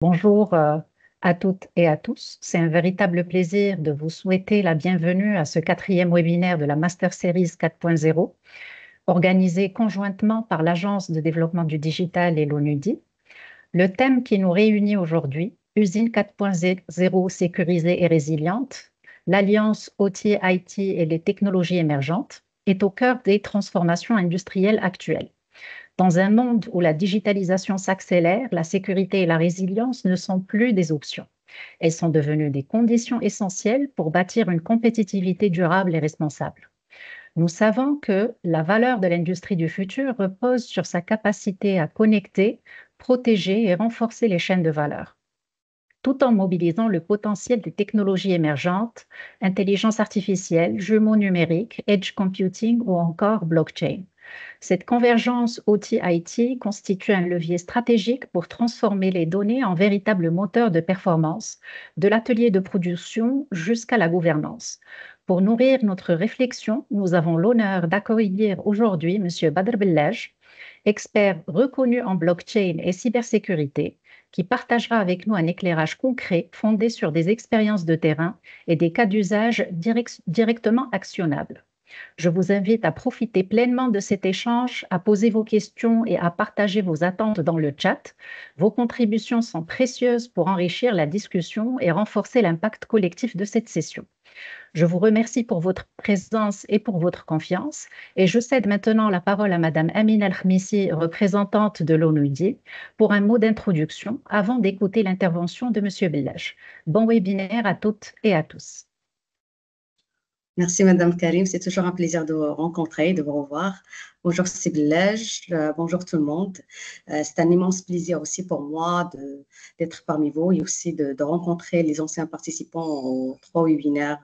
Bonjour à toutes et à tous. C'est un véritable plaisir de vous souhaiter la bienvenue à ce quatrième webinaire de la Master Series 4.0, organisé conjointement par l'Agence de développement du digital et l'ONUDI. Le thème qui nous réunit aujourd'hui, Usine 4.0 sécurisée et résiliente, l'alliance OT-IT et les technologies émergentes, est au cœur des transformations industrielles actuelles. Dans un monde où la digitalisation s'accélère, la sécurité et la résilience ne sont plus des options. Elles sont devenues des conditions essentielles pour bâtir une compétitivité durable et responsable. Nous savons que la valeur de l'industrie du futur repose sur sa capacité à connecter, protéger et renforcer les chaînes de valeur, tout en mobilisant le potentiel des technologies émergentes, intelligence artificielle, jumeaux numériques, edge computing ou encore blockchain. Cette convergence OT-IT constitue un levier stratégique pour transformer les données en véritables moteurs de performance, de l'atelier de production jusqu'à la gouvernance. Pour nourrir notre réflexion, nous avons l'honneur d'accueillir aujourd'hui M. Badr Bellaj, expert reconnu en blockchain et cybersécurité, qui partagera avec nous un éclairage concret fondé sur des expériences de terrain et des cas d'usage directement actionnables. Je vous invite à profiter pleinement de cet échange, à poser vos questions et à partager vos attentes dans le chat. Vos contributions sont précieuses pour enrichir la discussion et renforcer l'impact collectif de cette session. Je vous remercie pour votre présence et pour votre confiance et je cède maintenant la parole à Madame Amine El-Khmissi, représentante de l'ONUDI, pour un mot d'introduction avant d'écouter l'intervention de Monsieur Bellaj. Bon webinaire à toutes et à tous. Merci Madame Karim, c'est toujours un plaisir de vous rencontrer, de vous revoir. Bonjour Sibelej, bonjour tout le monde. C'est un immense plaisir aussi pour moi d'être parmi vous et aussi de rencontrer les anciens participants aux 3 webinaires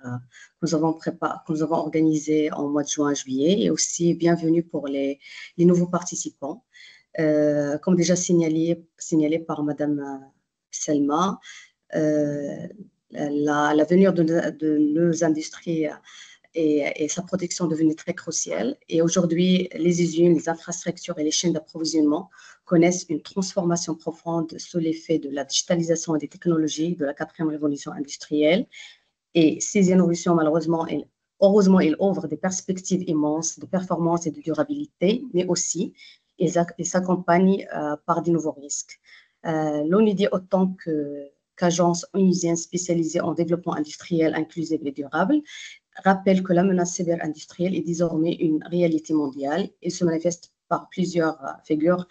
que nous avons organisés en mois de juin-juillet et aussi bienvenue pour les nouveaux participants. Comme déjà signalé par Madame Selma, l'avenir de nos industries et sa protection devenue très cruciale. Et aujourd'hui, les usines, les infrastructures et les chaînes d'approvisionnement connaissent une transformation profonde sous l'effet de la digitalisation et des technologies de la quatrième révolution industrielle. Et ces innovations, malheureusement, heureusement, elles ouvrent des perspectives immenses de performance et de durabilité, mais aussi elles s'accompagnent par de nouveaux risques. L'ONUDI, autant qu'agence onusienne spécialisée en développement industriel inclusif et durable, rappelle que la menace cyberindustrielle est désormais une réalité mondiale et se manifeste par plusieurs figures,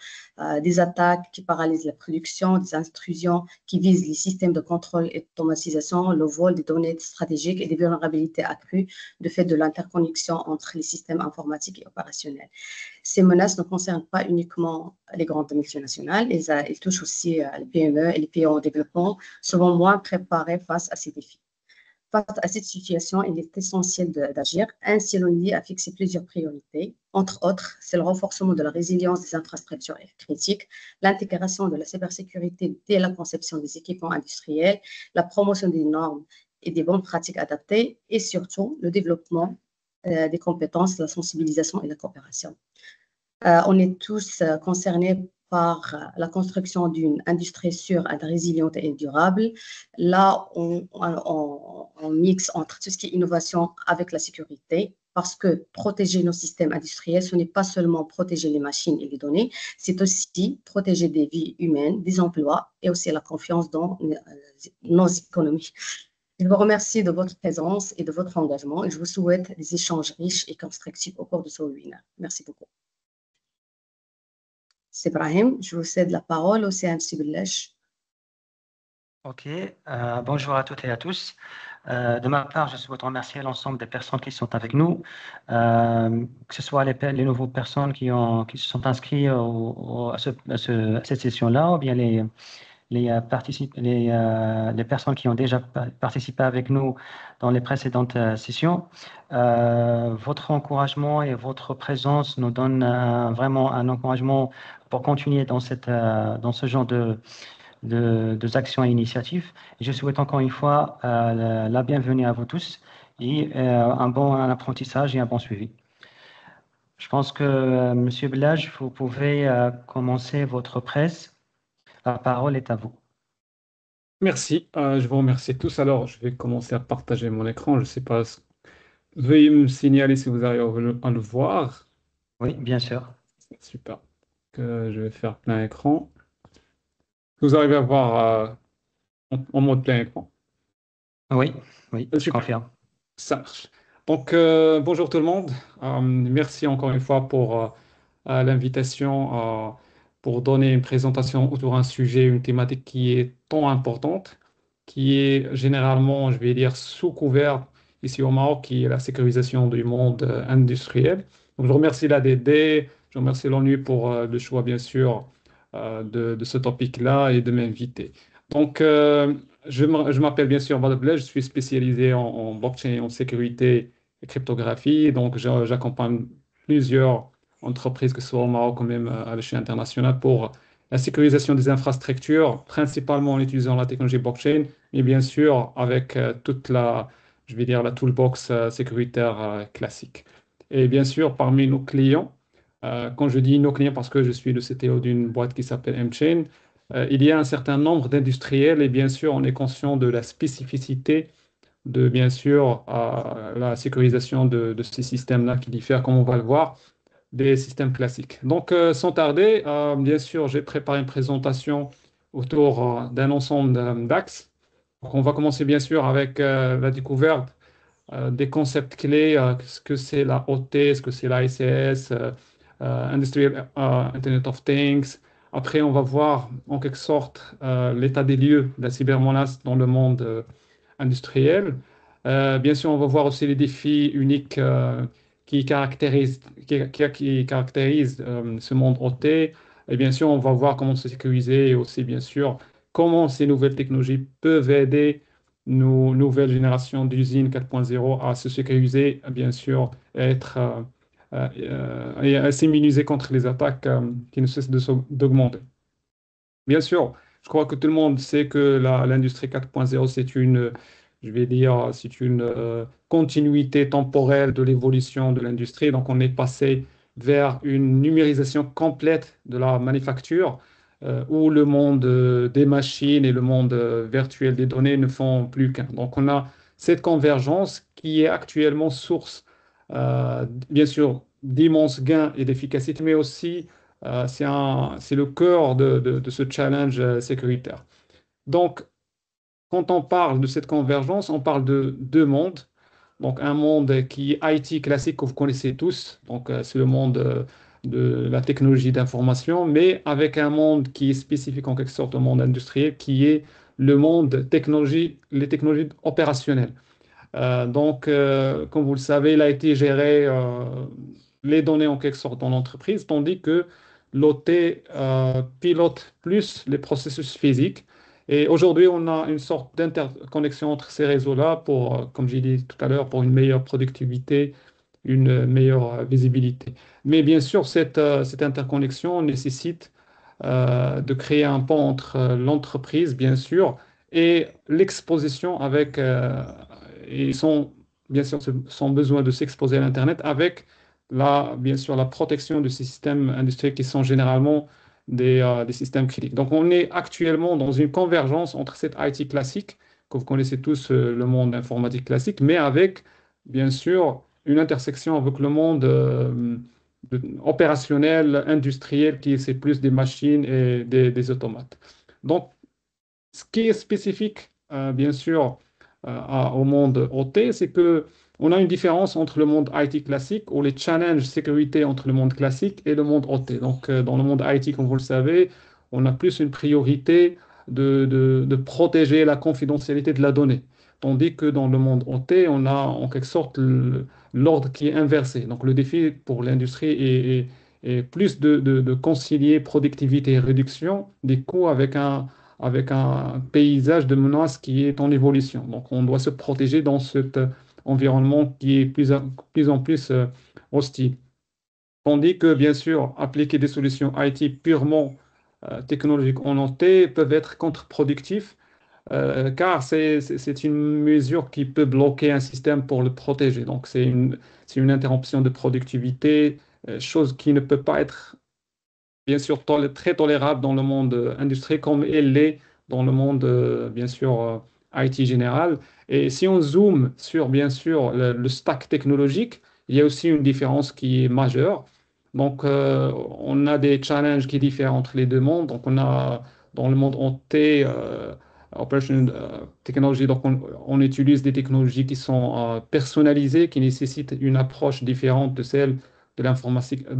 des attaques qui paralysent la production, des intrusions qui visent les systèmes de contrôle et d'automatisation, le vol des données stratégiques et des vulnérabilités accrues de fait de l'interconnexion entre les systèmes informatiques et opérationnels. Ces menaces ne concernent pas uniquement les grandes multinationales, elles touchent aussi les PME et les pays en développement, souvent moins préparés face à ces défis. Face à cette situation, il est essentiel d'agir. Ainsi, l'ONU a fixé plusieurs priorités. Entre autres, c'est le renforcement de la résilience des infrastructures critiques, l'intégration de la cybersécurité dès la conception des équipements industriels, la promotion des normes et des bonnes pratiques adaptées et surtout le développement des compétences, la sensibilisation et la coopération. On est tous concernés par la construction d'une industrie sûre, résiliente et durable. Là, on mixe entre tout ce qui est innovation avec la sécurité, parce que protéger nos systèmes industriels, ce n'est pas seulement protéger les machines et les données, c'est aussi protéger des vies humaines, des emplois et aussi la confiance dans nos économies. Je vous remercie de votre présence et de votre engagement et je vous souhaite des échanges riches et constructifs au cours de ce webinaire. Merci beaucoup. C'est Ibrahim, je vous cède la parole au CM Sibelej. Ok, bonjour à toutes et à tous. De ma part, je souhaite remercier l'ensemble des personnes qui sont avec nous, que ce soit les nouvelles personnes qui se sont inscrites à cette session-là, ou bien les personnes qui ont déjà participé avec nous dans les précédentes sessions. Votre encouragement et votre présence nous donnent vraiment un encouragement pour continuer dans ce genre de actions et initiatives. Et je souhaite encore une fois la bienvenue à vous tous et un bon apprentissage et un bon suivi. Je pense que, Monsieur Bellaj, vous pouvez commencer votre presse. La parole est à vous. Merci, je vous remercie tous. Alors, je vais commencer à partager mon écran. Je ne sais pas, veuillez me signaler si vous arrivez à le voir. Oui, bien sûr. Super. Je vais faire plein écran. Vous arrivez à voir en mode plein écran. Oui, oui, je Super. confirme. Ça marche. Donc, bonjour tout le monde. Merci encore une fois pour l'invitation pour donner une présentation autour d'un sujet, une thématique qui est tant importante, qui est généralement, je vais dire, sous couvert ici au Maroc, qui est la sécurisation du monde industriel. Donc, je remercie l'ADD, je remercie l'ONU pour le choix, bien sûr, de ce topic-là et de m'inviter. Donc, je m'appelle bien sûr Badr Bled, je suis spécialisé en blockchain, en sécurité et cryptographie. Donc, j'accompagne plusieurs entreprises, que ce soit au Maroc ou même à l'échelle internationale, pour la sécurisation des infrastructures, principalement en utilisant la technologie blockchain, mais bien sûr avec toute la, je vais dire, la toolbox sécuritaire classique. Et bien sûr, parmi nos clients, quand je dis nos clients parce que je suis le CTO d'une boîte qui s'appelle MChain, il y a un certain nombre d'industriels et bien sûr, on est conscient de la spécificité de, bien sûr, la sécurisation de ces systèmes-là qui diffèrent, comme on va le voir, des systèmes classiques. Donc, sans tarder, bien sûr, j'ai préparé une présentation autour d'un ensemble d'axes. Donc, on va commencer bien sûr avec la découverte des concepts clés, ce que c'est la OT, ce que c'est la ICS, Industrial Internet of Things. Après, on va voir en quelque sorte l'état des lieux de la cybermenace dans le monde industriel. Bien sûr, on va voir aussi les défis uniques qui caractérisent ce monde OT. Et bien sûr, on va voir comment se sécuriser et aussi, bien sûr, comment ces nouvelles technologies peuvent aider nos nouvelles générations d'usines 4.0 à se sécuriser, bien sûr, et et à s'immuniser contre les attaques qui ne cessent d'augmenter. Bien sûr, je crois que tout le monde sait que l'industrie 4.0, c'est une, je vais dire, c'est une continuité temporelle de l'évolution de l'industrie. Donc, on est passé vers une numérisation complète de la manufacture, où le monde des machines et le monde virtuel des données ne font plus qu'un. Donc, on a cette convergence qui est actuellement source, bien sûr, d'immenses gains et d'efficacité, mais aussi c'est le cœur de ce challenge sécuritaire. Donc, quand on parle de cette convergence, on parle de deux mondes. Donc, un monde qui est IT classique que vous connaissez tous, donc c'est le monde de la technologie d'information, mais avec un monde qui est spécifique en quelque sorte au monde industriel, qui est le monde technologie, les technologies opérationnelles. Comme vous le savez, il a été géré les données en quelque sorte dans l'entreprise, tandis que l'OT pilote plus les processus physiques. Et aujourd'hui, on a une sorte d'interconnexion entre ces réseaux-là pour, comme j'ai dit tout à l'heure, pour une meilleure productivité, une meilleure visibilité. Mais bien sûr, cette interconnexion nécessite de créer un pont entre l'entreprise, bien sûr, et l'exposition avec, et bien sûr, son besoin de s'exposer à l'Internet avec bien sûr, la protection de ces systèmes industriels qui sont généralement des systèmes critiques. Donc, on est actuellement dans une convergence entre cette IT classique, que vous connaissez tous, le monde informatique classique, mais avec, bien sûr, une intersection avec le monde opérationnel, industriel, qui c'est plus des machines et des automates. Donc, ce qui est spécifique, bien sûr, au monde OT, c'est que on a une différence entre le monde IT classique ou les challenges sécurité entre le monde classique et le monde OT. Donc, dans le monde IT, comme vous le savez, on a plus une priorité de protéger la confidentialité de la donnée. Tandis que dans le monde OT, on a en quelque sorte l'ordre qui est inversé. Donc, le défi pour l'industrie est plus de concilier productivité et réduction des coûts avec un paysage de menaces qui est en évolution. Donc, on doit se protéger dans cet environnement qui est plus en plus hostile. Tandis que, bien sûr, appliquer des solutions IT purement technologiques en entier peuvent être contre-productifs, car c'est une mesure qui peut bloquer un système pour le protéger. Donc, c'est une interruption de productivité, chose qui ne peut pas être bien sûr très tolérable dans le monde industriel comme elle l'est dans le monde, bien sûr, IT général. Et si on zoome sur, bien sûr, le stack technologique, il y a aussi une différence qui est majeure. Donc, on a des challenges qui diffèrent entre les deux mondes. Donc, on a dans le monde OT, Operation Technology, donc on utilise des technologies qui sont personnalisées, qui nécessitent une approche différente de celle de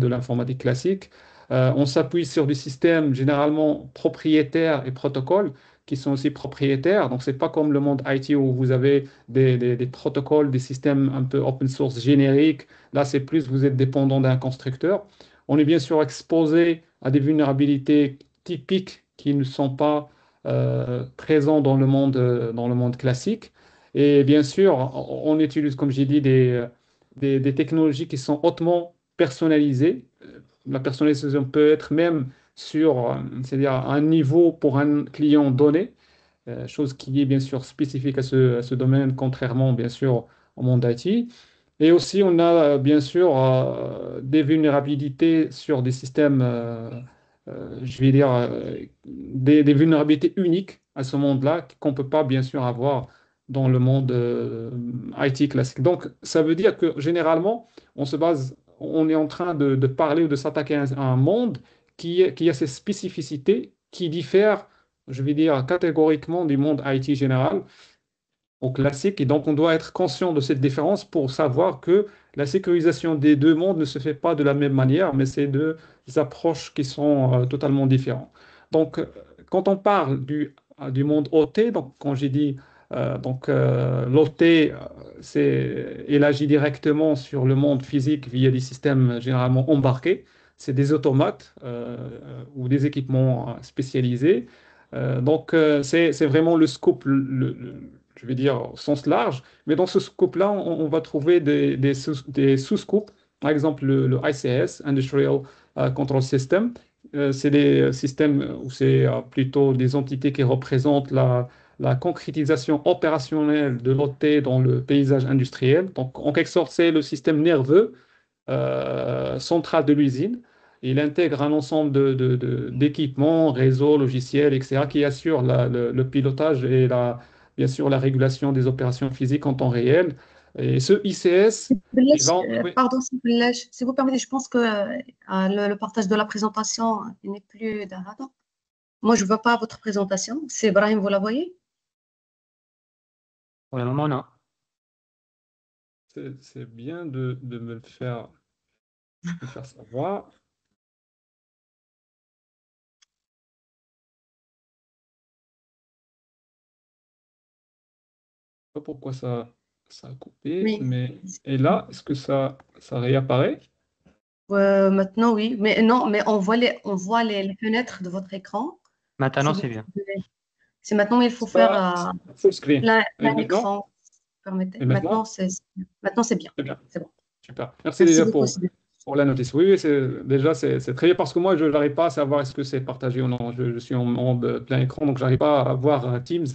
l'informatique classique. On s'appuie sur des systèmes généralement propriétaires et protocoles qui sont aussi propriétaires. Donc, c'est pas comme le monde IT où vous avez des protocoles, des systèmes un peu open source génériques. Là, c'est plus vous êtes dépendant d'un constructeur. On est bien sûr exposé à des vulnérabilités typiques qui ne sont pas présents dans le monde classique. Et bien sûr, on utilise, comme j'ai dit, des technologies qui sont hautement personnalisées. La personnalisation peut être même sur, c'est-à-dire un niveau pour un client donné, chose qui est bien sûr spécifique à ce domaine, contrairement bien sûr au monde IT. Et aussi, on a bien sûr des vulnérabilités sur des systèmes, je vais dire, des vulnérabilités uniques à ce monde-là qu'on ne peut pas bien sûr avoir dans le monde IT classique. Donc, ça veut dire que généralement, on est en train de parler ou de s'attaquer à un monde qui a ses spécificités qui diffèrent, je vais dire, catégoriquement du monde IT général au classique. Et donc, on doit être conscient de cette différence pour savoir que la sécurisation des deux mondes ne se fait pas de la même manière, mais c'est deux approches qui sont totalement différentes. Donc, quand on parle du monde OT, donc quand j'ai dit l'OT, il agit directement sur le monde physique via des systèmes généralement embarqués. C'est des automates ou des équipements spécialisés. C'est vraiment le scope, je vais dire, au sens large. Mais dans ce scope-là, on va trouver des sous-scopes. Par exemple, le ICS, Industrial Control System. C'est des systèmes où c'est plutôt des entités qui représentent la concrétisation opérationnelle de l'OT dans le paysage industriel. Donc, en quelque sorte, c'est le système nerveux central de l'usine. Il intègre un ensemble d'équipements, réseaux, logiciels, etc., qui assurent le pilotage et bien sûr la régulation des opérations physiques en temps réel. Et ce ICS, il va... Oui. Pardon, si vous permettez, je pense que le partage de la présentation il n'est plus d'accord. Moi, je ne vois pas votre présentation. C'est Brahim, vous la voyez? Pour le moment, non. C'est bien de me le faire savoir. Pas pourquoi ça a coupé, Oui. mais et là, est-ce que ça réapparaît? Maintenant, oui. Mais non, mais on voit les fenêtres de votre écran. Maintenant, Si c'est vous bien. C'est maintenant il faut faire Ça, full screen. Et plein maintenant? écran. Permettez. Et maintenant? Maintenant c'est bien. C'est bien. C'est bon. Super. Merci Merci déjà beaucoup. pour la notice. Oui, oui, c'est très bien parce que moi, je n'arrive pas à savoir est-ce que c'est partagé ou non. Je suis en mode plein écran, donc je n'arrive pas à voir Teams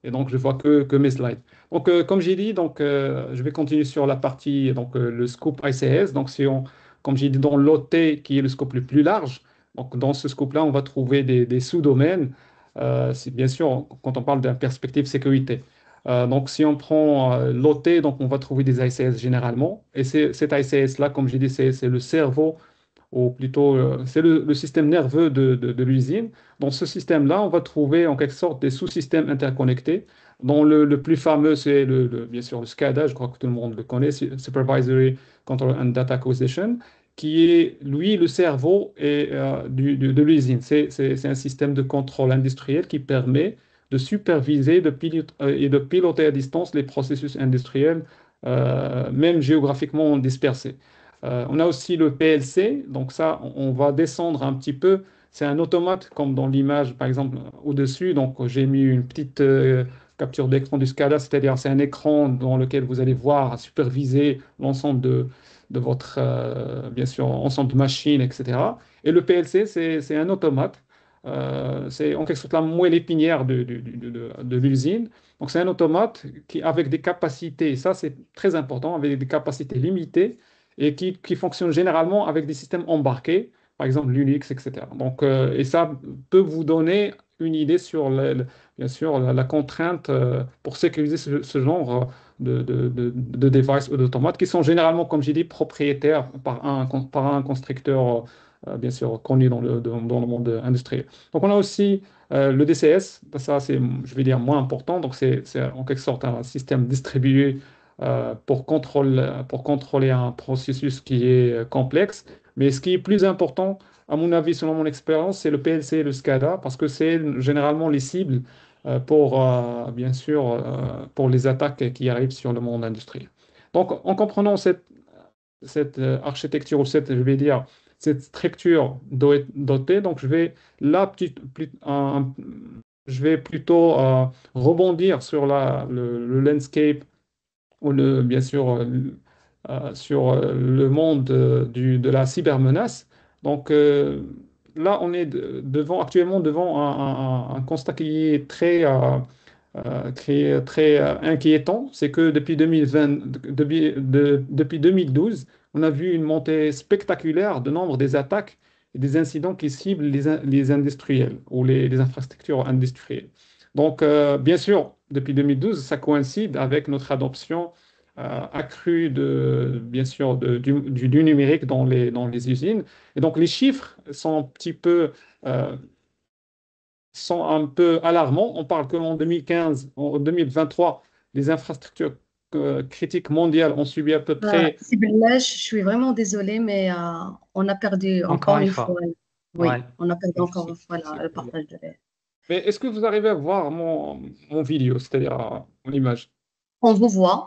et donc je vois que mes slides. Donc, comme j'ai dit, donc, je vais continuer sur la partie, donc, le scope ICS. Donc, comme j'ai dit, dans l'OT, qui est le scope le plus large, donc, dans ce scope-là, on va trouver des sous-domaines. C'est bien sûr quand on parle d'une perspective sécurité. Donc, si on prend l'OT, donc on va trouver des ICS généralement. Et cet ICS-là, comme j'ai dit, c'est le cerveau, ou plutôt c'est le système nerveux de l'usine. Dans ce système-là, on va trouver en quelque sorte des sous-systèmes interconnectés, dont le plus fameux, c'est bien sûr le SCADA, je crois que tout le monde le connaît, Supervisory Control and Data Acquisition, qui est, lui, le cerveau de l'usine. C'est un système de contrôle industriel qui permet de superviser et de piloter à distance les processus industriels, même géographiquement dispersés. On a aussi le PLC, donc ça, on va descendre un petit peu. C'est un automate, comme dans l'image, par exemple, au-dessus. Donc, j'ai mis une petite capture d'écran du SCADA, c'est-à-dire c'est un écran dans lequel vous allez voir, superviser l'ensemble de votre, bien sûr, ensemble de machines, etc. Et le PLC, c'est un automate. C'est en quelque sorte la moelle épinière de l'usine. Donc, c'est un automate avec des capacités, ça c'est très important, avec des capacités limitées et qui fonctionne généralement avec des systèmes embarqués, par exemple Linux, etc. Donc, et ça peut vous donner une idée sur, bien sûr, la contrainte pour sécuriser ce genre de devices ou d'automates qui sont généralement, comme j'ai dit, propriétaires par un constructeur, bien sûr, connu dans le monde industriel. Donc, on a aussi le DCS, ça, c'est, je vais dire, moins important. Donc, c'est en quelque sorte un système distribué pour contrôler un processus qui est complexe. Mais ce qui est plus important, à mon avis, selon mon expérience, c'est le PLC et le SCADA, parce que c'est généralement les cibles bien sûr, pour les attaques qui arrivent sur le monde industriel. Donc, en comprenant cette architecture, ou cette, je vais dire, cette structure dotée, donc je vais plutôt rebondir sur le landscape ou bien sûr sur le monde de la cybermenace. Donc là, on est actuellement devant un constat qui est très inquiétant. C'est que depuis 2020, depuis 2012, on a vu une montée spectaculaire de nombre des attaques et des incidents qui ciblent les industriels ou les infrastructures industrielles. Donc, bien sûr, depuis 2012, ça coïncide avec notre adoption accrue bien sûr, du numérique dans les usines. Et donc, les chiffres euh, sont un peu alarmants. On parle qu'en 2015, en 2023, les infrastructures critiques mondiales ont subi à peu près. Sibyllah, je suis vraiment désolée, mais on a perdu Encore encore une une fois. fois. Oui, Ouais. on a perdu encore C'est- une fois c'est- le partage de l'air. Mais est-ce que vous arrivez à voir mon vidéo, c'est-à-dire mon image? On vous Oui, oui, voit,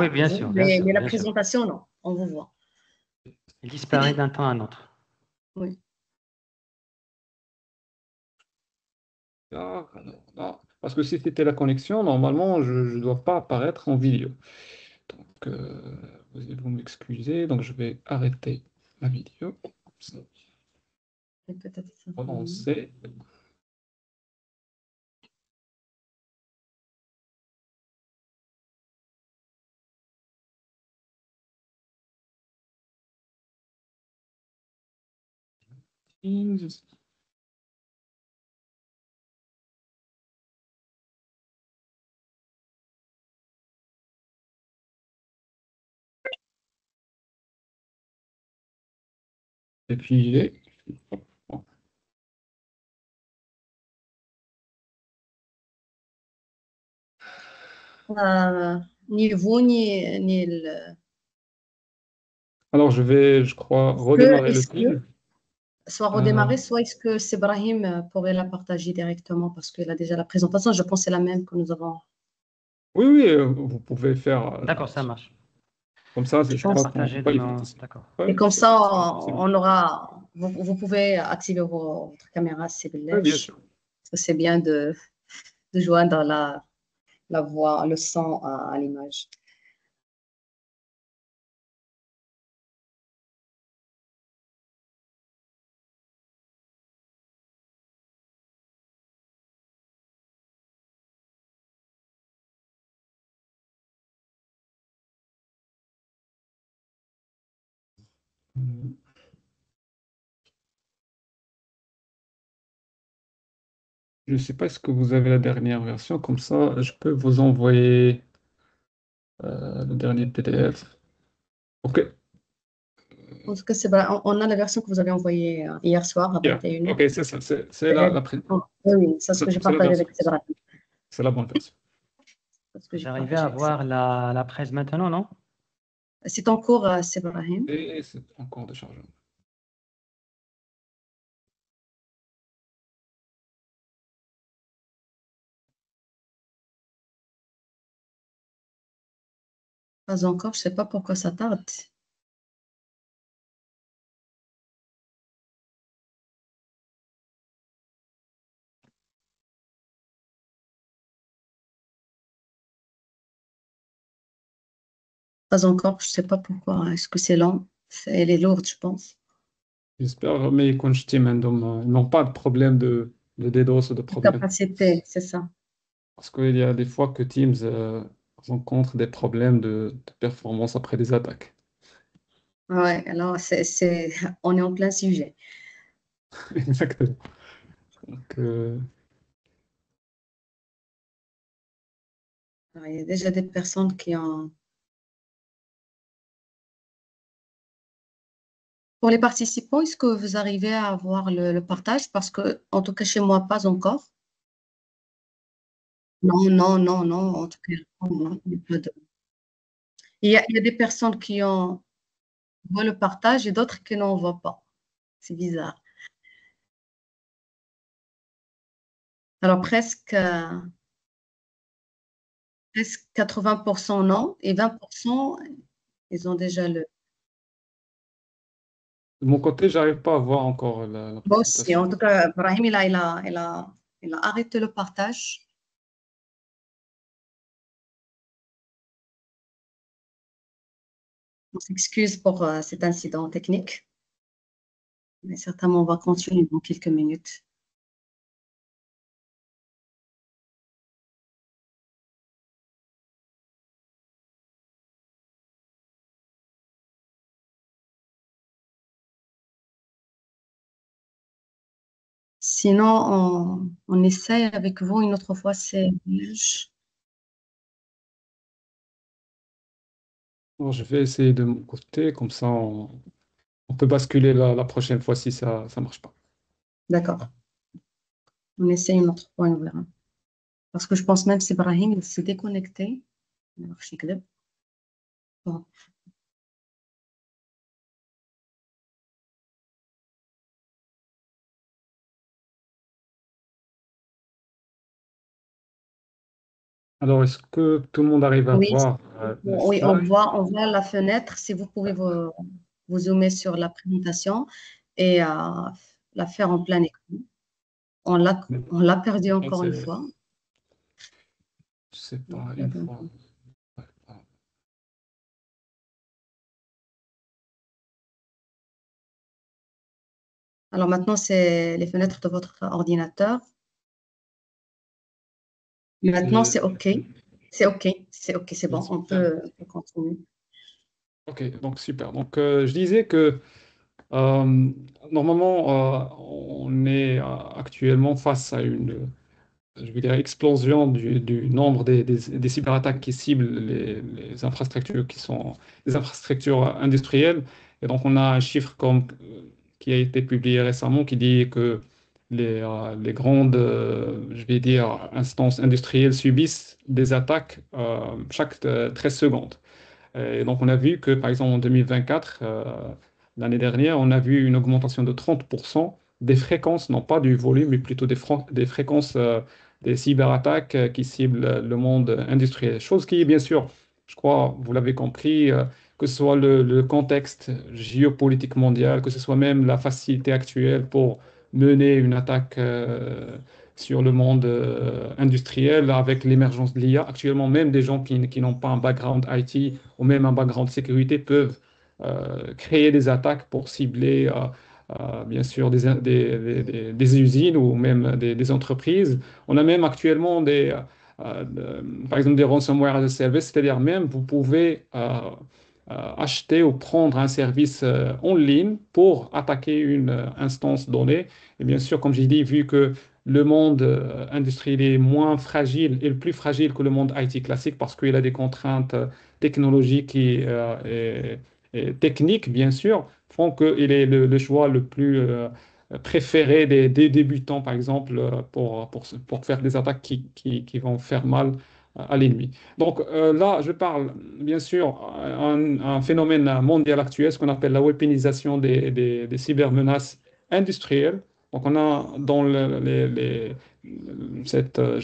bien vous, sûr, bien mais, sûr, mais la bien sûr. présentation, non, on vous voit. Il disparaît d'un temps à un autre. Oui. Alors, là, parce que si c'était la connexion, normalement, je ne dois pas apparaître en vidéo. Donc, vous m'excusez, donc je vais arrêter la vidéo. Et peut-être ça. Relancer. Et puis, Ni vous, ni le... alors je vais, je crois, redémarrer le Est-ce que, film. soit Euh, redémarrer, soit est-ce que Sébrahim pourrait la partager directement parce qu'il a déjà la présentation. Je pense que c'est la même que nous avons. oui, oui, vous pouvez faire D'accord, ça marche. comme ça, Je Je je peux pense. crois qu'on partager de va éviter mon... ça. D'accord. Et Ouais, comme ça, c'est bien. on aura. Vous pouvez activer votre caméra, Ouais, Sébrahim. bien sûr. Parce que c'est bien de joindre la voix, le son à l'image. Je ne sais pas, est-ce que vous avez la dernière version? Comme ça, je peux vous envoyer le dernier PDF. OK. En tout cas, on a la version que vous avez envoyée hier soir à Yeah. 21h. OK, c'est ça. C'est Oui, oui, c'est ce que j'ai c'est la partagé version. avec Sébrahim. C'est la bonne version. C'est ce que j'ai J'arrivais à partagé avec voir Sébrahim. la presse maintenant, non? C'est en cours, Sébrahim. Et c'est encore de chargement. Pas encore, je ne sais pas pourquoi ça tarde. Pas encore, je ne sais pas pourquoi. Est-ce que c'est lent? Elle est lourde, je pense. J'espère, mais quand je t'ai ils n'ont pas de problème de DDoS ou de La problème. capacité, c'est ça. Parce qu'il y a des fois que Teams rencontre des problèmes de performance après des attaques. Ouais, alors on est en plein sujet. Exactement. Donc, Alors, il y a déjà des personnes qui ont... Pour les participants, est-ce que vous arrivez à avoir le partage? Parce que, en tout cas, chez moi, pas encore. Non, non, non, non, en tout cas, non, il y a pas de- il y a des personnes qui ont voient le partage et d'autres qui n'en voient pas. C'est bizarre. Alors, presque 80% non et 20%, ils ont déjà le... De mon côté, j'arrive pas à voir encore la Moi aussi, présentation. en tout cas, Brahim, il a arrêté le partage. On s'excuse pour cet incident technique, mais certainement, on va continuer dans quelques minutes. Sinon, on essaye avec vous une autre fois, c'est... Bon, je vais essayer de mon côté, comme ça on peut basculer la prochaine fois si ça ne marche pas. D'accord. On essaye une autre fois, on verra. Parce que je pense même que c'est Brahim, il s'est déconnecté. Alors, je sais que bon. Alors, est-ce que tout le monde arrive à Oui, voir le oui, slide? on voit la fenêtre. Si vous pouvez vous zoomer sur la présentation et la faire en plein écran. On l'a perdu encore une fois. C'est pas une fois. Ouais, pardon. Alors maintenant, c'est les fenêtres de votre ordinateur. Maintenant, Et- c'est OK. C'est OK. C'est OK, c'est bon. On peut continuer. Ok, donc super. Donc, je disais que normalement, on est actuellement face à une, je veux dire, explosion du nombre des cyberattaques qui ciblent les infrastructures qui sont des infrastructures industrielles. Et donc, on a un chiffre qui a été publié récemment qui dit que les grandes, je vais dire, instances industrielles subissent des attaques chaque 13 secondes. Et donc, on a vu que, par exemple, en 2024, l'année dernière, on a vu une augmentation de 30% des fréquences, non pas du volume, mais plutôt des fréquences des cyberattaques qui ciblent le monde industriel. Chose qui, bien sûr, je crois, vous l'avez compris, que ce soit le contexte géopolitique mondial, que ce soit même la facilité actuelle pour mener une attaque sur le monde industriel avec l'émergence de l'IA. Actuellement, même des gens qui n'ont pas un background IT ou même un background sécurité peuvent créer des attaques pour cibler, bien sûr, des usines ou même des entreprises. On a même actuellement par exemple, des ransomware as a service, c'est-à-dire même vous pouvez acheter ou prendre un service en ligne pour attaquer une instance donnée. Et bien sûr, comme j'ai dit, vu que le monde industriel est moins fragile et le plus fragile que le monde IT classique parce qu'il a des contraintes technologiques et techniques, bien sûr, font qu'il est le choix le plus préféré des débutants, par exemple, pour faire des attaques qui vont faire mal à l'ennemi. Donc là, je parle, bien sûr, un phénomène mondial actuel, ce qu'on appelle la weaponisation des cybermenaces industrielles. Donc, on a dans je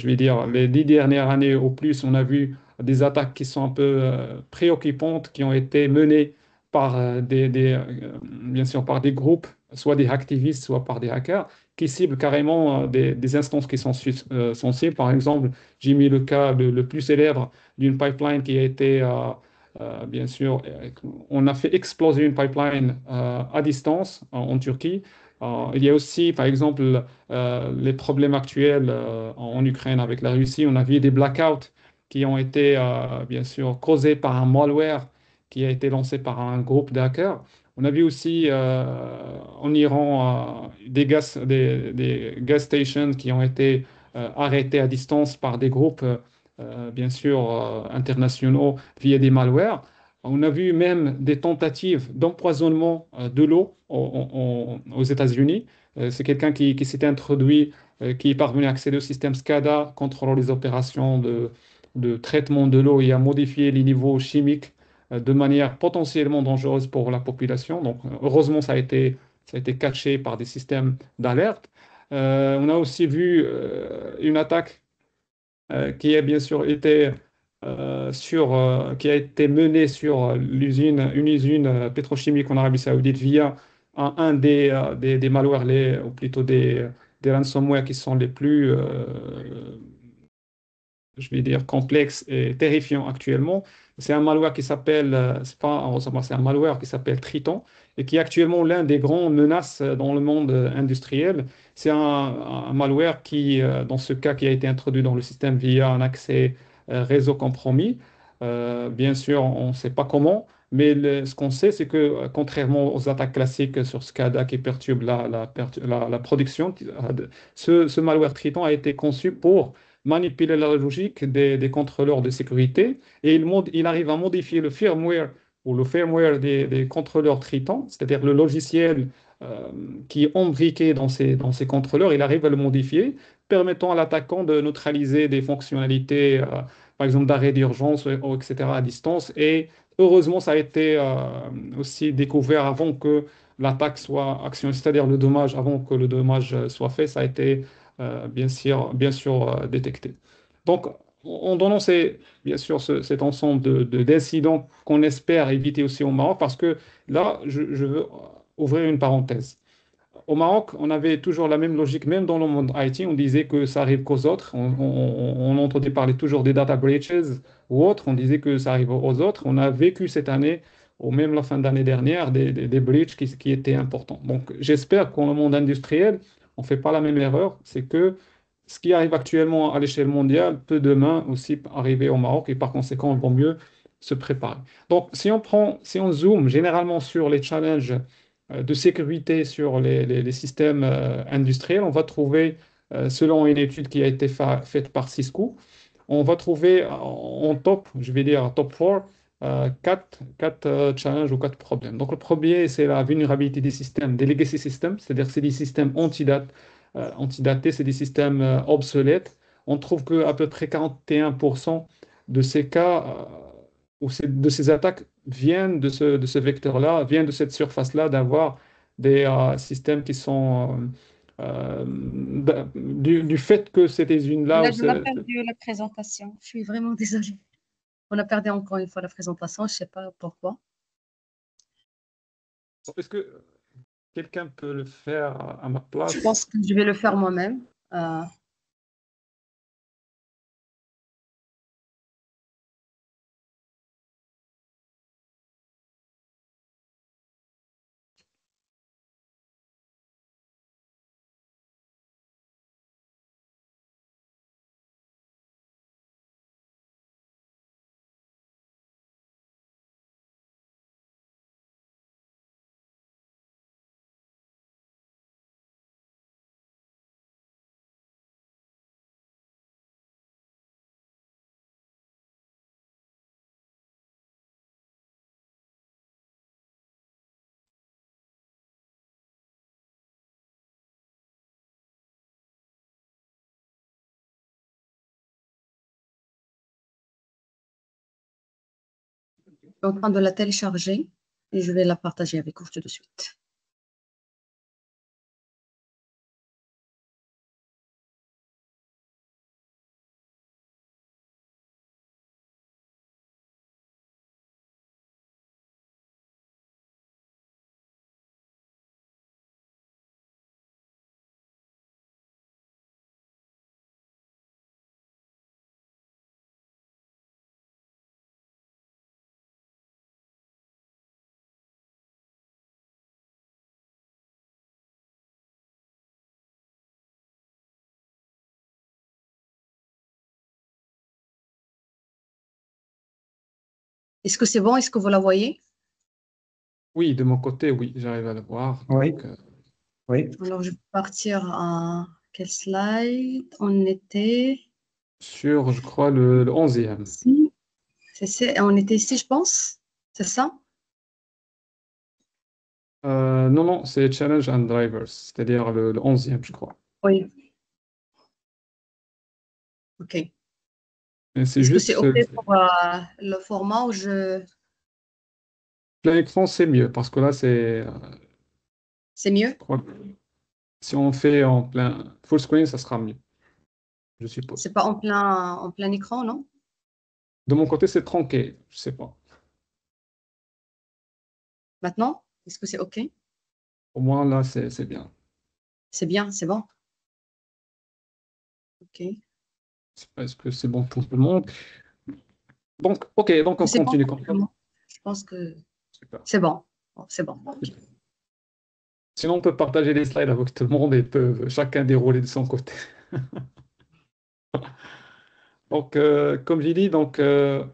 vais dire, les 10 dernières années au plus, on a vu des attaques qui sont un peu préoccupantes, qui ont été menées par bien sûr, par des groupes, soit des activistes, soit par des hackers, qui ciblent carrément des instances qui sont sensibles. Par exemple, j'ai mis le cas le plus célèbre d'une pipeline qui a été, bien sûr, on a fait exploser une pipeline à distance en Turquie. Il y a aussi, par exemple, les problèmes actuels en Ukraine avec la Russie. On a vu des blackouts qui ont été, bien sûr, causés par un malware qui a été lancé par un groupe de hackers. On a vu aussi en Iran des gas stations qui ont été arrêtés à distance par des groupes bien sûr, internationaux via des malwares. On a vu même des tentatives d'empoisonnement de l'eau aux États-Unis. C'est quelqu'un qui s'était introduit, qui est parvenu à accéder au système SCADA, contrôlant les opérations de traitement de l'eau et à modifier les niveaux chimiques de manière potentiellement dangereuse pour la population. Donc, heureusement, ça a été catché par des systèmes d'alerte. On a aussi vu une attaque qui a bien sûr été qui a été menée sur une usine pétrochimique en Arabie Saoudite via un des malwares, ou plutôt des ransomware qui sont les plus, je vais dire, complexes et terrifiants actuellement. C'est un malware qui s'appelle, c'est pas un ransomware, c'est un malware qui s'appelle Triton et qui est actuellement l'un des grandes menaces dans le monde industriel. C'est un malware qui, dans ce cas, qui a été introduit dans le système via un accès réseau compromis. Bien sûr, on ne sait pas comment, mais ce qu'on sait, c'est que contrairement aux attaques classiques sur SCADA qui perturbent la production, ce malware Triton a été conçu pour manipuler la logique des contrôleurs de sécurité et il arrive à modifier le firmware ou le firmware des contrôleurs Triton, c'est-à-dire le logiciel euh, qui est imbriqué dans ces contrôleurs, il arrive à le modifier, permettant à l'attaquant de neutraliser des fonctionnalités, par exemple d'arrêt d'urgence, etc., à distance. Et heureusement, ça a été aussi découvert avant que l'attaque soit actionnée, c'est-à-dire le dommage, avant que le dommage soit fait, ça a été bien sûr détecté. Donc, en donnant bien sûr cet ensemble d'incidents qu'on espère éviter aussi au Maroc, parce que là, je veux ouvrir une parenthèse. Au Maroc, on avait toujours la même logique, même dans le monde IT, on disait que ça arrive qu'aux autres. On entendait parler toujours des data breaches ou autres, on disait que ça arrive aux autres. On a vécu cette année, ou même la fin d'année dernière, des breaches qui étaient importants. Donc j'espère qu'en le monde industriel, on ne fait pas la même erreur. C'est que ce qui arrive actuellement à l'échelle mondiale peut demain aussi arriver au Maroc et par conséquent, il vaut mieux se préparer. Donc si on zoome généralement sur les challenges de sécurité sur les systèmes industriels, on va trouver, selon une étude qui a été faite par Cisco, on va trouver en top, je vais dire top 4, quatre challenges ou quatre problèmes. Donc le premier, c'est la vulnérabilité des systèmes, des legacy systems, c'est-à-dire c'est des systèmes antidatés, c'est des systèmes obsolètes. On trouve qu'à peu près 41% de ces cas de ces attaques viennent de ce vecteur-là, viennent de cette surface-là, d'avoir des systèmes qui sont du fait que ces usines-là. Là, on a perdu la présentation. Je suis vraiment désolée. On a perdu encore une fois la présentation. Je ne sais pas pourquoi. Est-ce que quelqu'un peut le faire à ma place? Je pense que je vais le faire moi-même. Je suis en train de la télécharger et je vais la partager avec vous tout de suite. Est-ce que c'est bon? Est-ce que vous la voyez? Oui, de mon côté, oui, j'arrive à le voir. Oui, Donc, oui. Alors, je vais partir à quel slide? On était. sur, je crois, le 11e. Si, on était ici, je pense. C'est ça? Non, non, c'est Challenge and Drivers, c'est-à-dire le 11e, je crois. Oui. OK. Mais c'est Est-ce que juste c'est OK pour le format où plein écran, c'est mieux parce que là, c'est mieux? je crois que si on fait en plein full screen, ça sera mieux, je C'est suppose. pas en plein écran, non? De mon côté, c'est tronqué, je sais pas. Maintenant? Est-ce que c'est OK? Au moins, là, c'est bien. C'est bien, c'est bon. OK. Est-ce que c'est bon pour tout le monde? Donc, OK, donc on C'est bon continue pour comme tout ça. le monde. Je pense que Super. c'est bon. Bon, c'est bon. Sinon, on peut partager les slides avec tout le monde et peuvent chacun dérouler de son côté. Donc, comme j'ai dit, donc, là,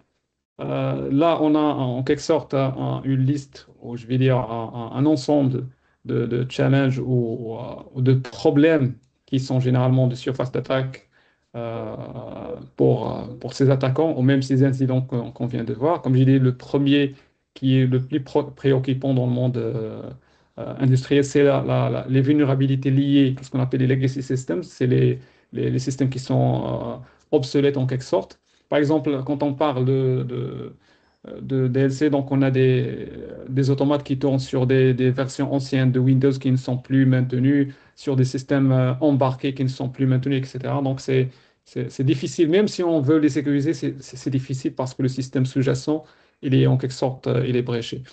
on a en quelque sorte une liste, ou je vais dire un ensemble de challenges ou de problèmes qui sont généralement de surface d'attaque pour ces attaquants, ou même ces incidents qu'on vient de voir. Comme j'ai dit, le premier qui est le plus préoccupant dans le monde industriel, c'est les vulnérabilités liées à ce qu'on appelle les legacy systems, c'est les systèmes qui sont obsolètes en quelque sorte. Par exemple, quand on parle de DLC, donc on a des automates qui tournent sur des versions anciennes de Windows qui ne sont plus maintenues, sur des systèmes embarqués qui ne sont plus maintenus, etc. Donc c'est difficile, même si on veut les sécuriser, c'est difficile parce que le système sous-jacent, il est en quelque sorte, il est bréché.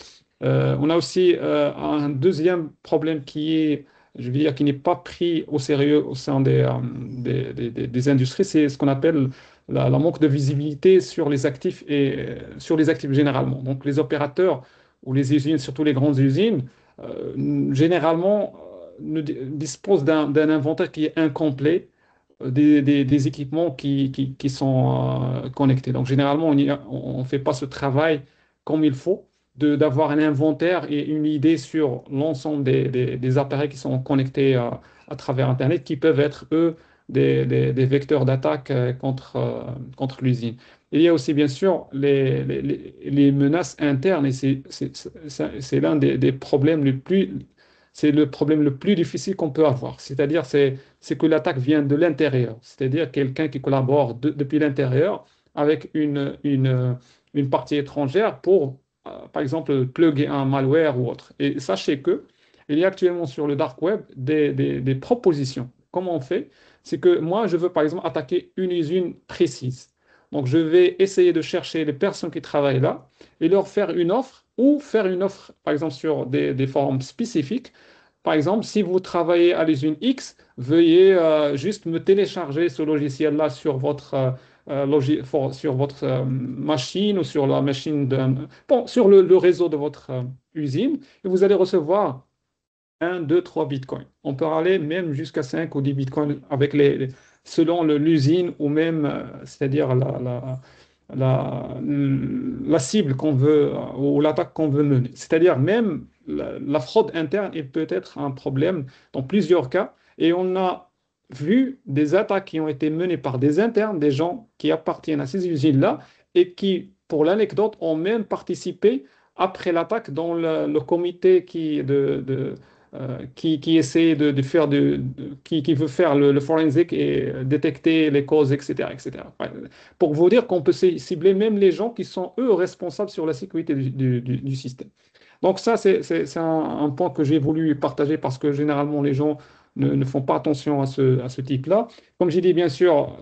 On a aussi un deuxième problème qui est, je veux dire, qui n'est pas pris au sérieux au sein des industries, c'est ce qu'on appelle la manque de visibilité sur les actifs et sur les actifs généralement. Donc les opérateurs ou les usines, surtout les grandes usines, généralement disposent d'un inventaire qui est incomplet, des équipements qui sont connectés. Donc généralement, on ne fait pas ce travail comme il faut d'avoir un inventaire et une idée sur l'ensemble des appareils qui sont connectés à travers Internet, qui peuvent être, eux, des vecteurs d'attaque contre l'usine. Il y a aussi, bien sûr, les menaces internes, et c'est l'un des problèmes c'est le problème le plus difficile qu'on peut avoir. C'est-à-dire, c'est que l'attaque vient de l'intérieur, c'est-à-dire quelqu'un qui collabore depuis l'intérieur avec une partie étrangère pour par exemple, plugger un malware ou autre. Et sachez que il y a actuellement sur le dark web des propositions. Comment on fait? C'est que moi, je veux par exemple attaquer une usine précise. Donc, je vais essayer de chercher les personnes qui travaillent là et leur faire une offre ou faire une offre, par exemple, sur des forums spécifiques. Par exemple, si vous travaillez à l'usine X, veuillez juste me télécharger ce logiciel-là sur votre sur votre machine ou sur la machine bon, sur le réseau de votre usine et vous allez recevoir 1, 2, 3 bitcoins. On peut aller même jusqu'à 5 ou 10 bitcoins avec selon l'usine ou même, c'est-à-dire la cible qu'on veut ou l'attaque qu'on veut mener. C'est-à-dire même la fraude interne, il peut être un problème dans plusieurs cas. Et on a vu des attaques qui ont été menées par des internes, des gens qui appartiennent à ces usines-là et qui, pour l'anecdote, ont même participé après l'attaque dans le comité qui essaie de faire qui veut faire le forensic et détecter les causes, etc., etc. Ouais. Pour vous dire qu'on peut cibler même les gens qui sont, eux, responsables sur la sécurité du système. Donc ça, c'est un point que j'ai voulu partager parce que généralement, les gens ne font pas attention à ce type-là. Comme j'ai dit, bien sûr,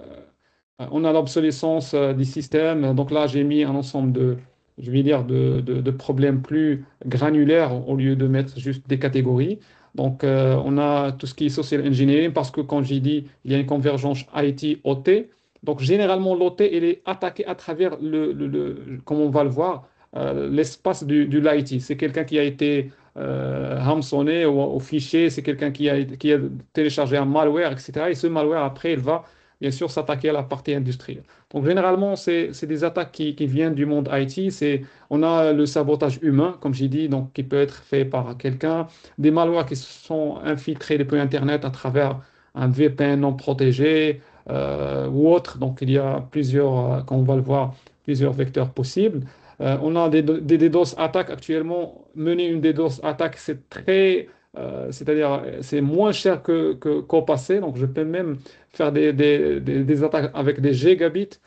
on a l'obsolescence du système. Donc là, j'ai mis un ensemble je vais dire, de problèmes plus granulaires au lieu de mettre juste des catégories. Donc, on a tout ce qui est social engineering parce que, quand j'ai dit, il y a une convergence IT-OT. Donc, généralement, l'OT, elle est attaquée à travers comme on va le voir, l'espace du l'IT. C'est quelqu'un qui a été hameçonné au fichier, c'est quelqu'un qui a téléchargé un malware, etc. Et ce malware, après, il va bien sûr s'attaquer à la partie industrielle. Donc généralement, c'est des attaques qui viennent du monde IT. On a le sabotage humain, comme j'ai dit, donc, qui peut être fait par quelqu'un, des malwares qui sont infiltrés depuis Internet à travers un VPN non protégé, ou autre. Donc, il y a plusieurs, comme on va le voir, plusieurs vecteurs possibles. On a des DDoS attaques actuellement. Mener une DDoS attaque, c'est-à-dire, c'est moins cher qu'au passé. Donc, je peux même faire des attaques avec des gigabits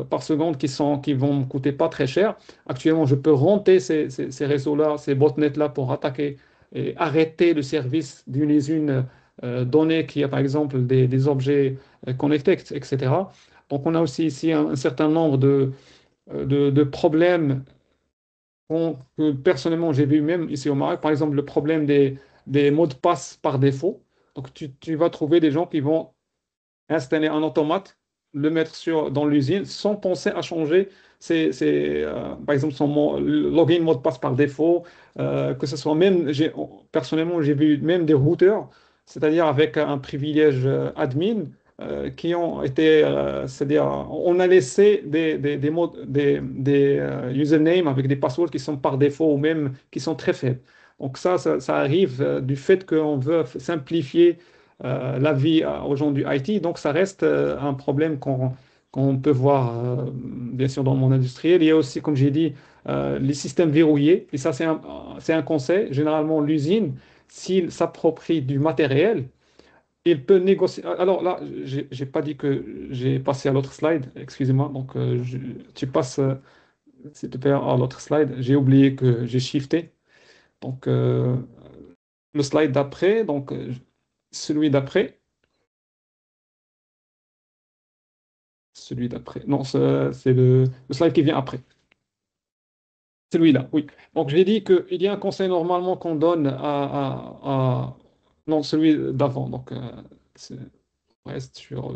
par seconde qui vont me coûter pas très cher. Actuellement, je peux renter ces réseaux-là, ces botnets-là pour attaquer et arrêter le service d'une usine donnée qui a par exemple des objets connectés, etc. Donc, on a aussi ici un certain nombre de problèmes que personnellement j'ai vu même ici au Maroc. Par exemple, le problème des mots de passe par défaut. Donc, tu vas trouver des gens qui vont installer un automate, le mettre dans l'usine sans penser à changer par exemple, login mot de passe par défaut, que ce soit même, personnellement, j'ai vu même des routeurs, c'est-à-dire avec un privilège admin, qui ont été, c'est-à-dire, on a laissé des usernames avec des passwords qui sont par défaut ou même qui sont très faibles. Donc ça arrive du fait qu'on veut simplifier la vie aux gens du IT. Donc, ça reste un problème qu'on peut voir, bien sûr, dans le monde industriel. Il y a aussi, comme j'ai dit, les systèmes verrouillés. Et ça, c'est un conseil. Généralement, l'usine, s'il s'approprie du matériel, il peut négocier. Alors là, j'ai pas dit que j'ai passé à l'autre slide. Excusez-moi. Donc, tu passes, s'il te plaît, à l'autre slide. J'ai oublié que j'ai shifté. Donc, le slide d'après, donc celui d'après. Celui d'après. Non, c'est le slide qui vient après. Celui-là, oui. Donc, j'ai dit qu'il y a un conseil normalement qu'on donne non, celui d'avant. Donc, on reste sur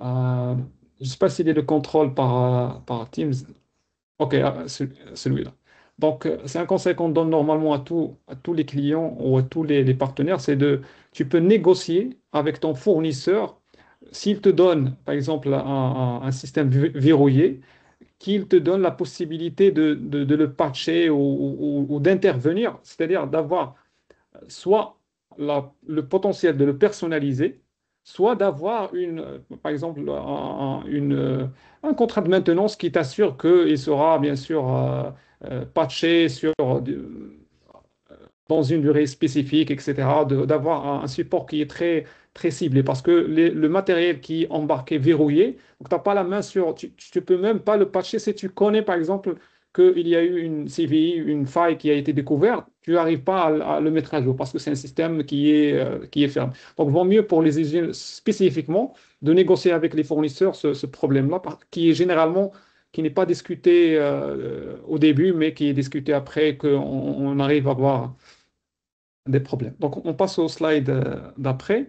je ne sais pas s'il est le contrôle par Teams. OK, celui-là. Donc, c'est un conseil qu'on donne normalement à tous les clients ou à tous les partenaires, tu peux négocier avec ton fournisseur s'il te donne, par exemple, un système verrouillé, qu'il te donne la possibilité de le patcher ou d'intervenir, c'est-à-dire d'avoir soit le potentiel de le personnaliser, soit d'avoir par exemple, un contrat de maintenance qui t'assure qu'il sera bien sûr patché dans une durée spécifique, etc., d'avoir un support qui est très, très ciblé. Parce que le matériel qui est embarqué verrouillé, donc tu n'as pas la main tu peux même pas le patcher si tu connais, par exemple, qu'il y a eu une CVI, une faille qui a été découverte, tu n'arrives pas à le mettre à jour parce que c'est un système qui est ferme. Donc, il vaut mieux pour les usines spécifiquement de négocier avec les fournisseurs ce problème-là, qui est généralement qui n'est pas discuté au début, mais qui est discuté après qu'on arrive à voir des problèmes. Donc, on passe au slide d'après.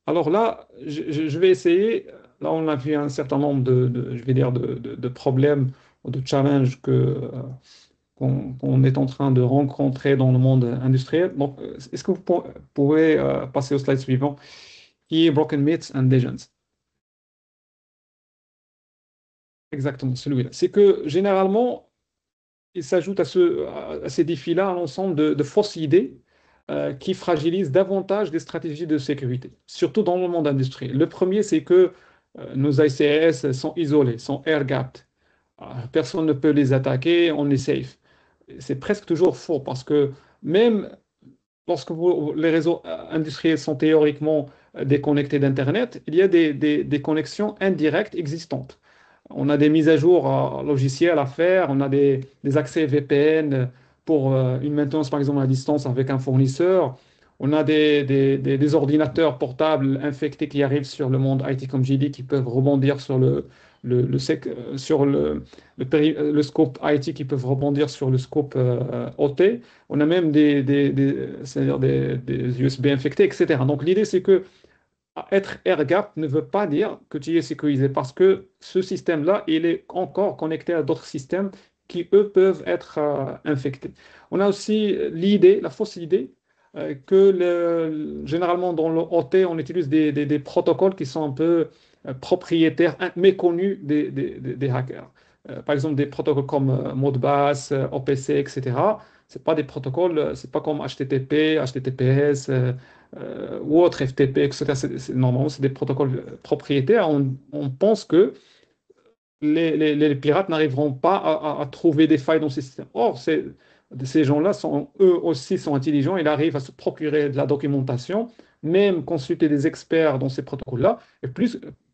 Alors là, je vais essayer. Là, on a vu un certain nombre je vais dire, de problèmes ou de challenges qu'on est en train de rencontrer dans le monde industriel. Donc, est-ce que vous pouvez passer au slide suivant, qui est Broken Myths and Legends? Exactement, celui-là. C'est que généralement, il s'ajoute à ces défis-là un ensemble de fausses idées qui fragilisent davantage les stratégies de sécurité, surtout dans le monde industriel. Le premier, c'est que nos ICS sont isolés, sont air-gapped. Personne ne peut les attaquer, on est safe. C'est presque toujours faux parce que même lorsque les réseaux industriels sont théoriquement déconnectés d'Internet, il y a des connexions indirectes existantes. On a des mises à jour logicielles à faire, on a des accès VPN pour une maintenance, par exemple, à distance avec un fournisseur. On a des ordinateurs portables infectés qui arrivent sur le monde IT, comme j'ai dit, qui peuvent rebondir sur le scope IT, qui peuvent rebondir sur le scope OT. On a même c'est-à-dire des USB infectés, etc. Donc l'idée, c'est que être air-gap ne veut pas dire que tu es sécurisé parce que ce système-là, il est encore connecté à d'autres systèmes qui, eux, peuvent être infectés. On a aussi la fausse idée que généralement dans le OT, on utilise des protocoles qui sont un peu propriétaires, méconnus des hackers. Par exemple, des protocoles comme Modbus, OPC, etc., C'est pas des protocoles, c'est pas comme HTTP, HTTPS ou autre FTP, etc. Normalement, c'est des protocoles propriétaires. On pense que les pirates n'arriveront pas à trouver des failles dans ces systèmes. Or, ces gens-là sont eux aussi sont intelligents, ils arrivent à se procurer de la documentation, même consulter des experts dans ces protocoles-là. Et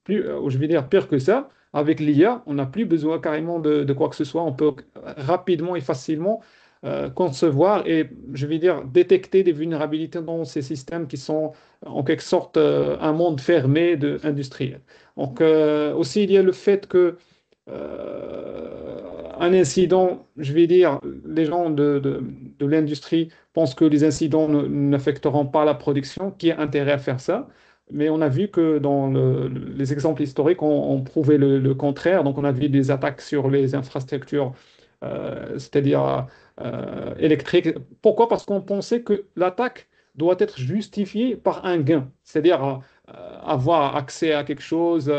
je vais dire pire que ça, avec l'IA, on n'a plus besoin carrément de quoi que ce soit. On peut rapidement et facilement concevoir et, je vais dire, détecter des vulnérabilités dans ces systèmes qui sont en quelque sorte un monde fermé industriel. Donc, aussi, il y a le fait que un incident, je vais dire, les gens de l'industrie pensent que les incidents n'affecteront pas la production, qui a intérêt à faire ça. Mais on a vu que dans les exemples historiques, on prouvait le contraire. Donc, on a vu des attaques sur les infrastructures, c'est-à-dire électriques. Pourquoi? Parce qu'on pensait que l'attaque doit être justifiée par un gain, c'est-à-dire avoir accès à quelque chose,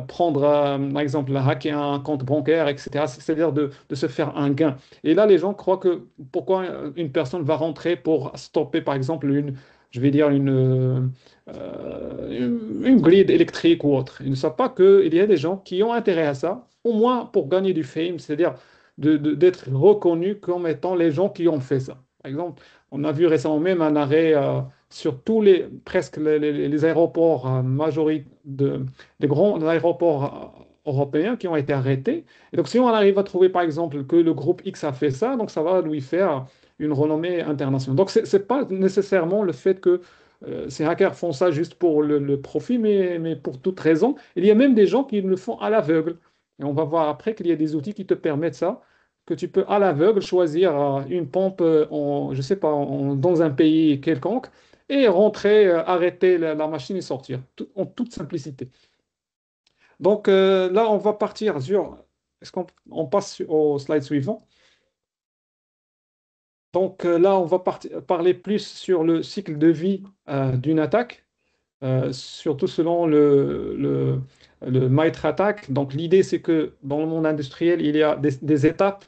prendre, par exemple, hacker un compte bancaire, etc. C'est-à-dire de se faire un gain. Et là, les gens croient que pourquoi une personne va rentrer pour stopper, par exemple, je vais dire, une grid électrique ou autre. Ils ne savent pas qu'il y a des gens qui ont intérêt à ça, au moins pour gagner du fame, c'est-à-dire d'être reconnus comme étant les gens qui ont fait ça. Par exemple, on a vu récemment même un arrêt sur presque les aéroports les grands aéroports européens qui ont été arrêtés. Et donc, si on arrive à trouver, par exemple, que le groupe X a fait ça, donc ça va lui faire une renommée internationale. Donc, c'est pas nécessairement le fait que ces hackers font ça juste pour le profit, mais pour toute raison. Il y a même des gens qui le font à l'aveugle. Et on va voir après qu'il y a des outils qui te permettent ça, que tu peux à l'aveugle choisir une pompe je sais pas, dans un pays quelconque et rentrer, arrêter la machine et sortir, en toute simplicité. Donc là, on va partir sur... Est-ce qu'on passe au slide suivant? Donc là, on va parler plus sur le cycle de vie d'une attaque, surtout selon le MITRE ATT&CK. Donc l'idée, c'est que dans le monde industriel, il y a des étapes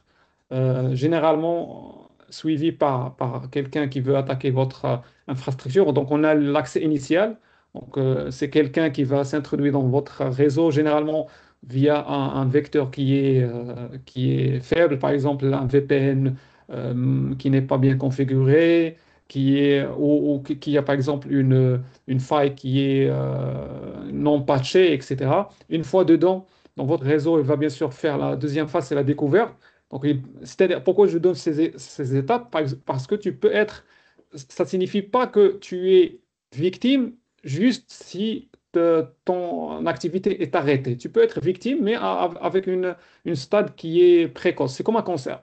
généralement suivies par quelqu'un qui veut attaquer votre infrastructure. Donc on a l'accès initial. Donc c'est quelqu'un qui va s'introduire dans votre réseau, généralement via un vecteur qui est faible, par exemple un VPN qui n'est pas bien configuré, ou qui a par exemple une faille qui est non patchée, etc. Une fois dedans, dans votre réseau, il va bien sûr faire la deuxième phase, c'est la découverte. Donc, c'est-à-dire, pourquoi je donne ces étapes? Parce que ça ne signifie pas que tu es victime juste si ton activité est arrêtée. Tu peux être victime, mais avec une stade qui est précoce. C'est comme un cancer.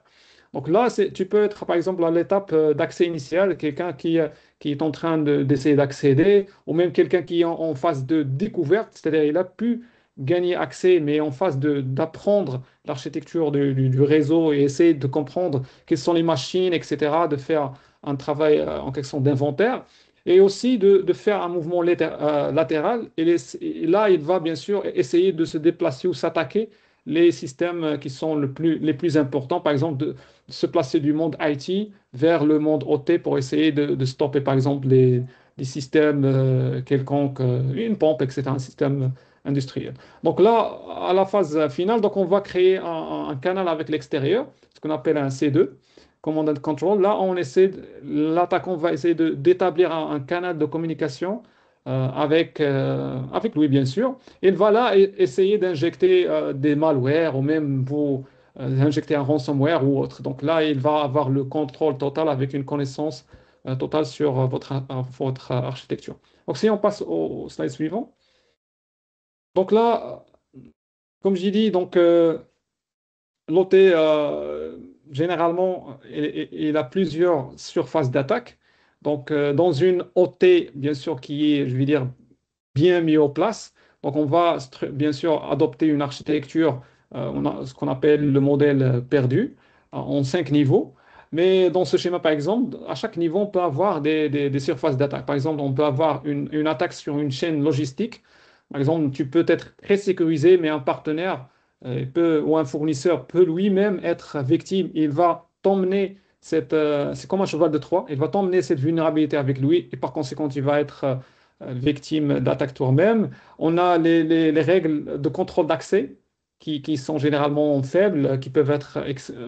Donc là, tu peux être, par exemple, à l'étape d'accès initial, quelqu'un qui est en train d'essayer d'accéder, ou même quelqu'un qui est en phase de découverte, c'est-à-dire il a pu gagner accès, mais en phase d'apprendre l'architecture du réseau et essayer de comprendre quelles sont les machines, etc., de faire un travail en quelque sorte d'inventaire, et aussi de faire un mouvement latéral. Et là, il va bien sûr essayer de se déplacer ou s'attaquer les systèmes qui sont les plus importants, par exemple, de se placer du monde IT vers le monde OT pour essayer de stopper, par exemple, des systèmes quelconques, une pompe, etc., un système industriel. Donc là, à la phase finale, donc on va créer un canal avec l'extérieur, ce qu'on appelle un C2, Command and Control. Là, l'attaquant va essayer d'établir un canal de communication avec lui, bien sûr. Il va là essayer d'injecter des malwares ou même vous injecter un ransomware ou autre. Donc là, il va avoir le contrôle total avec une connaissance totale sur votre architecture. Donc si on passe au slide suivant. Donc là, comme j'ai dit, donc l'OT, généralement, il a plusieurs surfaces d'attaque. Donc, dans une OT, bien sûr, qui est, je vais dire, bien mis en place. Donc, on va bien sûr adopter une architecture, on a ce qu'on appelle le modèle perdu, en 5 niveaux. Mais dans ce schéma, par exemple, à chaque niveau, on peut avoir des surfaces d'attaque. Par exemple, on peut avoir une attaque sur une chaîne logistique. Par exemple, tu peux être très sécurisé, mais un partenaire ou un fournisseur peut lui-même être victime. Il va t'emmener c'est comme un cheval de Troie. Il va t'emmener cette vulnérabilité avec lui et par conséquent, tu vas être victime d'attaques toi-même. On a les règles de contrôle d'accès qui sont généralement faibles, qui peuvent être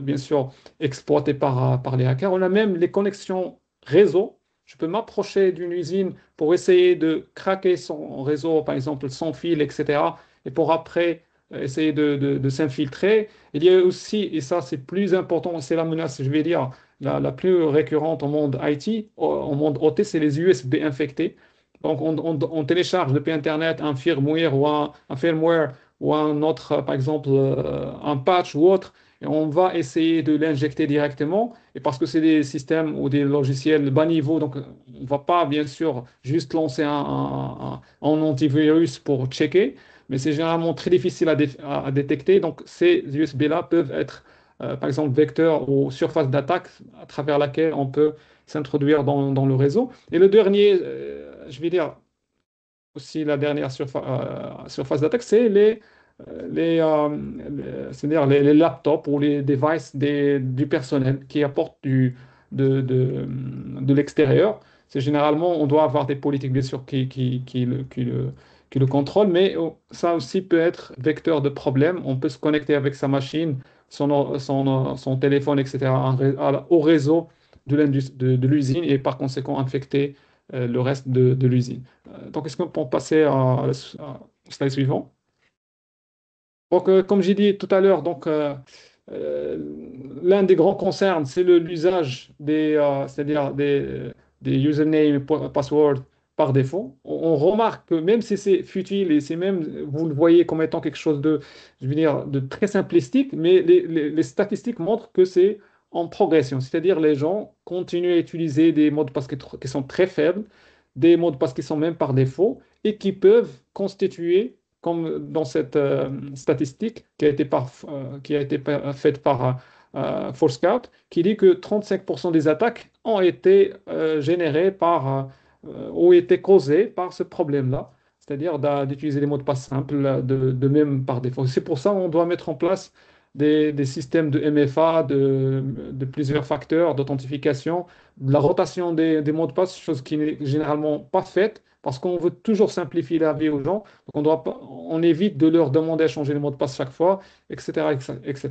bien sûr exploitées par les hackers. On a même les connexions réseau. Je peux m'approcher d'une usine pour essayer de craquer son réseau, par exemple sans fil, etc. Et pour après essayer de s'infiltrer. Il y a aussi, et ça c'est plus important, c'est la menace, je vais dire, la plus récurrente au monde IT, au monde OT, c'est les USB infectés. Donc, on télécharge depuis Internet un firmware un firmware ou un autre, par exemple, un patch ou autre, et on va essayer de l'injecter directement. Et parce que c'est des systèmes ou des logiciels bas niveau, donc on ne va pas, bien sûr, juste lancer un antivirus pour checker, mais c'est généralement très difficile à détecter. Donc, ces USB-là peuvent être par exemple, vecteur ou surface d'attaque à travers laquelle on peut s'introduire dans le réseau. Et le dernier, je vais dire aussi la dernière surface d'attaque, c'est c'est-à-dire les laptops ou les devices du personnel qui apportent de l'extérieur. C'est généralement, on doit avoir des politiques, bien sûr, qui le contrôlent, mais ça aussi peut être vecteur de problèmes. On peut se connecter avec sa machine, son téléphone, etc., au réseau de l'usine et par conséquent infecter le reste de l'usine. Donc, est-ce qu'on peut passer au slide suivant? Donc, comme j'ai dit tout à l'heure, euh, l'un des grands concerns, c'est l'usage c'est-à-dire des usernames et passwords par défaut. On remarque que même si c'est futile et c'est même, vous le voyez comme étant quelque chose je veux dire, de très simplistique, mais les statistiques montrent que c'est en progression. C'est-à-dire les gens continuent à utiliser des mots de passe qui sont très faibles, des mots de passe qui sont même par défaut et qui peuvent constituer comme dans cette statistique qui a été faite par Forescout, qui dit que 35% des attaques ont été générées ou été causées par ce problème-là, c'est-à-dire d'utiliser des mots de passe simples, de même par défaut. C'est pour ça qu'on doit mettre en place des systèmes de MFA, de plusieurs facteurs d'authentification, de la rotation des mots de passe, chose qui n'est généralement pas faite parce qu'on veut toujours simplifier la vie aux gens. Donc on évite de leur demander à changer le mot de passe chaque fois, etc., etc.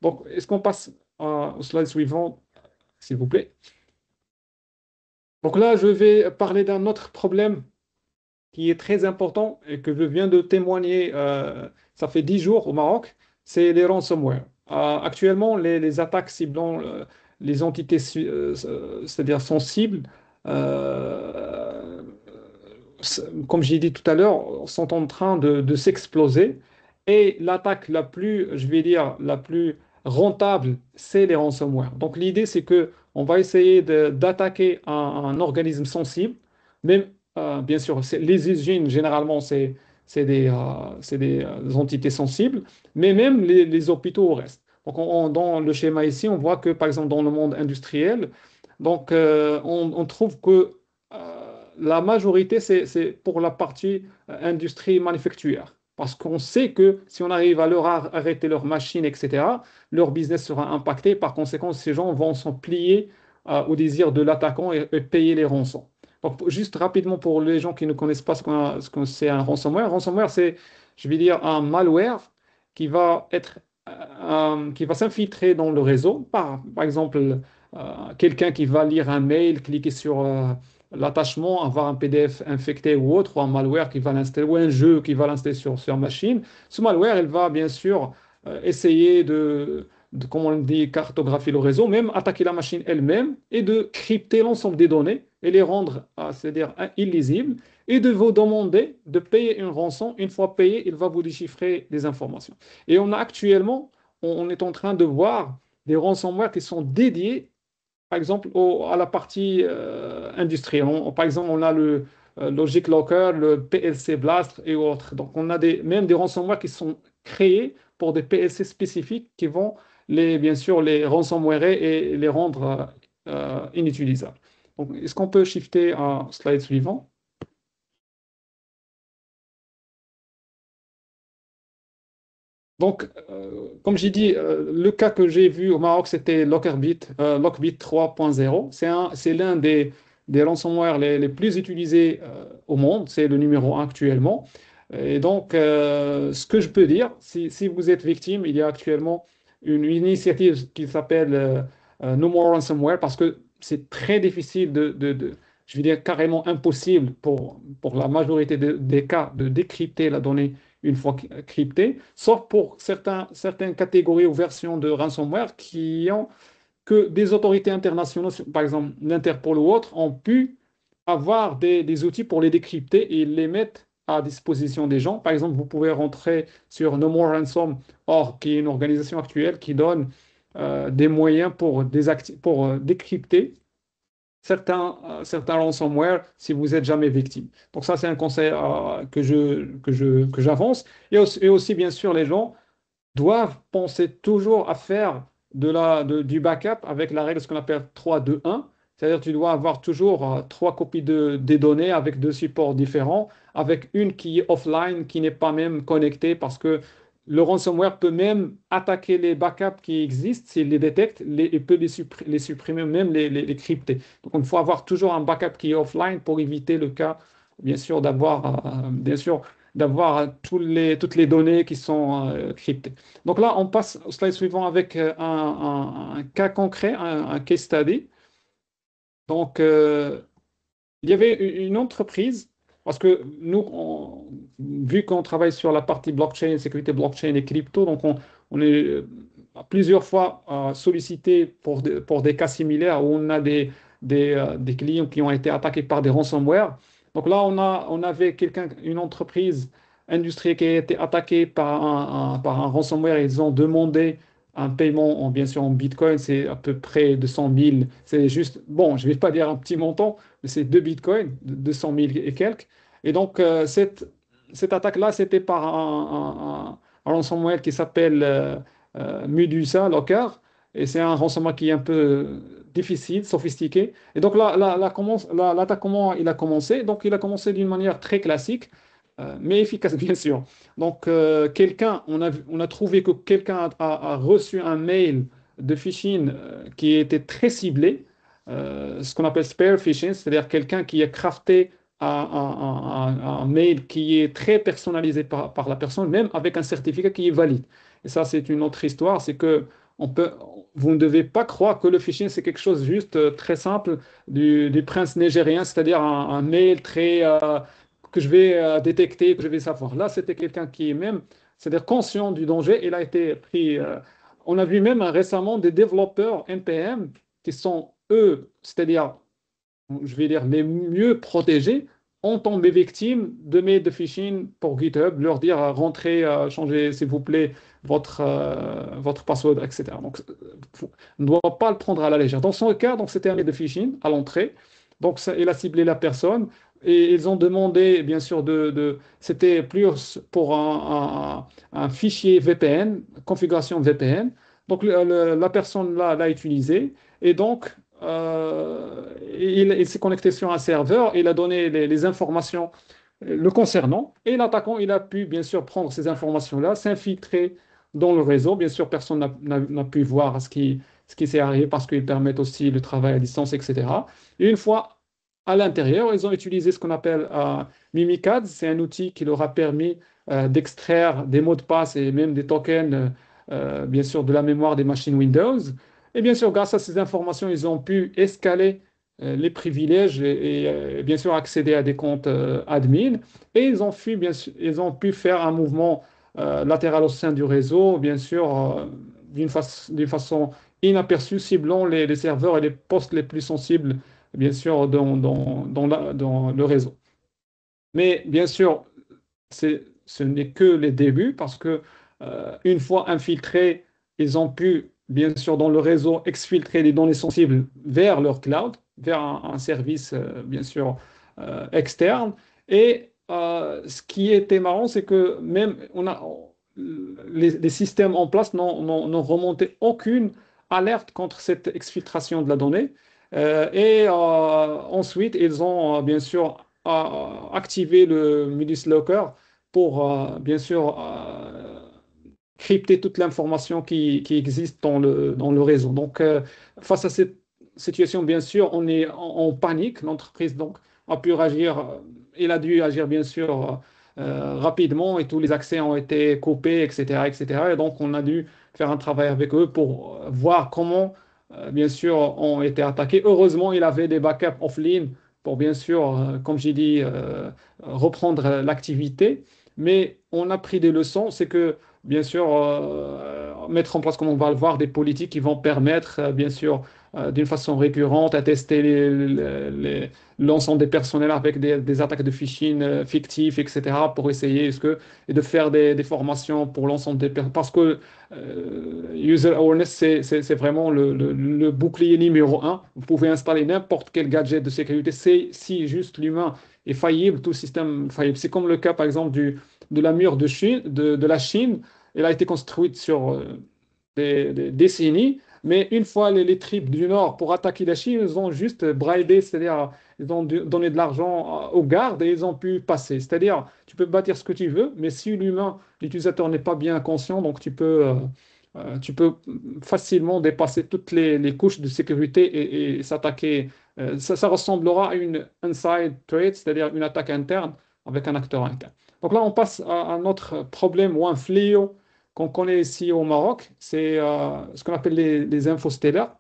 Donc, est-ce qu'on passe au slide suivant, s'il vous plaît? Donc là, je vais parler d'un autre problème qui est très important et que je viens de témoigner, ça fait 10 jours au Maroc, c'est les ransomware. Actuellement, les attaques ciblant les entités, c'est-à-dire sensibles, euh, comme j'ai dit tout à l'heure, sont en train de s'exploser. Et l'attaque la plus, je vais dire, la plus rentable, c'est les ransomware. Donc l'idée, c'est que on va essayer d'attaquer un organisme sensible, même bien sûr, les usines, généralement, c'est des entités sensibles, mais même les hôpitaux au reste. Donc, dans le schéma ici, on voit que, par exemple, dans le monde industriel, donc, on trouve que la majorité, c'est pour la partie industrie manufacturière. Parce qu'on sait que si on arrive à leur arrêter leurs machines, etc., leur business sera impacté. Par conséquent, ces gens vont s'en plier au désir de l'attaquant et payer les rançons. Donc, juste rapidement pour les gens qui ne connaissent pas ce que c'est un ransomware. Un ransomware, c'est, je vais dire, un malware qui va qui va s'infiltrer dans le réseau. Par exemple, quelqu'un qui va lire un mail, cliquer sur l'attachement, avoir un PDF infecté ou autre, ou un malware qui va l'installer, ou un jeu qui va l'installer sur machine. Ce malware, il va bien sûr essayer comme on dit, cartographier le réseau, même attaquer la machine elle-même et de crypter l'ensemble des données et les rendre, c'est-à-dire illisibles, et de vous demander de payer une rançon. Une fois payé, il va vous déchiffrer des informations. Et on est en train de voir des ransomware qui sont dédiés, par exemple, à la partie industrielle. Par exemple, on a le Logic Locker, le PLC Blast et autres. Donc, on a même des ransomware qui sont créés pour des PLC spécifiques qui vont, bien sûr, les ransomwarer et les rendre inutilisables. Donc, est-ce qu'on peut shifter à slide suivant? Donc, comme j'ai dit, le cas que j'ai vu au Maroc, c'était Lockbit 3.0. C'est l'un des ransomware les plus utilisés au monde. C'est le numéro un actuellement. Et donc, ce que je peux dire, si vous êtes victime, il y a actuellement une initiative qui s'appelle No More Ransomware parce que c'est très difficile je veux dire carrément impossible pour la majorité des cas de décrypter la donnée une fois cryptée, sauf pour certaines catégories ou versions de ransomware que des autorités internationales, par exemple l'Interpol ou autres, ont pu avoir des outils pour les décrypter et ils les mettent à disposition des gens. Par exemple, vous pouvez rentrer sur No More Ransom.org, qui est une organisation actuelle qui donne des moyens pour décrypter certains ransomware si vous n'êtes jamais victime. Donc ça, c'est un conseil que j'avance. Et aussi, bien sûr, les gens doivent penser toujours à faire du backup avec la règle, ce qu'on appelle 3-2-1. C'est-à-dire tu dois avoir toujours trois copies des données avec deux supports différents, avec une qui est offline, qui n'est pas même connectée parce que le ransomware peut même attaquer les backups qui existent s'il les détecte, il peut les supprimer, même les crypter. Donc il faut avoir toujours un backup qui est offline pour éviter le cas, bien sûr, d'avoir toutes les données qui sont cryptées. Donc là, on passe au slide suivant avec un cas concret, un case study. Donc, il y avait une entreprise, parce que nous, vu qu'on travaille sur la partie blockchain, sécurité blockchain et crypto, donc on est plusieurs fois sollicité pour des cas similaires où on a des clients qui ont été attaqués par des ransomware. Donc là, on avait une entreprise industrielle qui a été attaquée par un ransomware. Ils ont demandé un paiement, bien sûr, en Bitcoin, c'est à peu près 200 000. C'est juste, bon, je ne vais pas dire un petit montant, mais c'est 2 Bitcoins, 200 000 et quelques. Et donc, cette attaque-là, c'était par un ransomware qui s'appelle Medusa Locker. Et c'est un ransomware qui est un peu difficile, sophistiqué. Et donc, l'attaque, comment il a commencé? Donc, il a commencé d'une manière très classique, mais efficace, bien sûr. Donc, on a trouvé que quelqu'un a reçu un mail de phishing qui était très ciblé, ce qu'on appelle spear phishing, c'est-à-dire quelqu'un qui a crafté un mail qui est très personnalisé par la personne, même avec un certificat qui est valide. Et ça, c'est une autre histoire, c'est que on peut, vous ne devez pas croire que le phishing, c'est quelque chose juste très simple du prince nigérien, c'est-à-dire un mail que je vais détecter, que je vais savoir. Là, c'était quelqu'un qui est même, c'est-à-dire conscient du danger. Il a été pris. On a vu même récemment des développeurs NPM qui sont, eux, c'est-à-dire je vais dire, les mieux protégés, ont tombé victimes de mails de phishing pour GitHub, leur dire rentrez, changez s'il vous plaît votre password, etc. Donc, on ne doit pas le prendre à la légère. Dans son cas, donc c'était un mail de phishing à l'entrée. Donc, il a ciblé la personne et ils ont demandé, bien sûr, c'était plus pour un fichier VPN, configuration VPN. Donc, la personne l'a utilisé et donc, il s'est connecté sur un serveur, il a donné les informations le concernant, et l'attaquant, il a pu bien sûr prendre ces informations-là, s'infiltrer dans le réseau. Bien sûr, personne n'a pu voir ce qui s'est arrivé parce qu'ils permettent aussi le travail à distance, etc. Et une fois à l'intérieur, ils ont utilisé ce qu'on appelle Mimikatz. C'est un outil qui leur a permis d'extraire des mots de passe et même des tokens, bien sûr, de la mémoire des machines Windows. Et bien sûr, grâce à ces informations, ils ont pu escaler les privilèges bien sûr accéder à des comptes admin. Et ils ont pu faire un mouvement latéral au sein du réseau, bien sûr, d'une façon inaperçue, ciblant les serveurs et les postes les plus sensibles, bien sûr, dans le réseau. Mais bien sûr, ce n'est que les débuts parce que une fois infiltrés, ils ont pu, bien sûr, dans le réseau, exfiltrer les données sensibles vers leur cloud, vers un service, bien sûr, externe. Et ce qui était marrant, c'est que même les systèmes en place n'ont remonté aucune alerte contre cette exfiltration de la donnée. Ensuite, ils ont bien sûr activé le Medusa Locker pour bien sûr crypter toute l'information qui existe dans le réseau. Donc, face à cette situation, bien sûr, on est en panique. L'entreprise donc a pu réagir, il a dû agir bien sûr rapidement et tous les accès ont été coupés, etc., etc. Et donc, on a dû faire un travail avec eux pour voir comment, bien sûr, ont été attaqués. Heureusement, il avait des backups offline pour, bien sûr, comme j'ai dit, reprendre l'activité. Mais on a pris des leçons, c'est que, bien sûr, mettre en place, comme on va le voir, des politiques qui vont permettre, bien sûr, d'une façon récurrente, à tester l'ensemble des personnels avec des attaques de phishing fictifs, etc., pour essayer et de faire des formations pour l'ensemble des personnes. Parce que user awareness, c'est vraiment le bouclier numéro un. Vous pouvez installer n'importe quel gadget de sécurité. Si juste l'humain est faillible, tout le système est faillible. C'est comme le cas, par exemple, de la mur de la Chine. Elle a été construite sur des décennies, mais une fois les tribus du Nord pour attaquer la Chine, ils ont juste bribé, c'est-à-dire ils ont donné de l'argent aux gardes et ils ont pu passer. C'est-à-dire, tu peux bâtir ce que tu veux, mais si l'humain, l'utilisateur n'est pas bien conscient, donc tu peux facilement dépasser toutes les couches de sécurité et s'attaquer. Ça ressemblera à une inside threat, c'est-à-dire une attaque interne avec un acteur interne. Donc là, on passe à un autre problème ou un fléau qu'on connaît ici au Maroc, c'est ce qu'on appelle les infostellaires.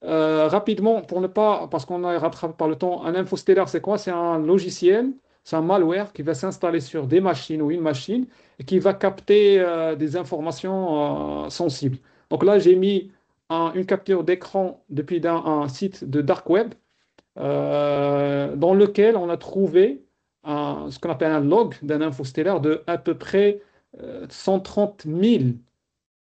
Rapidement, pour ne pas, parce qu'on est rattrapé par le temps, un infostellaire, c'est quoi? C'est un logiciel, c'est un malware qui va s'installer sur des machines ou une machine et qui va capter des informations sensibles. Donc là, j'ai mis une capture d'écran depuis un site de Dark Web dans lequel on a trouvé ce qu'on appelle un log d'un infostellaire de à peu près 130 000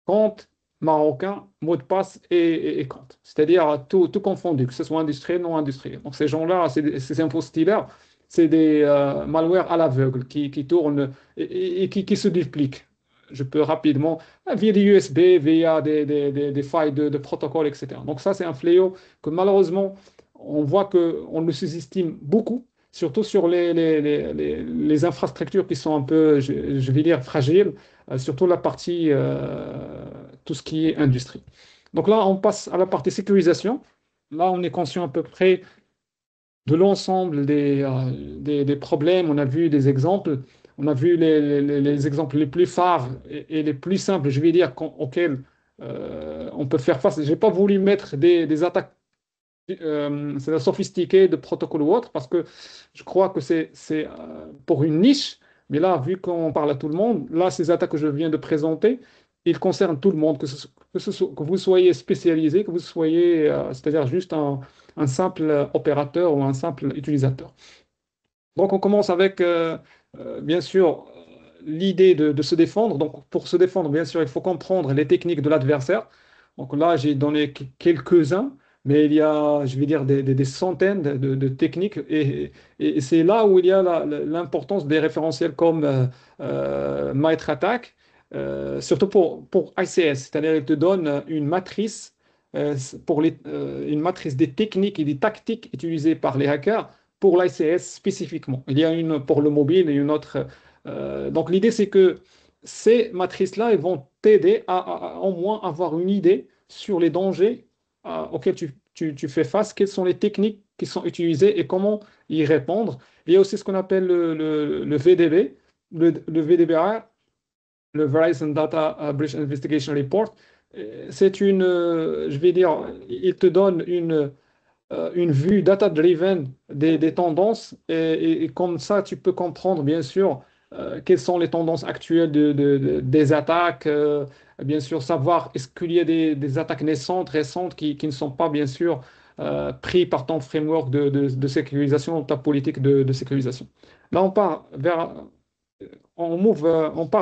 comptes marocains, mots de passe et comptes. C'est-à-dire tout confondu, que ce soit industriel, non industriel. Donc ces gens-là, ces infostellaires, c'est des malwares à l'aveugle qui tournent et qui se dupliquent. Je peux rapidement, via des USB, via des failles de protocole, etc. Donc ça, c'est un fléau que malheureusement, on voit qu'on le sous-estime beaucoup, surtout sur les infrastructures qui sont un peu, je vais dire, fragiles, surtout la partie, tout ce qui est industrie. Donc là, on passe à la partie sécurisation. Là, on est conscient à peu près de l'ensemble des problèmes. On a vu des exemples. On a vu les exemples les plus phares et les plus simples, je vais dire, auxquels on peut faire face. Je n'ai pas voulu mettre des attaques c'est sophistiquées de protocoles ou autres, parce que je crois que c'est pour une niche. Mais là, vu qu'on parle à tout le monde, là, ces attaques que je viens de présenter, ils concernent tout le monde, que vous soyez spécialisé, que vous soyez, c'est-à-dire juste un simple opérateur ou un simple utilisateur. Donc, on commence avec, bien sûr, l'idée de se défendre. Donc, pour se défendre, bien sûr, il faut comprendre les techniques de l'adversaire. Donc là, j'ai donné quelques-uns, mais il y a, je vais dire, des centaines de techniques. Et c'est là où il y a l'importance des référentiels comme MitraTac, surtout pour ICS. C'est-à-dire, il te donne une matrice, une matrice des techniques et des tactiques utilisées par les hackers pour l'ICS spécifiquement. Il y a une pour le mobile et une autre. Donc l'idée, c'est que ces matrices-là, elles vont t'aider à au moins avoir une idée sur les dangers auxquels tu fais face, quelles sont les techniques qui sont utilisées et comment y répondre. Il y a aussi ce qu'on appelle le VDB, le VDBR, le Verizon Data Breach Investigation Report. C'est je vais dire, il te donne une vue data-driven des tendances et comme ça, tu peux comprendre, bien sûr, quelles sont les tendances actuelles des attaques, bien sûr, savoir est-ce qu'il y a des attaques naissantes, récentes, qui ne sont pas, bien sûr, pris par ton framework de sécurisation, ta politique de sécurisation. Là, on part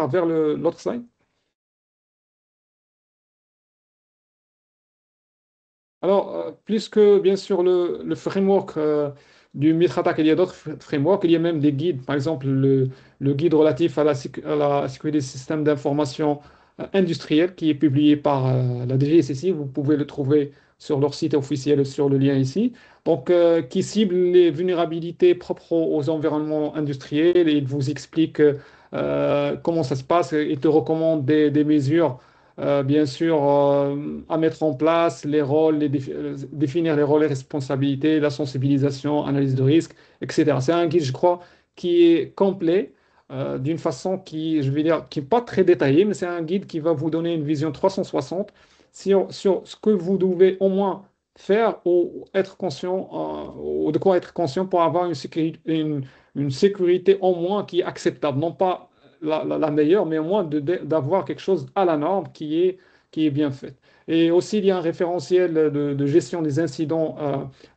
vers l'autre slide. Alors, plus que bien sûr le framework du MitraTac, il y a d'autres frameworks, il y a même des guides, par exemple le guide relatif à à la sécurité des systèmes d'information industriels qui est publié par la DGSSI, vous pouvez le trouver sur leur site officiel sur le lien ici, donc qui cible les vulnérabilités propres aux environnements industriels et il vous explique comment ça se passe. Il te recommande des mesures, bien sûr, à mettre en place, les rôles, définir les rôles et responsabilités, la sensibilisation, analyse de risque, etc. C'est un guide, je crois, qui est complet. D'une façon qui, je vais dire, qui n'est pas très détaillée, mais c'est un guide qui va vous donner une vision 360 sur ce que vous devez au moins faire ou être conscient, ou de quoi être conscient pour avoir une sécurité au moins qui est acceptable. Non pas la meilleure, mais au moins d'avoir quelque chose à la norme qui est bien fait. Et aussi, il y a un référentiel de gestion des incidents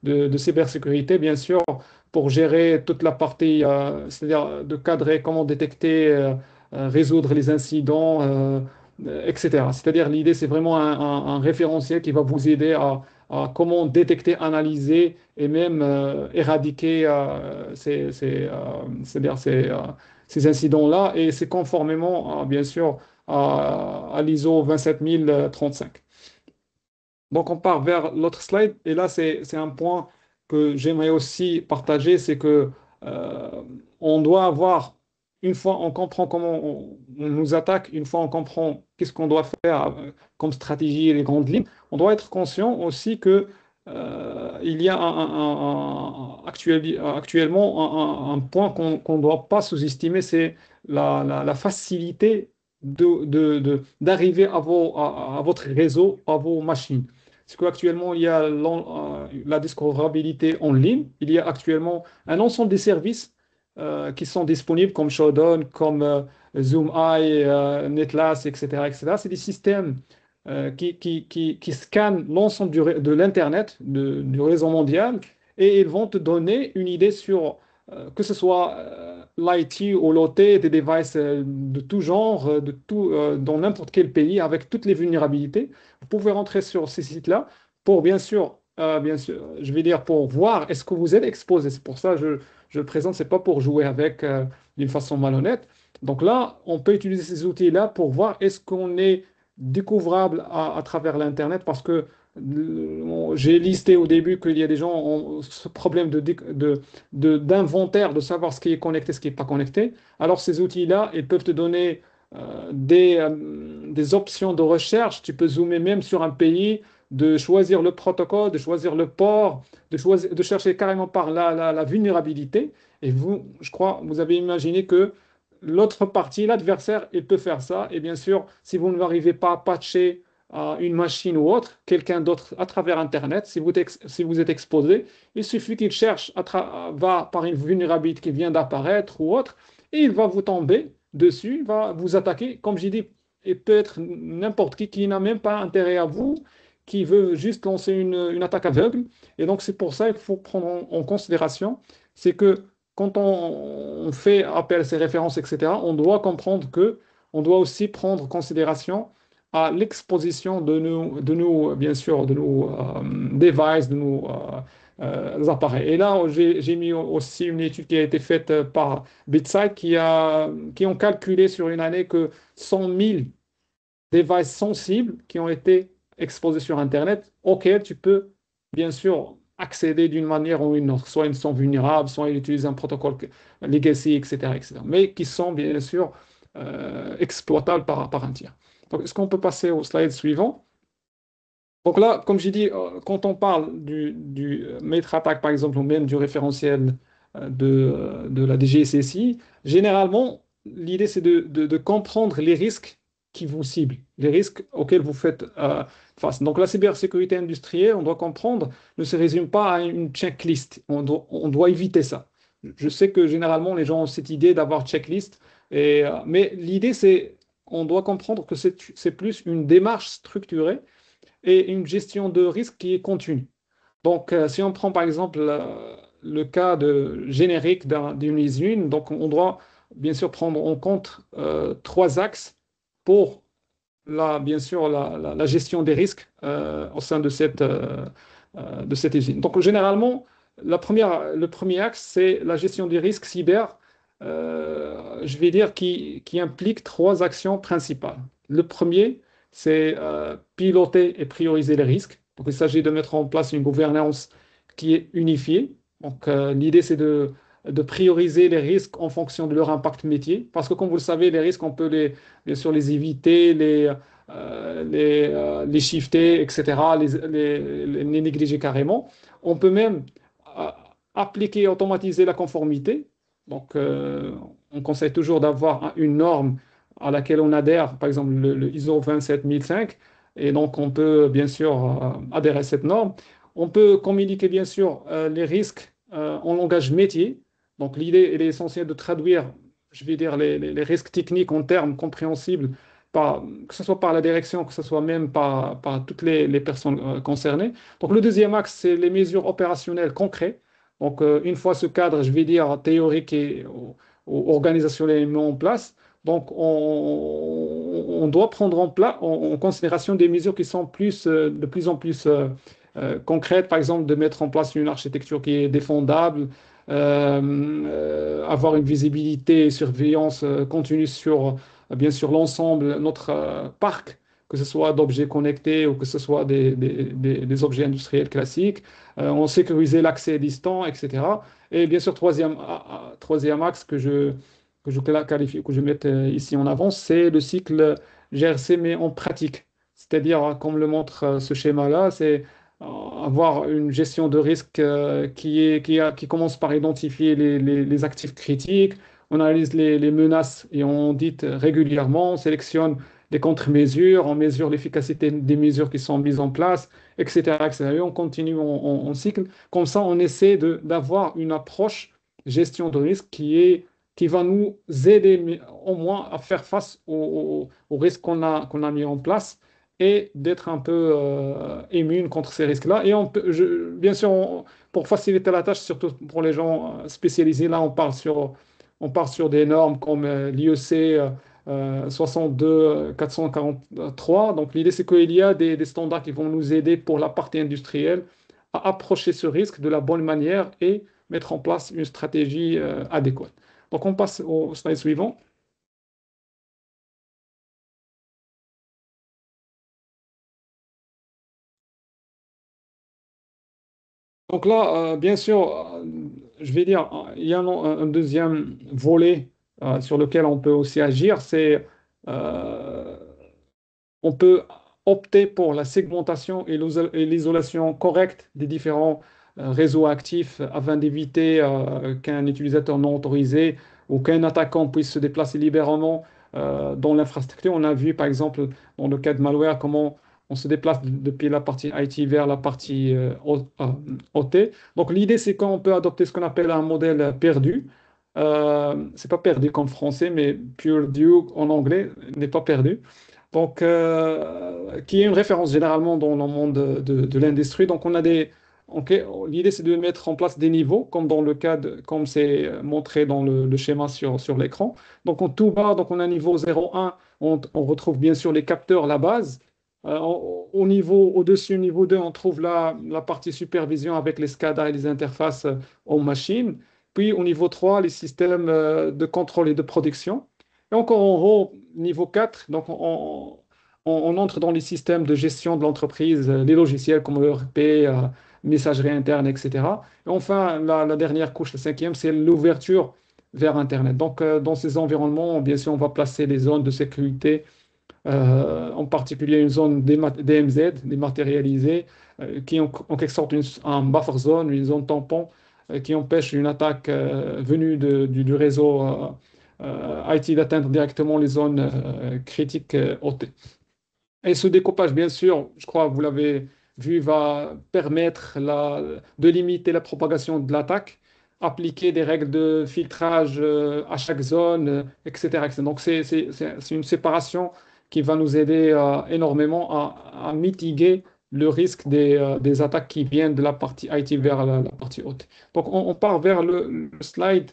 de cybersécurité, bien sûr, pour gérer toute la partie, c'est-à-dire de cadrer comment détecter, résoudre les incidents, etc. C'est-à-dire l'idée, c'est vraiment un référentiel qui va vous aider à comment détecter, analyser et même éradiquer c'est-à-dire ces incidents-là. Et c'est conformément, bien sûr, à l'ISO 27035. Donc, on part vers l'autre slide. Et là, c'est un point que j'aimerais aussi partager, c'est que on doit avoir, une fois on comprend comment on nous attaque, une fois on comprend qu'est-ce qu'on doit faire comme stratégie et les grandes lignes, on doit être conscient aussi que il y a actuellement un point qu'on ne doit pas sous-estimer, c'est la facilité d'arriver à votre réseau, à vos machines. Parce qu'actuellement, il y a la discoverabilité en ligne. Il y a actuellement un ensemble de services qui sont disponibles comme Shodan, comme ZoomEye, NetLast, etc., etc. C'est des systèmes qui scannent l'ensemble de l'Internet, du réseau mondial, et ils vont te donner une idée sur que ce soit l'IT ou l'OT, des devices de tout genre, dans n'importe quel pays, avec toutes les vulnérabilités. Vous pouvez rentrer sur ces sites-là pour, bien sûr, je vais dire, pour voir est-ce que vous êtes exposé. C'est pour ça que je le présente, c'est pas pour jouer avec d'une façon malhonnête. Donc là, on peut utiliser ces outils-là pour voir est-ce qu'on est découvrable à travers l'Internet parce que j'ai listé au début qu'il y a des gens qui ont ce problème d'inventaire, de savoir ce qui est connecté, ce qui n'est pas connecté. Alors ces outils-là, ils peuvent te donner des options de recherche. Tu peux zoomer même sur un pays, de choisir le protocole, de choisir le port, de chercher carrément par la vulnérabilité. Et vous, je crois, vous avez imaginé que l'autre partie, l'adversaire, il peut faire ça. Et bien sûr, si vous n'arrivez pas à patcher une machine ou autre, quelqu'un d'autre à travers Internet, si vous êtes exposé, il suffit qu'il cherche, va par une vulnérabilité qui vient d'apparaître ou autre, et il va vous tomber dessus, il va vous attaquer. Comme j'ai dit, il peut être n'importe qui n'a même pas intérêt à vous, qui veut juste lancer une attaque aveugle. Et donc, c'est pour ça qu'il faut prendre en considération, c'est que quand on fait appel à ces références, etc., on doit comprendre que on doit aussi prendre en considération à l'exposition bien sûr, de nos devices, de nos appareils. Et là, j'ai mis aussi une étude qui a été faite par BitSight qui ont calculé sur une année que 100 000 devices sensibles qui ont été exposés sur Internet, auxquels tu peux, bien sûr, accéder d'une manière ou une autre. Soit ils sont vulnérables, soit ils utilisent un protocole legacy, etc., etc. Mais qui sont, bien sûr, exploitables par un tiers. Donc, est-ce qu'on peut passer au slide suivant? Donc là, comme j'ai dit, quand on parle du maître attaque, par exemple, ou même du référentiel de la DGSSI, généralement, l'idée, c'est de comprendre les risques qui vous ciblent, les risques auxquels vous faites face. Donc la cybersécurité industrielle, on doit comprendre, ne se résume pas à une checklist. On doit éviter ça. Je sais que généralement, les gens ont cette idée d'avoir checklist, mais l'idée, c'est on doit comprendre que c'est plus une démarche structurée et une gestion de risque qui est continue. Donc, si on prend par exemple le cas générique d'une usine, donc on doit bien sûr prendre en compte trois axes pour bien sûr la gestion des risques au sein de cette usine. Donc, généralement, le premier axe, c'est la gestion des risques cyber, je vais dire, qui implique trois actions principales. Le premier, c'est piloter et prioriser les risques. Donc, il s'agit de mettre en place une gouvernance qui est unifiée. Donc, l'idée, c'est de prioriser les risques en fonction de leur impact métier. Parce que, comme vous le savez, les risques, on peut bien sûr les éviter, les shifter, etc., les négliger carrément. On peut même euh, appliquer et automatiser la conformité. Donc, on conseille toujours d'avoir une norme à laquelle on adhère, par exemple le ISO 27005. Et donc, on peut bien sûr adhérer à cette norme. On peut communiquer bien sûr les risques en langage métier. Donc, l'idée, elle est essentielle de traduire, je vais dire, les risques techniques en termes compréhensibles, que ce soit par la direction, que ce soit même par toutes les personnes concernées. Donc, le deuxième axe, c'est les mesures opérationnelles concrètes. Donc, une fois ce cadre, je vais dire, théorique et organisationnel mis en place, donc on doit prendre en considération des mesures qui sont de plus en plus concrètes, par exemple de mettre en place une architecture qui est défendable, avoir une visibilité et surveillance continue sur, bien sûr, l'ensemble de notre parc, que ce soit d'objets connectés ou que ce soit des objets industriels classiques, on sécuriser l'accès distant, etc. Et bien sûr, troisième axe que je mette ici en avant, c'est le cycle GRC, mais en pratique. C'est-à-dire, comme le montre ce schéma-là, c'est avoir une gestion de risque qui commence par identifier les actifs critiques, on analyse les menaces et on dit régulièrement, on sélectionne des contre-mesures, on mesure l'efficacité des mesures qui sont mises en place, etc., etc. Et on continue en cycle. Comme ça, on essaie d'avoir une approche gestion de risque qui va nous aider au moins à faire face aux risques qu'on a mis en place et d'être un peu immune contre ces risques-là. Et bien sûr, pour faciliter la tâche, surtout pour les gens spécialisés, là, on part sur des normes comme l'IEC 62443. Donc, l'idée, c'est qu'il y a des standards qui vont nous aider pour la partie industrielle à approcher ce risque de la bonne manière et mettre en place une stratégie adéquate. Donc, on passe au slide suivant. Donc là, bien sûr, je vais dire, il y a un deuxième volet sur lequel on peut aussi agir, c'est euh, on peut opter pour la segmentation et l'isolation correcte des différents réseaux actifs afin d'éviter qu'un utilisateur non autorisé ou qu'un attaquant puisse se déplacer librement dans l'infrastructure. On a vu, par exemple, dans le cas de malware, comment on se déplace depuis la partie IT vers la partie OT. Donc, l'idée, c'est qu'on peut adopter ce qu'on appelle un modèle perdu. C'est pas perdu comme français, mais perdue en anglais n'est pas perdu. Donc, qui est une référence généralement dans le monde de l'industrie. Donc, ok, l'idée, c'est de mettre en place des niveaux, comme dans le cas comme c'est montré dans le schéma sur l'écran. Donc, en tout bas, donc on a niveau 0,1, on retrouve bien sûr les capteurs, la base. Au-dessus, niveau 2, on trouve la partie supervision avec les SCADA et les interfaces aux machines. Puis, au niveau 3, les systèmes de contrôle et de production. Et encore en haut, niveau 4, donc on entre dans les systèmes de gestion de l'entreprise, les logiciels comme ERP, messagerie interne, etc. Et enfin, la dernière couche, la cinquième, c'est l'ouverture vers Internet. Donc, dans ces environnements, bien sûr, on va placer les zones de sécurité, en particulier une zone DMZ, dématérialisée, qui est en quelque sorte un buffer zone, une zone tampon, qui empêche une attaque venue du réseau IT d'atteindre directement les zones critiques OT. Et ce découpage, bien sûr, je crois que vous l'avez vu, va permettre de limiter la propagation de l'attaque, appliquer des règles de filtrage à chaque zone, etc., etc. Donc, c'est une séparation qui va nous aider énormément à mitiguer le risque des attaques qui viennent de la partie IT vers la partie haute. Donc, on part vers le slide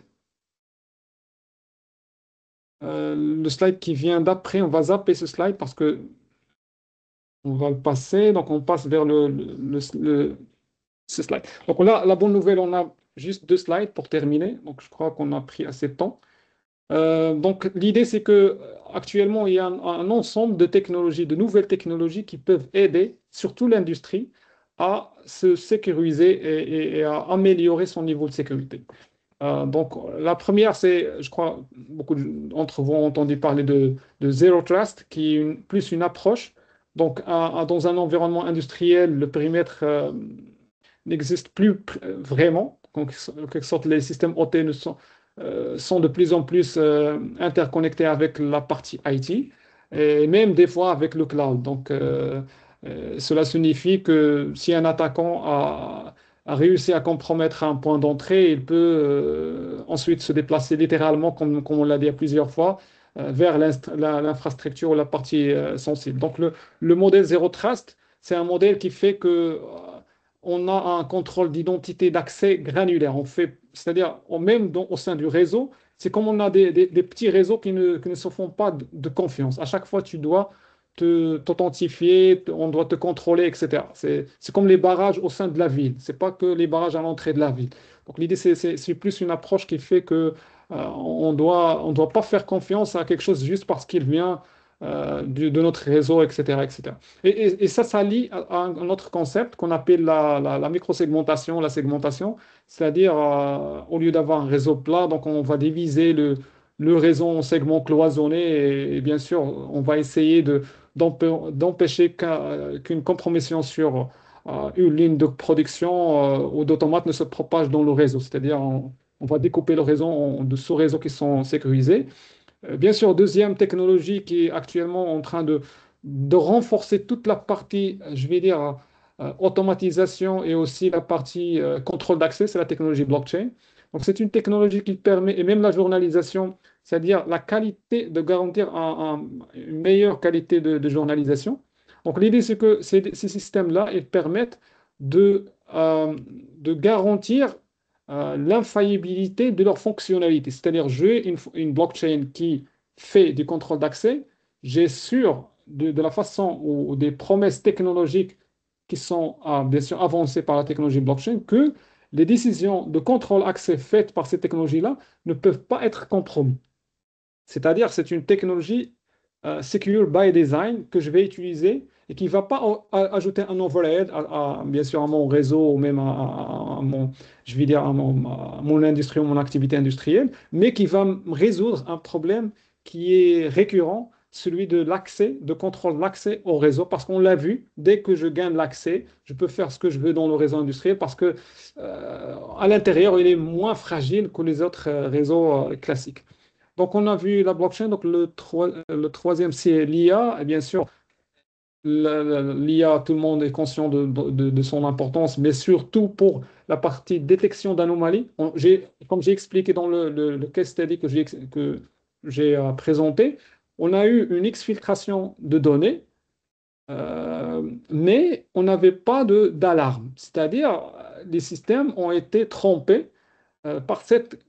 qui vient d'après. On va zapper ce slide parce que on va le passer. Donc, on passe vers ce slide. Donc, là, la bonne nouvelle, on a juste 2 slides pour terminer. Donc, je crois qu'on a pris assez de temps. Donc, l'idée, c'est que actuellement, il y a un ensemble de technologies, de nouvelles technologies qui peuvent aider, surtout l'industrie, à se sécuriser et à améliorer son niveau de sécurité. Donc, la première, c'est, je crois, beaucoup d'entre vous ont entendu parler de Zero Trust, qui est plus une approche. Donc, dans un environnement industriel, le périmètre n'existe plus vraiment. Donc, en quelque sorte, les systèmes OT sont de plus en plus interconnectés avec la partie IT et même des fois avec le cloud. Donc, cela signifie que si un attaquant a réussi à compromettre un point d'entrée, il peut ensuite se déplacer littéralement, comme on l'a dit plusieurs fois, vers l'infrastructure ou la partie sensible. Donc, le modèle Zero Trust, c'est un modèle qui fait que on a un contrôle d'identité d'accès granulaire. C'est-à-dire, même au sein du réseau, c'est comme on a des petits réseaux qui ne se font pas de confiance. À chaque fois, tu dois t'authentifier, on doit te contrôler, etc. C'est comme les barrages au sein de la ville. C'est pas que les barrages à l'entrée de la ville. Donc l'idée, c'est plus une approche qui fait que on doit pas faire confiance à quelque chose juste parce qu'il vient de notre réseau, etc., etc. Et ça lie à un autre concept qu'on appelle la microsegmentation, la segmentation, c'est-à-dire au lieu d'avoir un réseau plat, donc on va diviser le réseau en segments cloisonnés et bien sûr, on va essayer d'empêcher qu'une compromission sur une ligne de production ou d'automate ne se propage dans le réseau. C'est-à-dire, on va découper le réseau en de sous-réseaux qui sont sécurisés. Bien sûr, deuxième technologie qui est actuellement en train de renforcer toute la partie, je vais dire, automatisation et aussi la partie contrôle d'accès, c'est la technologie blockchain. Donc, c'est une technologie qui permet, et même la journalisation, c'est-à-dire la qualité, de garantir une meilleure qualité de journalisation. Donc, l'idée, c'est que ces systèmes-là, ils permettent de garantir l'infaillibilité de leur fonctionnalité. C'est-à-dire, j'ai une blockchain qui fait du contrôle d'accès, j'ai sûr de la façon ou des promesses technologiques qui sont bien sûr avancées par la technologie blockchain, que les décisions de contrôle accès faites par ces technologies-là ne peuvent pas être compromises. C'est-à-dire, c'est une technologie secure by design que je vais utiliser et qui ne va pas ajouter un overhead bien sûr à mon réseau ou même à mon, je vais dire, à mon industrie ou mon activité industrielle, mais qui va me résoudre un problème qui est récurrent, celui de l'accès, de contrôle d'accès au réseau, parce qu'on l'a vu, dès que je gagne l'accès, je peux faire ce que je veux dans le réseau industriel parce que à l'intérieur, il est moins fragile que les autres réseaux classiques. Donc, on a vu la blockchain. Donc, le troisième, c'est l'IA. Et bien sûr, l'IA, tout le monde est conscient de son importance, mais surtout pour la partie détection d'anomalies. Comme j'ai expliqué dans le case study que j'ai présenté, on a eu une exfiltration de données, mais on n'avait pas d'alarme. C'est-à-dire, les systèmes ont été trompés par cette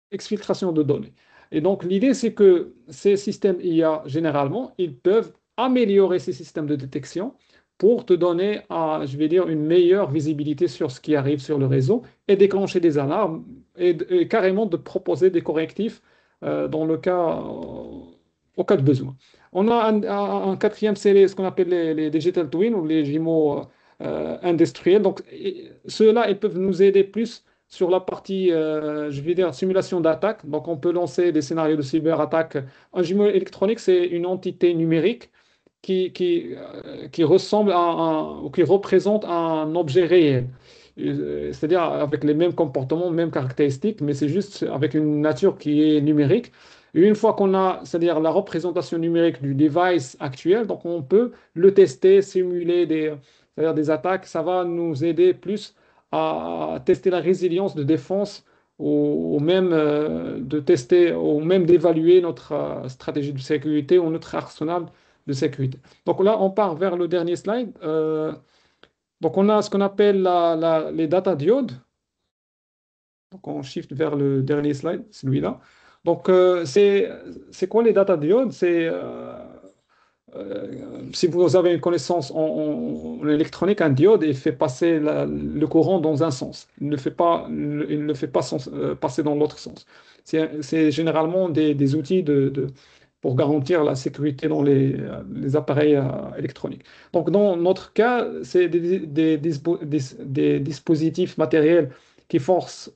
exfiltration de données. Et donc, l'idée, c'est que ces systèmes IA, généralement, ils peuvent améliorer ces systèmes de détection pour te donner, je vais dire, une meilleure visibilité sur ce qui arrive sur le réseau et déclencher des alarmes et carrément de proposer des correctifs dans au cas de besoin. On a un quatrième, c'est ce qu'on appelle les digital twins ou les jumeaux industriels. Donc, ceux-là, ils peuvent nous aider plus sur la partie, je vais dire, simulation d'attaque. Donc, on peut lancer des scénarios de cyberattaque. Un jumeau électronique, c'est une entité numérique qui ressemble ou qui représente un objet réel. C'est-à-dire avec les mêmes comportements, mêmes caractéristiques, mais c'est juste avec une nature qui est numérique. Et une fois qu'on a, c'est-à-dire la représentation numérique du device actuel, donc on peut le tester, simuler c'est-à-dire des attaques. Ça va nous aider plus à tester la résilience de défense ou même de tester ou même d'évaluer notre stratégie de sécurité ou notre arsenal de sécurité. Donc là, on part vers le dernier slide. Donc on a ce qu'on appelle les data diodes. Donc on shift vers le dernier slide, celui-là. Donc c'est quoi les data diodes? Si vous avez une connaissance en électronique, un diode, il fait passer le courant dans un sens. Il ne le fait pas passer dans l'autre sens. C'est généralement des outils pour garantir la sécurité dans les appareils électroniques. Donc, dans notre cas, c'est des dispositifs matériels qui forcent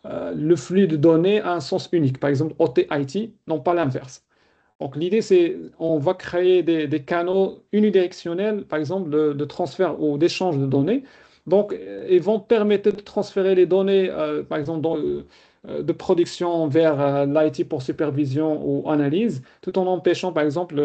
le flux de données a un sens unique. Par exemple, OT-IT, non pas l'inverse. Donc l'idée, c'est on va créer des canaux unidirectionnels, par exemple, de transfert ou d'échange de données. Donc, ils vont permettre de transférer les données, par exemple, de production vers l'IT pour supervision ou analyse, tout en empêchant, par exemple,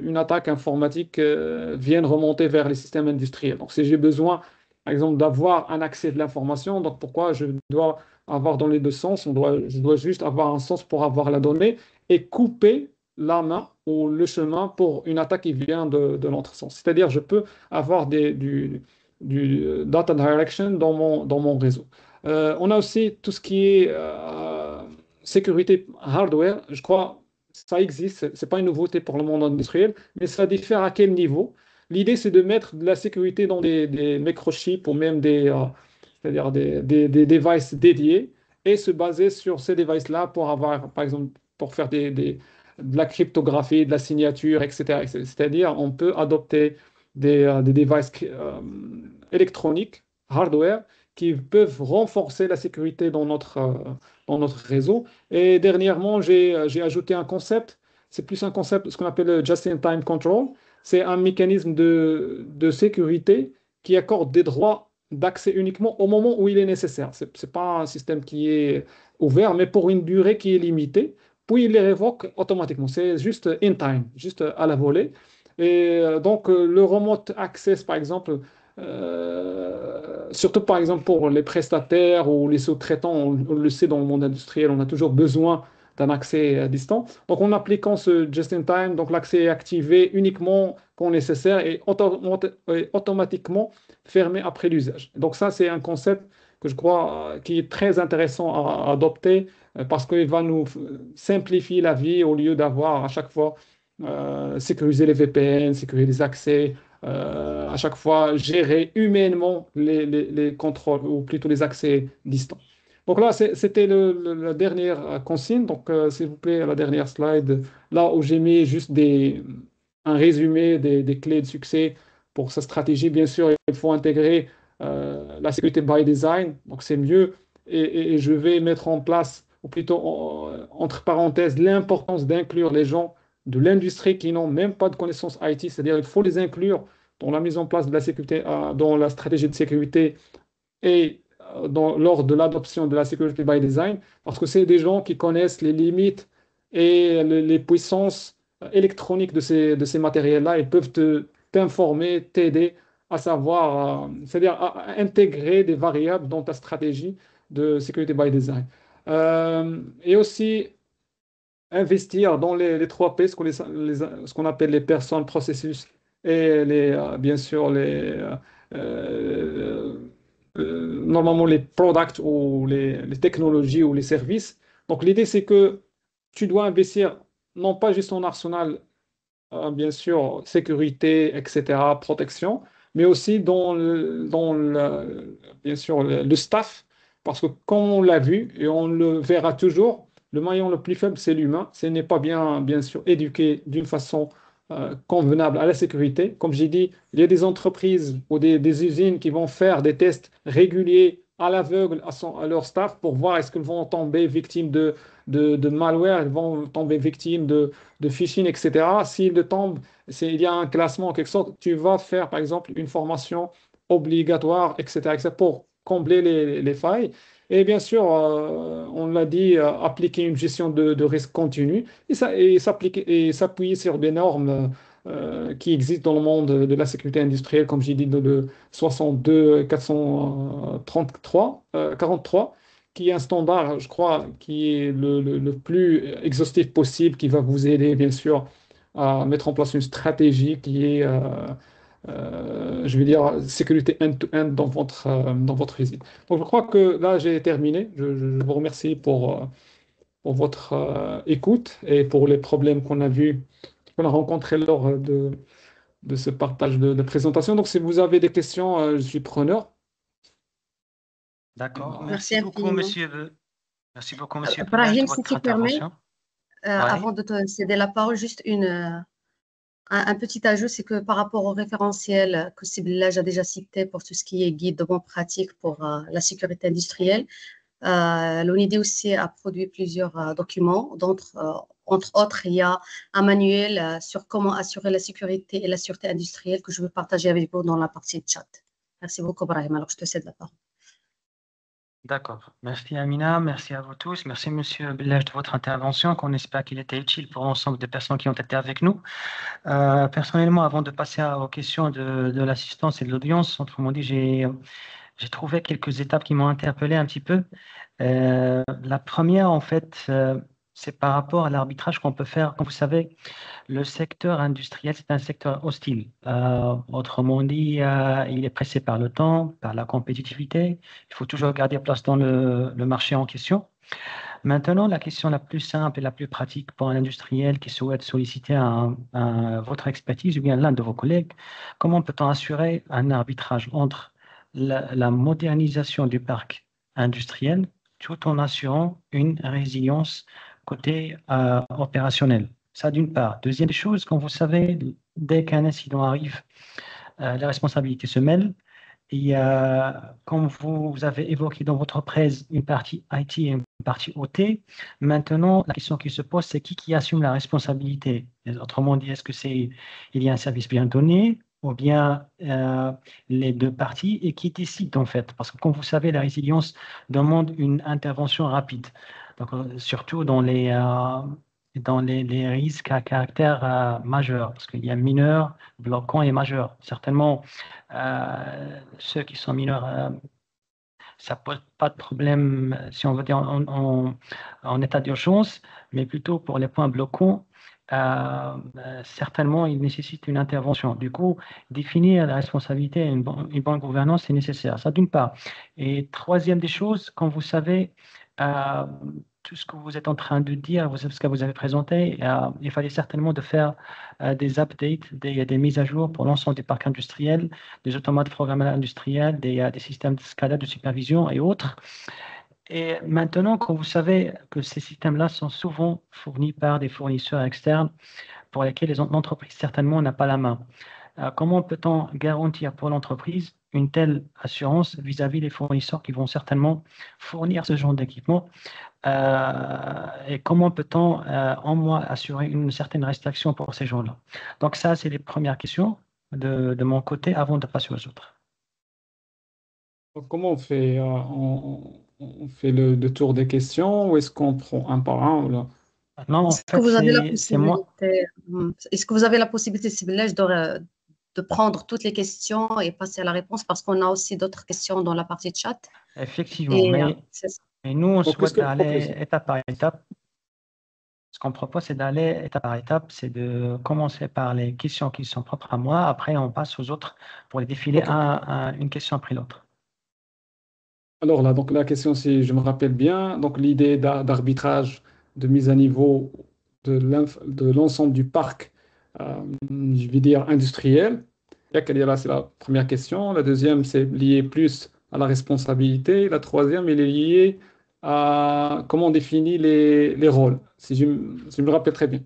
une attaque informatique vienne remonter vers les systèmes industriels. Donc, si j'ai besoin, par exemple, d'avoir un accès de l'information, donc pourquoi je dois avoir dans les deux sens, je dois juste avoir un sens pour avoir la donnée et couper la main ou le chemin pour une attaque qui vient de l'autre sens. C'est-à-dire, je peux avoir du data direction dans mon réseau. On a aussi tout ce qui est sécurité hardware. Je crois que ça existe, ce n'est pas une nouveauté pour le monde industriel, mais ça diffère à quel niveau. L'idée, c'est de mettre de la sécurité dans des microchips ou même c'est-à-dire des devices dédiés et se baser sur ces devices-là pour avoir, par exemple, pour faire de la cryptographie, de la signature, etc. C'est-à-dire, on peut adopter des devices électroniques, hardware, qui peuvent renforcer la sécurité dans notre réseau. Et dernièrement, j'ai ajouté un concept. C'est plus un concept, ce qu'on appelle le Just-in-Time Control. C'est un mécanisme de sécurité qui accorde des droits d'accès uniquement au moment où il est nécessaire. Ce n'est pas un système qui est ouvert, mais pour une durée qui est limitée, puis il les révoque automatiquement. C'est juste in time, juste à la volée. Et donc, le remote access, par exemple, surtout par exemple pour les prestataires ou les sous-traitants, on le sait dans le monde industriel, on a toujours besoin d'un accès à distance. Donc en appliquant ce just-in-time, donc l'accès est activé uniquement quand nécessaire et automatiquement fermé après l'usage. Donc ça, c'est un concept que je crois qui est très intéressant à adopter parce qu'il va nous simplifier la vie au lieu d'avoir à chaque fois sécuriser les VPN, sécuriser les accès, à chaque fois gérer humainement les contrôles ou plutôt les accès distants. Donc là, c'était la dernière consigne. Donc, s'il vous plaît, la dernière slide, là où j'ai mis juste un résumé des clés de succès pour sa stratégie. Bien sûr, il faut intégrer la sécurité by design. Donc, c'est mieux. Et je vais mettre en place, ou plutôt entre parenthèses, l'importance d'inclure les gens de l'industrie qui n'ont même pas de connaissances IT. C'est-à-dire il faut les inclure dans la mise en place de la sécurité, dans la stratégie de sécurité et lors de l'adoption de la sécurité by design, parce que c'est des gens qui connaissent les limites et les puissances électroniques de ces matériels-là. Ils peuvent t'informer, t'aider à savoir, c'est-à-dire à intégrer des variables dans ta stratégie de sécurité by design. Et aussi investir dans les 3 P, ce qu'on appelle les personnes, processus et bien sûr normalement les products ou les technologies ou les services. Donc l'idée, c'est que tu dois investir non pas juste en arsenal, bien sûr, sécurité, etc., protection, mais aussi bien sûr, le staff, parce que comme on l'a vu et on le verra toujours, le maillon le plus faible, c'est l'humain. Ce n'est pas bien sûr, éduqué d'une façon convenable à la sécurité. Comme j'ai dit, il y a des entreprises ou des usines qui vont faire des tests réguliers à l'aveugle à leur staff pour voir est-ce qu'ils vont tomber victimes de malware, ils vont tomber victimes de phishing, etc. S'ils le tombent, il y a un classement en quelque sorte, tu vas faire par exemple une formation obligatoire, etc., pour combler les failles. Et bien sûr, on l'a dit, appliquer une gestion de risque continu et s'appuyer sur des normes qui existent dans le monde de la sécurité industrielle, comme j'ai dit, de 62 433, 43, qui est un standard, je crois, qui est le plus exhaustif possible, qui va vous aider, bien sûr, à mettre en place une stratégie qui est, je vais dire, sécurité end-to-end dans votre usine. Donc, je crois que là, j'ai terminé. Je vous remercie pour votre écoute et pour les problèmes qu'on a rencontrés lors de ce partage de présentation. Donc, si vous avez des questions, je suis preneur. D'accord. Merci Merci beaucoup, infiniment. monsieur. Merci beaucoup, monsieur Brahim, pour si votre tu permets, intervention. avant de te céder la parole, juste un petit ajout, c'est que par rapport au référentiel que Sybilla a déjà cité pour tout ce qui est guide de bonne pratique pour la sécurité industrielle, L'ONIDI aussi a produit plusieurs documents, entre autres, il y a un manuel sur comment assurer la sécurité et la sûreté industrielle que je veux partager avec vous dans la partie chat. Merci beaucoup, Brahim. Alors, je te cède la parole. D'accord. Merci Amina, merci à vous tous. Merci Monsieur Bellèche de votre intervention, qu'on espère qu'il était utile pour l'ensemble des personnes qui ont été avec nous. Personnellement, avant de passer aux questions de l'assistance et de l'audience, autrement dit, j'ai trouvé quelques étapes qui m'ont interpellé un petit peu. La première, en fait, c'est par rapport à l'arbitrage qu'on peut faire. Comme vous savez, le secteur industriel, c'est un secteur hostile. Autrement dit, il est pressé par le temps, par la compétitivité. Il faut toujours garder place dans le marché en question. Maintenant, la question la plus simple et la plus pratique pour un industriel qui souhaite solliciter votre expertise ou bien l'un de vos collègues, comment peut-on assurer un arbitrage entre la modernisation du parc industriel tout en assurant une résilience côté opérationnel? Ça, d'une part. Deuxième chose, comme vous savez, dès qu'un incident arrive, les responsabilités se mêlent. Il y a, comme vous avez évoqué dans votre presse, une partie IT et une partie OT. Maintenant, la question qui se pose, c'est qui assume la responsabilité? Autrement dit, est-ce que il y a un service bien donné ou bien les deux parties et qui décide en fait? Parce que comme vous savez, la résilience demande une intervention rapide. Donc, surtout dans les risques à caractère majeur, parce qu'il y a mineur, bloquant et majeur. Certainement, ceux qui sont mineurs, ça pose pas de problème, si on veut dire, en état d'urgence, mais plutôt pour les points bloquants, certainement, il nécessite une intervention. Du coup, définir la responsabilité et une bonne gouvernance, c'est nécessaire. Ça, d'une part. Et troisième des choses, comme vous savez, tout ce que vous êtes en train de dire, ce que vous avez présenté, il fallait certainement de faire des updates, des mises à jour pour l'ensemble des parcs industriels, des automates programmables industriels, des systèmes de SCADA, de supervision et autres. Et maintenant, quand vous savez que ces systèmes-là sont souvent fournis par des fournisseurs externes pour lesquels l'entreprise certainement n'a pas la main, comment peut-on garantir pour l'entreprise une telle assurance vis-à-vis des fournisseurs qui vont certainement fournir ce genre d'équipement? Et comment peut-on en moins assurer une certaine restriction pour ces gens-là? Donc ça, c'est les premières questions de mon côté avant de passer aux autres. Donc, comment on fait? On fait le tour des questions ou est-ce qu'on prend un par un là? Non, en Est-ce que fait, vous avez la c'est moi. possibilité, est-ce que vous avez la possibilité, Sibylène, de prendre toutes les questions et passer à la réponse parce qu'on a aussi d'autres questions dans la partie chat. Effectivement, C'est ça. mais nous, on Donc, qu'est-ce souhaite que vous aller proposez? étape par étape. Ce qu'on propose, c'est d'aller étape par étape, c'est de commencer par les questions qui sont propres à moi. Après, on passe aux autres pour les défiler Ok. une question après l'autre. Alors là, donc la question, si je me rappelle bien, donc l'idée d'arbitrage, de mise à niveau de l'ensemble du parc, je vais dire industriel. Là, c'est la première question. La deuxième, c'est lié plus à la responsabilité. La troisième, elle est liée à comment on définit les rôles, si je me rappelle très bien.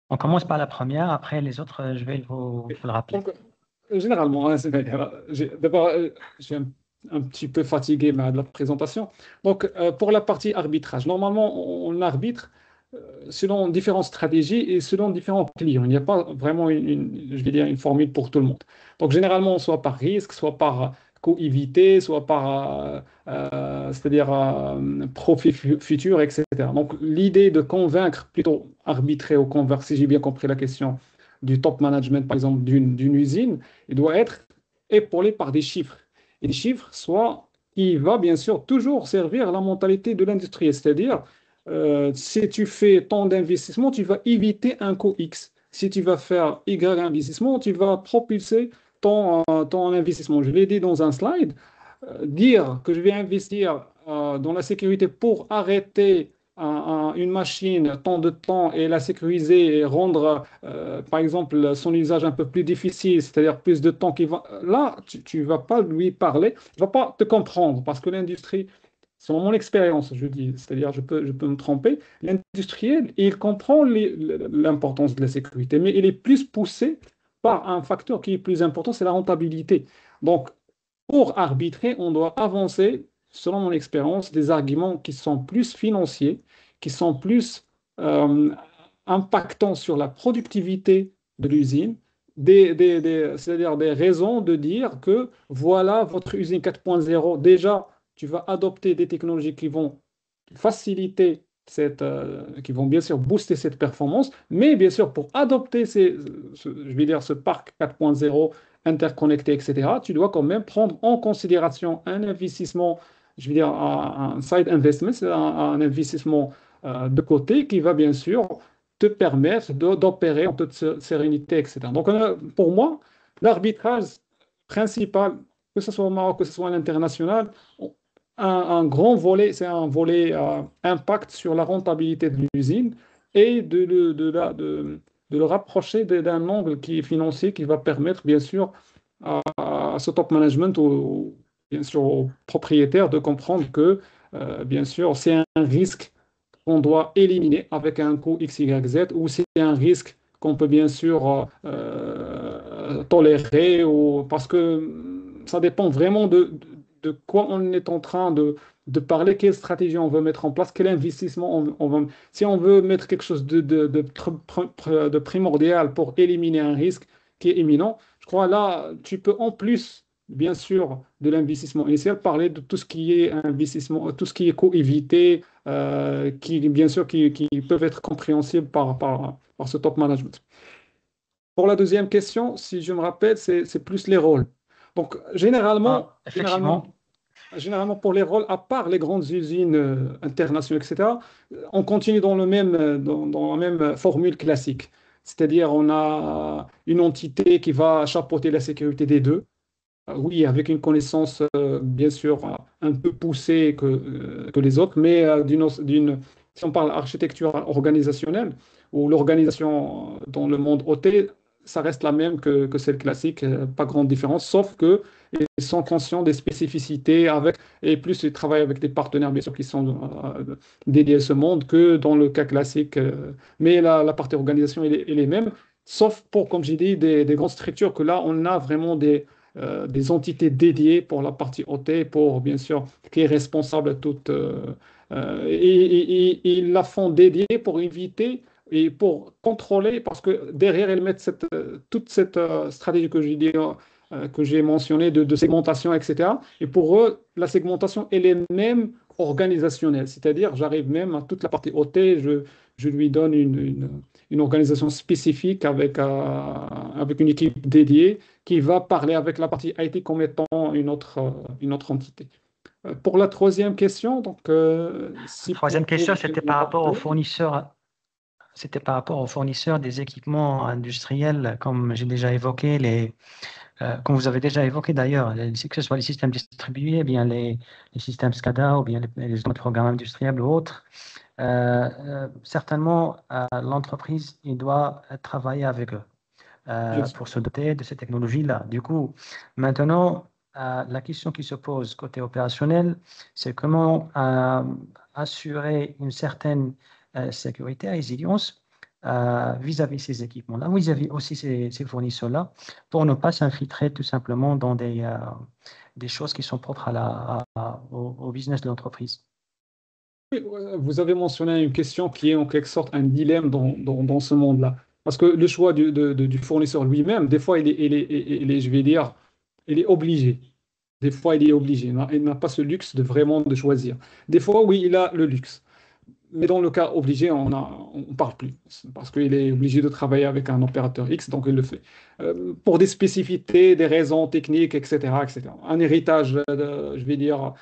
On commence par la première, après les autres, je vais vous le rappeler. Donc, généralement, hein, d'abord, je suis un petit peu fatigué de la présentation. Donc, pour la partie arbitrage, normalement, on arbitre selon différentes stratégies et selon différents clients. Il n'y a pas vraiment je vais dire, une formule pour tout le monde. Donc, généralement, soit par risque, soit par coût évité, soit par, c'est-à-dire profit futur, etc. Donc, l'idée de convaincre, plutôt arbitrer ou convaincre, si j'ai bien compris la question, du top management, par exemple, d'une usine, il doit être épaulé par des chiffres. Et des chiffres, soit qui va bien sûr toujours servir à la mentalité de l'industrie, c'est-à-dire si tu fais tant d'investissement, tu vas éviter un coût X. Si tu vas faire Y investissement, tu vas propulser ton investissement. Je l'ai dit dans un slide, dire que je vais investir dans la sécurité pour arrêter une machine tant de temps et la sécuriser et rendre, par exemple, son usage un peu plus difficile, c'est-à-dire plus de temps qui va... Là, tu ne vas pas lui parler, il ne va pas te comprendre parce que l'industrie, selon mon expérience, je dis, c'est-à-dire je peux me tromper, l'industriel, il comprend l'importance de la sécurité, mais il est plus poussé par un facteur qui est plus important, c'est la rentabilité. Donc, pour arbitrer, on doit avancer selon mon expérience, des arguments qui sont plus financiers, qui sont plus euh, impactants sur la productivité de l'usine, c'est-à-dire des raisons de dire que voilà votre usine 4.0, déjà, tu vas adopter des technologies qui vont faciliter qui vont bien sûr booster cette performance, mais bien sûr, pour adopter je vais dire, ce parc 4.0 interconnecté, etc., tu dois quand même prendre en considération un investissement, je vais dire, un side investment, c'est un investissement de côté qui va bien sûr te permettre d'opérer en toute sérénité, etc. Donc, pour moi, l'arbitrage principal, que ce soit au Maroc, que ce soit à l'international, un grand volet, c'est un volet impact sur la rentabilité de l'usine et de le rapprocher d'un angle qui est financier, qui va permettre, bien sûr, à ce top management, bien sûr, aux propriétaires de comprendre que, bien sûr, c'est un risque qu'on doit éliminer avec un coût X, Y, Z, ou c'est un risque qu'on peut bien sûr tolérer, parce que ça dépend vraiment de quoi on est en train de parler, quelle stratégie on veut mettre en place, quel investissement on veut. Si on veut mettre quelque chose de primordial pour éliminer un risque qui est imminent, je crois là, tu peux en plus, bien sûr, de l'investissement initial, parler de tout ce qui est investissement, tout ce qui est coût évité, qui, bien sûr, qui peuvent être compréhensibles par ce top management. Pour la deuxième question, si je me rappelle, c'est plus les rôles. Donc, Effectivement. généralement, pour les rôles, à part les grandes usines internationales, etc., on continue dans dans la même formule classique. C'est-à-dire, on a une entité qui va chapeauter la sécurité des deux. Oui, avec une connaissance, bien sûr, un peu poussée que les autres, mais si on parle architecture organisationnelle ou l'organisation dans le monde OT, ça reste la même que celle classique, pas grande différence, sauf que ils sont conscients des spécificités et plus ils travaillent avec des partenaires, bien sûr, qui sont dédiés à ce monde que dans le cas classique. Mais la partie organisation, elle est même, sauf pour, comme j'ai dit, des grandes structures que là, on a vraiment des entités dédiées pour la partie OT, pour bien sûr, qui est responsable de toute. Et ils la font dédiée pour éviter et pour contrôler, parce que derrière, elles mettent toute cette stratégie que j'ai dit, que j'ai mentionnée de segmentation, etc. Et pour eux, la segmentation, elle est même organisationnelle. C'est-à-dire, j'arrive même à toute la partie OT, je lui donne une organisation spécifique avec une équipe dédiée qui va parler avec la partie IT comme étant une autre entité. Pour la troisième question, donc, si Troisième question, c'était me par rapport aux rappeler, fournisseurs. C'était par rapport aux fournisseurs des équipements industriels, comme j'ai déjà évoqué, comme vous avez déjà évoqué d'ailleurs, que ce soit les systèmes distribués, eh bien les systèmes SCADA ou bien les autres programmes industriels ou autres. Certainement, l'entreprise il doit travailler avec eux bien sûr. pour se doter de ces technologies-là. Du coup, maintenant, la question qui se pose côté opérationnel, c'est comment assurer une certaine sécurité et résilience vis-à-vis ces équipements-là, vis-à-vis aussi ces fournisseurs-là, pour ne pas s'infiltrer tout simplement dans des choses qui sont propres au business de l'entreprise. Oui, vous avez mentionné une question qui est en quelque sorte un dilemme dans ce monde-là. Parce que le choix du fournisseur lui-même, des fois, je vais dire, il est obligé. Des fois, il est obligé. Il n'a pas ce luxe de vraiment de choisir. Des fois, oui, il a le luxe. Mais dans le cas obligé, on ne parle plus. Parce qu'il est obligé de travailler avec un opérateur X, donc il le fait. Pour des spécificités, des raisons techniques, etc., etc. Un héritage, je vais dire,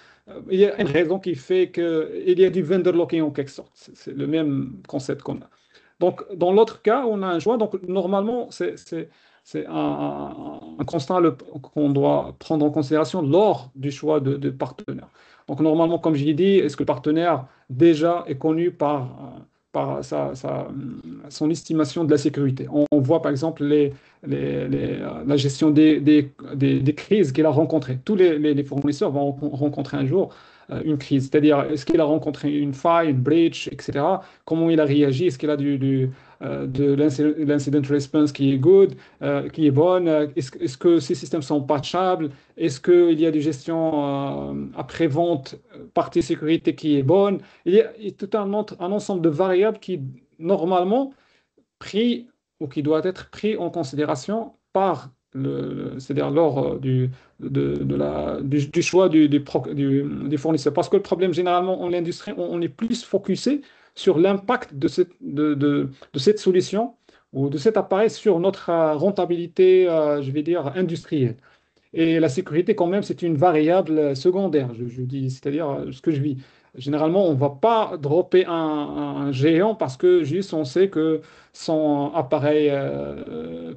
il y a une raison qui fait qu'il y a du vendor locking en quelque sorte. C'est le même concept qu'on a. Donc, dans l'autre cas, on a un choix. Donc, normalement, c'est un constat qu'on doit prendre en considération lors du choix de partenaire. Donc, normalement, comme je l'ai dit, est-ce que le partenaire déjà est connu par son estimation de la sécurité? On voit par exemple la gestion des crises qu'il a rencontrées. Tous les fournisseurs vont rencontrer un jour une crise, c'est-à-dire est-ce qu'il a rencontré une faille, une breach, etc. Comment il a réagi? Est-ce qu'il a de l'incident response qui est good, qui est bonne. Est-ce que ces systèmes sont patchables? Est-ce qu'il y a des gestions après-vente, partie sécurité qui est bonne? Il y a tout un ensemble de variables qui, normalement, pris ou qui doit être pris en considération par c'est-à-dire lors du choix du fournisseur. Parce que le problème, généralement, en industrie, on est plus focusé sur l'impact de cette solution ou de cet appareil sur notre rentabilité, je vais dire, industrielle. Et la sécurité, quand même, c'est une variable secondaire, je dis, c'est-à-dire ce que je vis. Généralement, on ne va pas dropper un géant parce que juste on sait que son appareil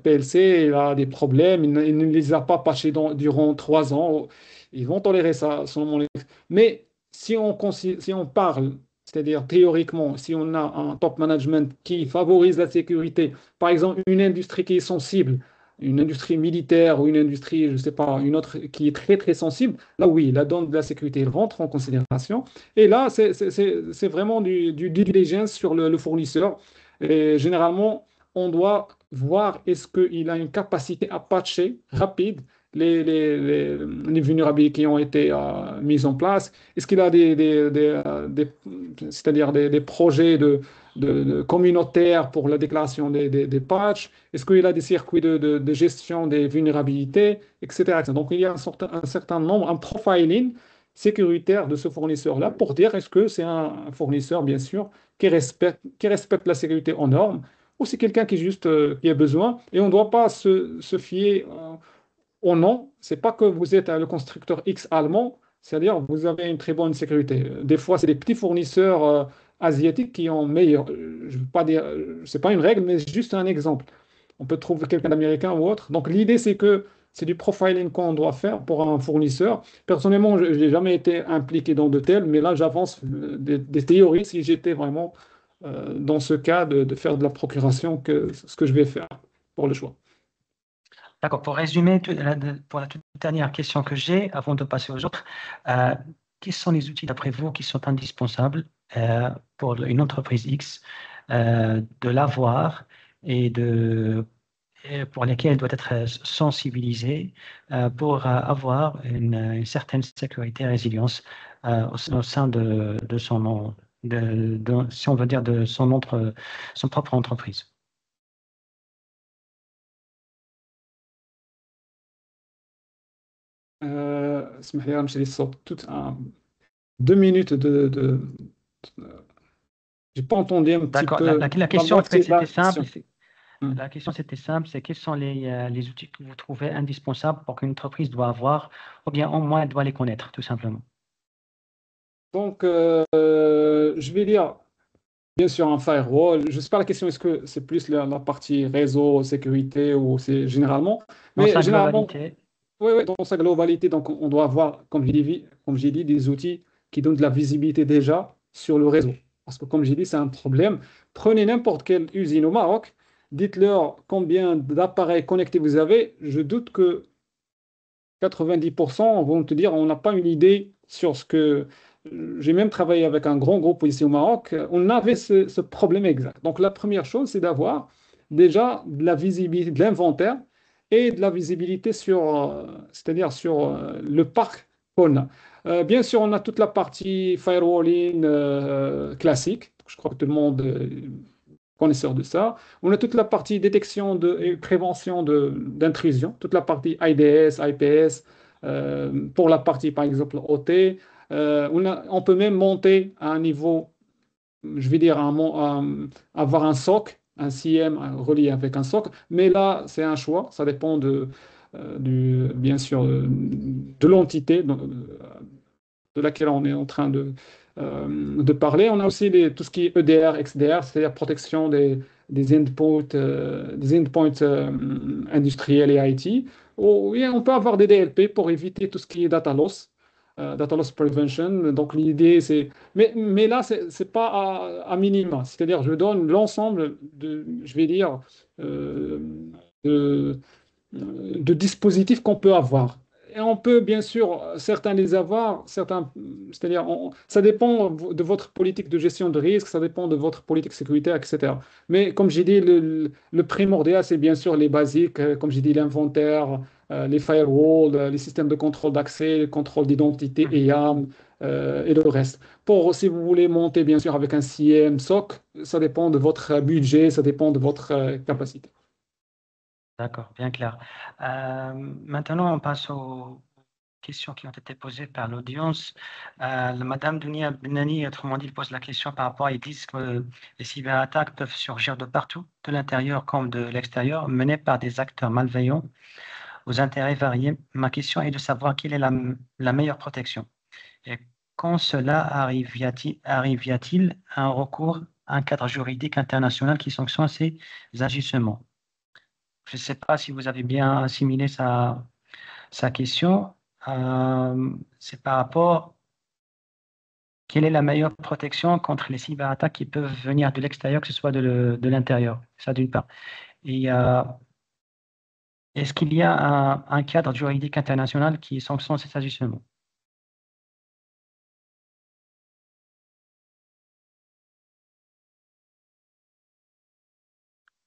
PLC il a des problèmes, il ne les a pas patchés durant 3 ans. Ils vont tolérer ça, selon mon expérience. Mais si on parle, c'est-à-dire théoriquement, si on a un top management qui favorise la sécurité, par exemple une industrie qui est sensible, une industrie militaire ou une industrie, je ne sais pas, une autre qui est très très sensible, là oui, la donne de la sécurité elle rentre en considération. Et là, c'est vraiment du due diligence sur le fournisseur. Et généralement, on doit voir est-ce qu'il a une capacité à patcher rapide les vulnérabilités qui ont été mises en place. Est-ce qu'il a c'est-à-dire des projets communautaires pour la déclaration des patchs? Est-ce qu'il a des circuits de gestion des vulnérabilités, etc., etc. Donc, il y a un certain nombre, un profiling sécuritaire de ce fournisseur-là pour dire est-ce que c'est un fournisseur, bien sûr, qui respecte la sécurité en normes ou c'est quelqu'un qui juste qui a besoin. Et on ne doit pas se fier au nom. C'est pas que vous êtes le constructeur X allemand, c'est-à-dire vous avez une très bonne sécurité. Des fois, c'est des petits fournisseurs asiatiques qui ont meilleur. Je veux pas dire, c'est pas une règle, mais c'est juste un exemple. On peut trouver quelqu'un d'américain ou autre. Donc l'idée, c'est que c'est du profiling qu'on doit faire pour un fournisseur. Personnellement, je n'ai jamais été impliqué dans de tels, mais là, j'avance des théories si j'étais vraiment dans ce cas de faire de la procuration, ce que je vais faire pour le choix. D'accord. Pour résumer, pour la toute dernière question que j'ai, avant de passer aux autres, quels sont les outils, d'après vous, qui sont indispensables pour une entreprise X de l'avoir et pour lesquels elle doit être sensibilisée pour avoir une certaine sécurité et résilience au sein de son, si on veut dire, de son propre entreprise. اسمح لي غنمشي للصوت 2 minutes j'ai pas entendu un petit D'accord. peu La question, en fait, c'était simple. question. La question, c'était simple, c'est quels sont les outils que vous trouvez indispensables pour qu'une entreprise doit avoir, ou bien au moins elle doit les connaître, tout simplement. Donc, je vais dire, bien sûr, un firewall. Je sais pas la question, est-ce que c'est plus la partie réseau, sécurité ou c'est généralement, Dans mais sa généralement, globalité, oui, oui, dans sa globalité, donc on doit avoir, comme j'ai dit, des outils qui donnent de la visibilité déjà sur le réseau. Parce que comme j'ai dit, c'est un problème. Prenez n'importe quelle usine au Maroc, dites-leur combien d'appareils connectés vous avez. Je doute que 90% vont te dire on n'a pas une idée sur ce que. J'ai même travaillé avec un grand groupe ici au Maroc. On avait ce problème exact. Donc la première chose, c'est d'avoir déjà de la visibilité, de l'inventaire et de la visibilité c'est-à-dire sur le parc qu'on a. Bien sûr, on a toute la partie firewalling classique. Je crois que tout le monde connaisseur de ça. On a toute la partie détection et prévention d'intrusion, toute la partie IDS, IPS, pour la partie, par exemple, OT. On peut même monter à un niveau, je vais dire, avoir un SOC, un CM relié avec un SOC, mais là, c'est un choix, ça dépend bien sûr, de l'entité de laquelle on est en train de parler. On a aussi tout ce qui est EDR, XDR, c'est-à-dire protection des endpoints industriels et IT. Oui, on peut avoir des DLP pour éviter tout ce qui est data loss prevention. Donc l'idée, c'est. Mais là, c'est pas à minima. C'est-à-dire, je donne l'ensemble je vais dire, de dispositifs qu'on peut avoir. Et on peut bien sûr, certains les avoir, certains, c'est-à-dire, ça dépend de votre politique de gestion de risque, ça dépend de votre politique sécuritaire, etc. Mais comme j'ai dit, le primordial, c'est bien sûr les basiques, comme j'ai dit, l'inventaire, les firewalls, les systèmes de contrôle d'accès, le contrôle d'identité EAM, et le reste. Pour, si vous voulez monter, bien sûr, avec un CIEM, SOC, ça dépend de votre budget, ça dépend de votre capacité. D'accord, bien clair. Maintenant, on passe aux questions qui ont été posées par l'audience. Madame Dounia Benani, autrement dit, pose la question par rapport, ils disent que les cyberattaques peuvent surgir de partout, de l'intérieur comme de l'extérieur, menées par des acteurs malveillants aux intérêts variés. Ma question est de savoir quelle est la meilleure protection. Et quand cela arrive, y a-t-il un recours à un cadre juridique international qui sanctionne ces agissements? Je ne sais pas si vous avez bien assimilé sa question. C'est par rapport, quelle est la meilleure protection contre les cyberattaques qui peuvent venir de l'extérieur, que ce soit de l'intérieur? Ça, d'une part. Et est-ce qu'il y a un cadre juridique international qui sanctionne ces agissements?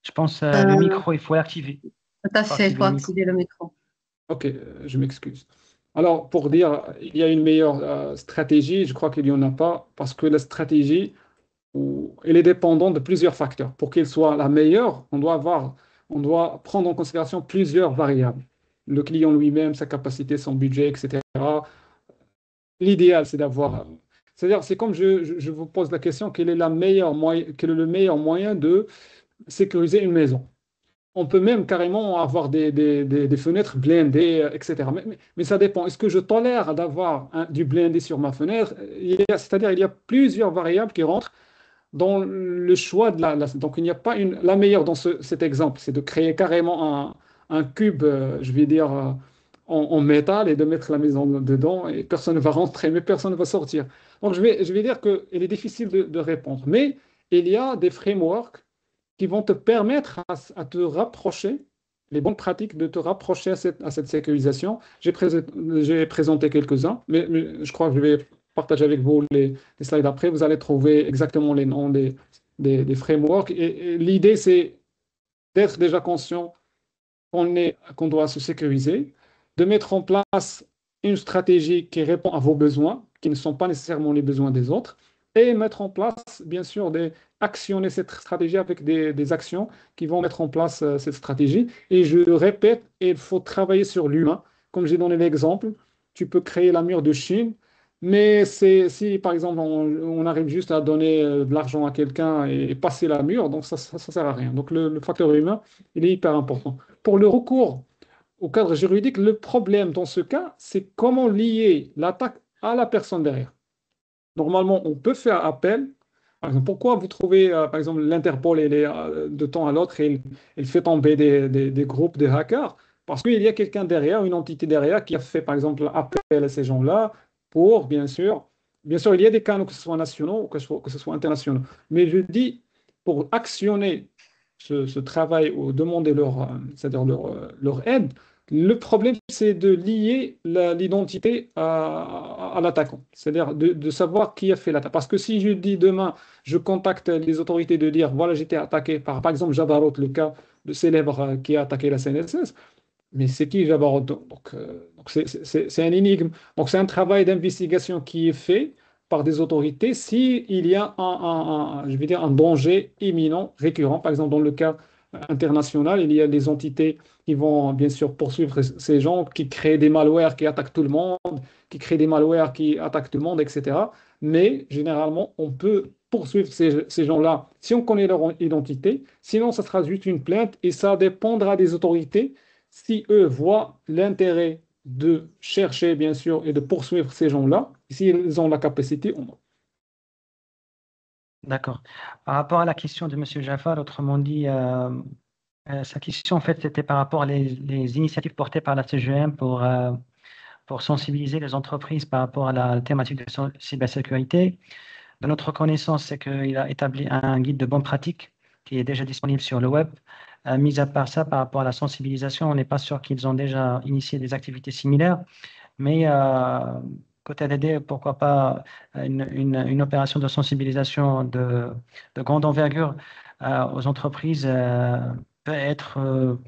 Je pense que le micro, il faut l'activer. Tout à fait, il faut activer le micro. Ok, je m'excuse. Alors, pour dire, il y a une meilleure stratégie, je crois qu'il n'y en a pas, parce que la stratégie, elle est dépendante de plusieurs facteurs. Pour qu'elle soit la meilleure, on doit prendre en considération plusieurs variables. Le client lui-même, sa capacité, son budget, etc. L'idéal, c'est d'avoir. C'est-à-dire, c'est comme je vous pose la question, quel est quel est le meilleur moyen de sécuriser une maison? On peut même carrément avoir des fenêtres blindées, etc. Mais ça dépend. Est-ce que je tolère d'avoir du blindé sur ma fenêtre? C'est-à-dire, il y a plusieurs variables qui rentrent dans le choix de donc, il n'y a pas la meilleure dans cet exemple, c'est de créer carrément un cube, je vais dire, en métal et de mettre la maison dedans et personne ne va rentrer, mais personne ne va sortir. Donc, je vais dire qu'il est difficile de répondre. Mais il y a des frameworks qui vont te permettre à te rapprocher, les bonnes pratiques de te rapprocher à cette sécurisation. J'ai présenté quelques-uns, mais je crois que je vais partager avec vous les slides après. Vous allez trouver exactement les noms des frameworks. Et l'idée, c'est d'être déjà conscient qu'on doit se sécuriser, de mettre en place une stratégie qui répond à vos besoins, qui ne sont pas nécessairement les besoins des autres, et mettre en place, bien sûr, actionner cette stratégie avec des actions qui vont mettre en place cette stratégie. Et je répète, il faut travailler sur l'humain. Comme j'ai donné l'exemple, tu peux créer la mur de Chine, mais si, par exemple, on arrive juste à donner de l'argent à quelqu'un et passer la mur, donc ça ne sert à rien. Donc le facteur humain, il est hyper important. Pour le recours au cadre juridique, le problème dans ce cas, c'est comment lier l'attaque à la personne derrière. Normalement, on peut faire appel. Par exemple, pourquoi vous trouvez, par exemple, l'Interpol, de temps à l'autre, elle fait tomber des groupes de hackers? Parce qu'il y a quelqu'un derrière, une entité derrière, qui a fait, par exemple, appel à ces gens-là pour, bien sûr, il y a des canaux, que ce soit nationaux ou que ce soit internationaux. Mais je dis, pour actionner ce travail ou demander c'est-à-dire leur aide, le problème, c'est de lier l'identité à l'attaquant, c'est-à-dire de savoir qui a fait l'attaque. Parce que si je dis demain, je contacte les autorités de dire, voilà, j'étais attaqué par exemple, Jabarot, le cas de célèbre qui a attaqué la CNSS, mais c'est qui Jabarot? Donc c'est un énigme. Donc c'est un travail d'investigation qui est fait par des autorités s'il y a je vais dire un danger imminent, récurrent. Par exemple, dans le cas international, il y a des entités qui vont bien sûr poursuivre ces gens qui créent des malwares qui attaquent tout le monde, qui créent des malwares qui attaquent tout le monde, etc. Mais généralement, on peut poursuivre ces gens-là si on connaît leur identité. Sinon, ça sera juste une plainte et ça dépendra des autorités si eux voient l'intérêt de chercher, bien sûr, et de poursuivre ces gens-là, s'ils ont la capacité ou non. D'accord. Par rapport à la question de M. Jaffar, autrement dit, sa question, en fait, c'était par rapport les initiatives portées par la CGM pour sensibiliser les entreprises par rapport à la thématique de cybersécurité. De notre connaissance, c'est qu'il a établi un guide de bonnes pratiques qui est déjà disponible sur le web. Mis à part ça, par rapport à la sensibilisation, on n'est pas sûr qu'ils ont déjà initié des activités similaires, mais côté ADD, pourquoi pas une opération de sensibilisation de grande envergure aux entreprises peut être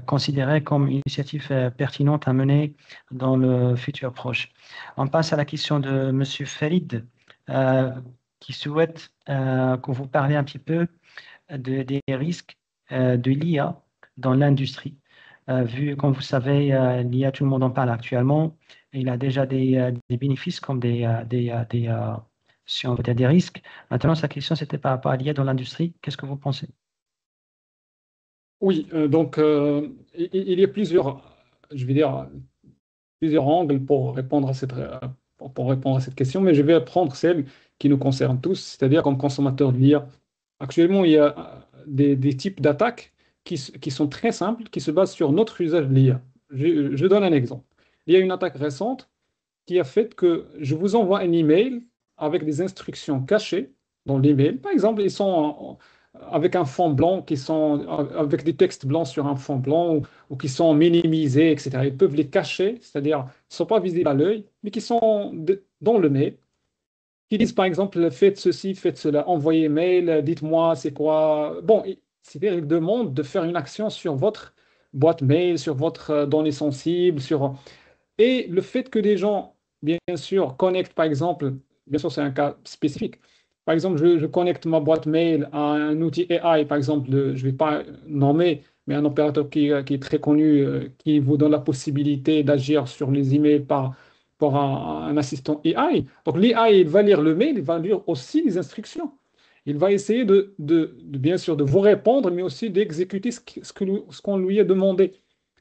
considérée comme une initiative pertinente à mener dans le futur proche. On passe à la question de M. Farid, euh, qui souhaite que vous parliez un petit peu des risques de l'IA dans l'industrie. Vu, comme vous savez, l'IA, tout le monde en parle actuellement. Il a déjà des bénéfices comme si on veut dire des risques. Maintenant, sa question, c'était par rapport à l'IA dans l'industrie. Qu'est-ce que vous pensez? Oui, donc il y a plusieurs, je vais dire, plusieurs angles pour répondre à cette question, mais je vais prendre celle qui nous concerne tous, c'est-à-dire comme consommateur de l'IA. Actuellement, il y a des types d'attaques qui sont très simples, qui se basent sur notre usage de l'IA. Je donne un exemple. Il y a une attaque récente qui a fait que je vous envoie un email avec des instructions cachées dans l'email. Par exemple, ils sont avec un fond blanc, qui sont avec des textes blancs sur un fond blanc ou qui sont minimisés, etc. Ils peuvent les cacher, c'est-à-dire ils ne sont pas visibles à l'œil, mais qui sont dans le mail, qui disent par exemple faites ceci, faites cela, envoyez mail, dites-moi c'est quoi. Bon, c'est-à-dire ils demandent de faire une action sur votre boîte mail, sur votre données sensibles, sur et le fait que des gens, bien sûr, connectent, par exemple, bien sûr, c'est un cas spécifique. Par exemple, je connecte ma boîte mail à un outil AI, par exemple, je ne vais pas nommer, mais un opérateur qui est très connu, qui vous donne la possibilité d'agir sur les emails par un assistant AI. Donc, l'AI, il va lire le mail, il va lire aussi les instructions. Il va essayer bien sûr, de vous répondre, mais aussi d'exécuter ce qu'on lui a demandé.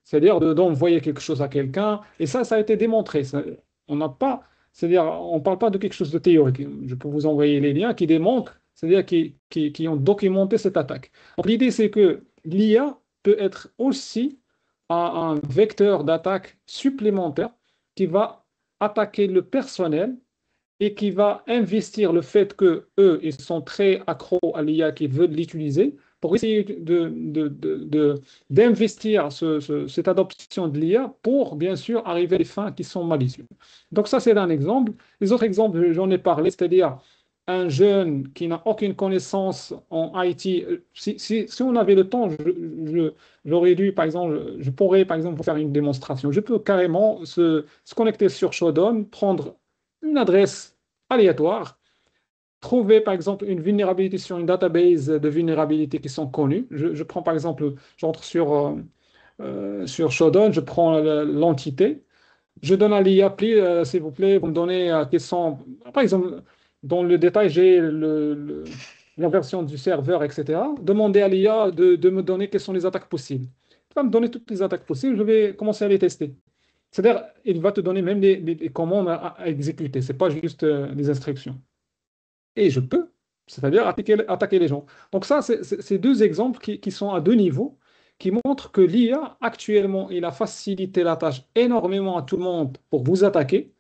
C'est-à-dire d'envoyer quelque chose à quelqu'un. Et ça a été démontré. On n'a pas, c'est-à-dire, on ne parle pas de quelque chose de théorique. Je peux vous envoyer les liens qui démontrent, c'est-à-dire qui ont documenté cette attaque. Donc l'idée, c'est que l'IA peut être aussi un vecteur d'attaque supplémentaire qui va attaquer le personnel et qui va investir le fait que eux, ils sont très accros à l'IA, qu'ils veulent l'utiliser, pour essayer d'investir cette adoption de l'IA pour, bien sûr, arriver à des fins qui sont malicieuses. Donc ça, c'est un exemple. Les autres exemples, j'en ai parlé, c'est-à-dire un jeune qui n'a aucune connaissance en IT. Si on avait le temps, j'aurais dû, par exemple, je pourrais, par exemple, vous faire une démonstration. Je peux carrément se connecter sur Shodan, prendre une adresse aléatoire, trouver par exemple une vulnérabilité sur une database de vulnérabilités qui sont connues. Je prends par exemple, j'entre sur Shodan, je prends l'entité, je donne à l'IA, s'il vous plaît, vous me donnez quels sont, par exemple, dans le détail, j'ai la version du serveur, etc. Demandez à l'IA de me donner quelles sont les attaques possibles. Il va me donner toutes les attaques possibles, je vais commencer à les tester. C'est-à-dire, il va te donner même les commandes à exécuter. Ce n'est pas juste des instructions. Et je peux, c'est-à-dire attaquer les gens. Donc ça, c'est deux exemples qui sont à deux niveaux, qui montrent que l'IA, actuellement, il a facilité la tâche énormément à tout le monde pour vous attaquer,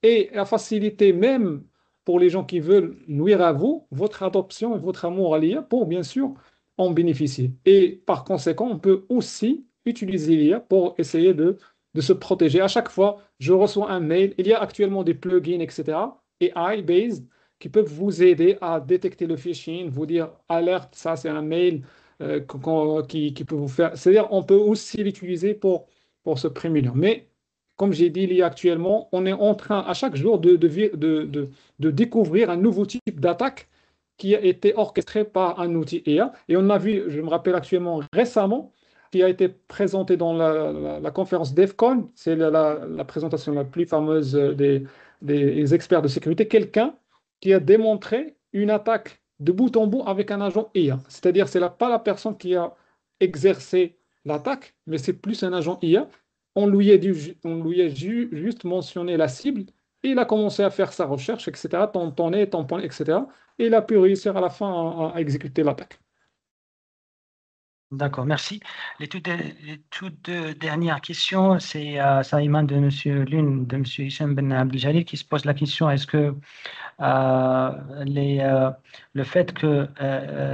et a facilité même pour les gens qui veulent nuire à vous, votre adoption et votre amour à l'IA pour, bien sûr, en bénéficier. Et par conséquent, on peut aussi utiliser l'IA pour essayer de se protéger. À chaque fois, je reçois un mail. Il y a actuellement des plugins, etc., AI-based, qui peuvent vous aider à détecter le phishing, vous dire alerte, ça c'est un mail qui peut vous faire. C'est-à-dire, on peut aussi l'utiliser pour se prémunir. Mais comme j'ai dit, il y a actuellement, on est en train à chaque jour de découvrir un nouveau type d'attaque qui a été orchestré par un outil IA. Et on a vu, je me rappelle actuellement récemment, qui a été présenté dans la conférence DEFCON, c'est la présentation la plus fameuse des experts de sécurité, quelqu'un qui a démontré une attaque de bout en bout avec un agent IA. C'est-à-dire, ce n'est pas la personne qui a exercé l'attaque, mais c'est plus un agent IA. On lui a juste mentionné la cible et il a commencé à faire sa recherche, etc., tamponner, etc. Et il a pu réussir à la fin à exécuter l'attaque. D'accord, merci. Les toutes dernières questions, ça émane de l'une de Monsieur Hicham Ben Abdeljalil qui se pose la question, est-ce que le fait que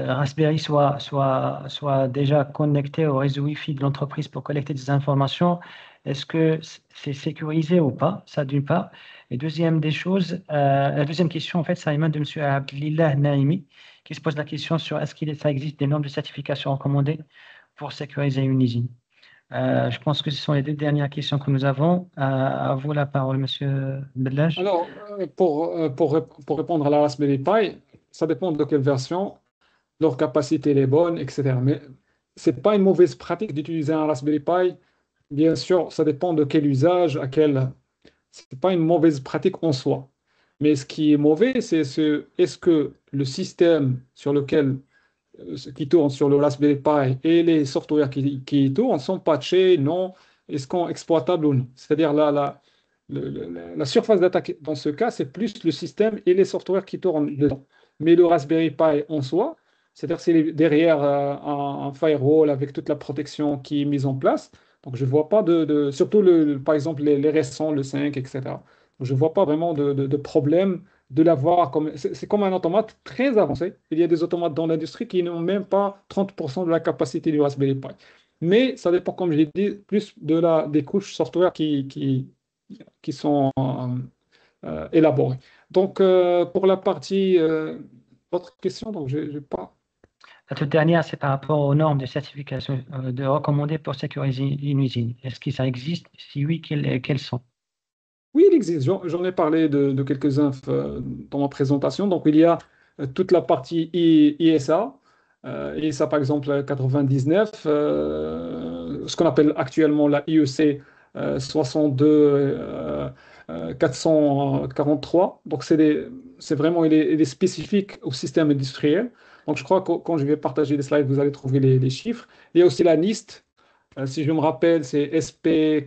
Raspberry soit déjà connecté au réseau Wi-Fi de l'entreprise pour collecter des informations, est-ce que c'est sécurisé ou pas? Ça d'une part. Et la deuxième question, en fait, ça émane de Monsieur Abdelillah Naimi qui se pose la question sur est-ce ça existe des normes de certification recommandées pour sécuriser une usine. Je pense que ce sont les deux dernières questions que nous avons. À vous la parole, Monsieur Bellage. Alors, pour répondre à la Raspberry Pi, ça dépend de quelle version, leur capacité elle est bonne, etc. Mais c'est pas une mauvaise pratique d'utiliser un Raspberry Pi. Bien sûr, ça dépend de quel usage, c'est pas une mauvaise pratique en soi. Mais ce qui est mauvais, est-ce que le système qui tourne sur le Raspberry Pi et les softwares qui tournent sont patchés, non, est-ce qu'on exploitables ou non? C'est-à-dire la surface d'attaque dans ce cas, c'est plus le système et les softwares qui tournent dedans. Mais le Raspberry Pi en soi, c'est-à-dire c'est derrière un firewall avec toute la protection qui est mise en place. Donc je ne vois pas surtout par exemple les récents, le 5, etc. Donc, je ne vois pas vraiment de problème de l'avoir comme. C'est comme un automate très avancé. Il y a des automates dans l'industrie qui n'ont même pas 30% de la capacité du Raspberry Pi. Mais ça dépend, comme je l'ai dit, plus des couches software qui sont élaborées. Donc, pour la partie. Votre question, donc, j'ai pas. La toute dernière, c'est par rapport aux normes de certification de recommandées pour sécuriser une usine. Est-ce que ça existe? Si oui, quelles sont? Oui, il existe. J'en ai parlé de quelques-uns dans ma présentation. Donc, il y a toute la partie ISA. ISA, par exemple, 99, ce qu'on appelle actuellement la IEC 62 443. Donc, c'est vraiment, il est spécifique au système industriel. Donc, je crois que quand je vais partager les slides, vous allez trouver les chiffres. Il y a aussi la NIST. Si je me rappelle, c'est SP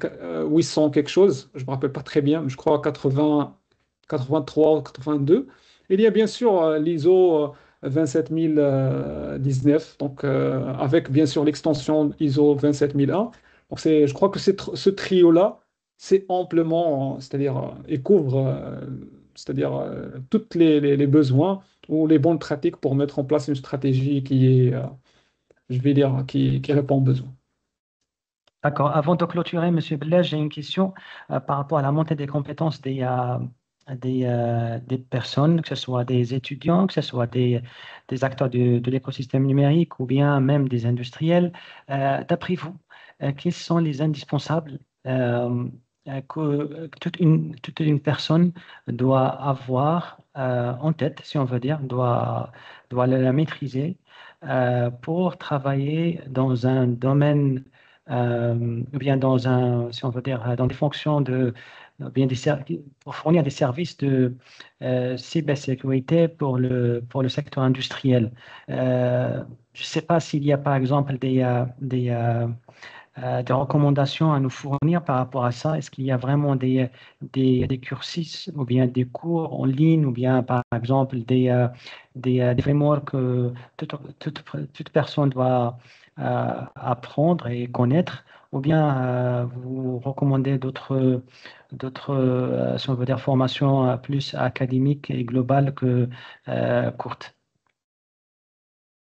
800 quelque chose. Je ne me rappelle pas très bien, mais je crois 80, 83 ou 82. Il y a bien sûr l'ISO 27019, donc avec bien sûr l'extension ISO 27001. Donc je crois que ce trio-là, c'est amplement, c'est-à-dire, il couvre c'est-à-dire tous les besoins ou les bonnes pratiques pour mettre en place une stratégie qui est, je vais dire, qui répond aux besoins. D'accord. Avant de clôturer, Monsieur Bellage, j'ai une question par rapport à la montée des compétences des personnes, que ce soit des étudiants, que ce soit des acteurs de l'écosystème numérique ou bien même des industriels. D'après vous, quels sont les indispensables que toute une personne doit avoir en tête, si on veut dire, doit la maîtriser pour travailler dans un domaine ou bien si on veut dire, dans des fonctions bien pour fournir des services de cybersécurité pour le secteur industriel. Je ne sais pas s'il y a par exemple des recommandations à nous fournir par rapport à ça. Est-ce qu'il y a vraiment des cursus ou bien des cours en ligne ou bien par exemple des frameworks que toute personne doit apprendre et connaître ou bien vous recommandez d'autres si on veut dire, formations plus académiques et globales que courtes?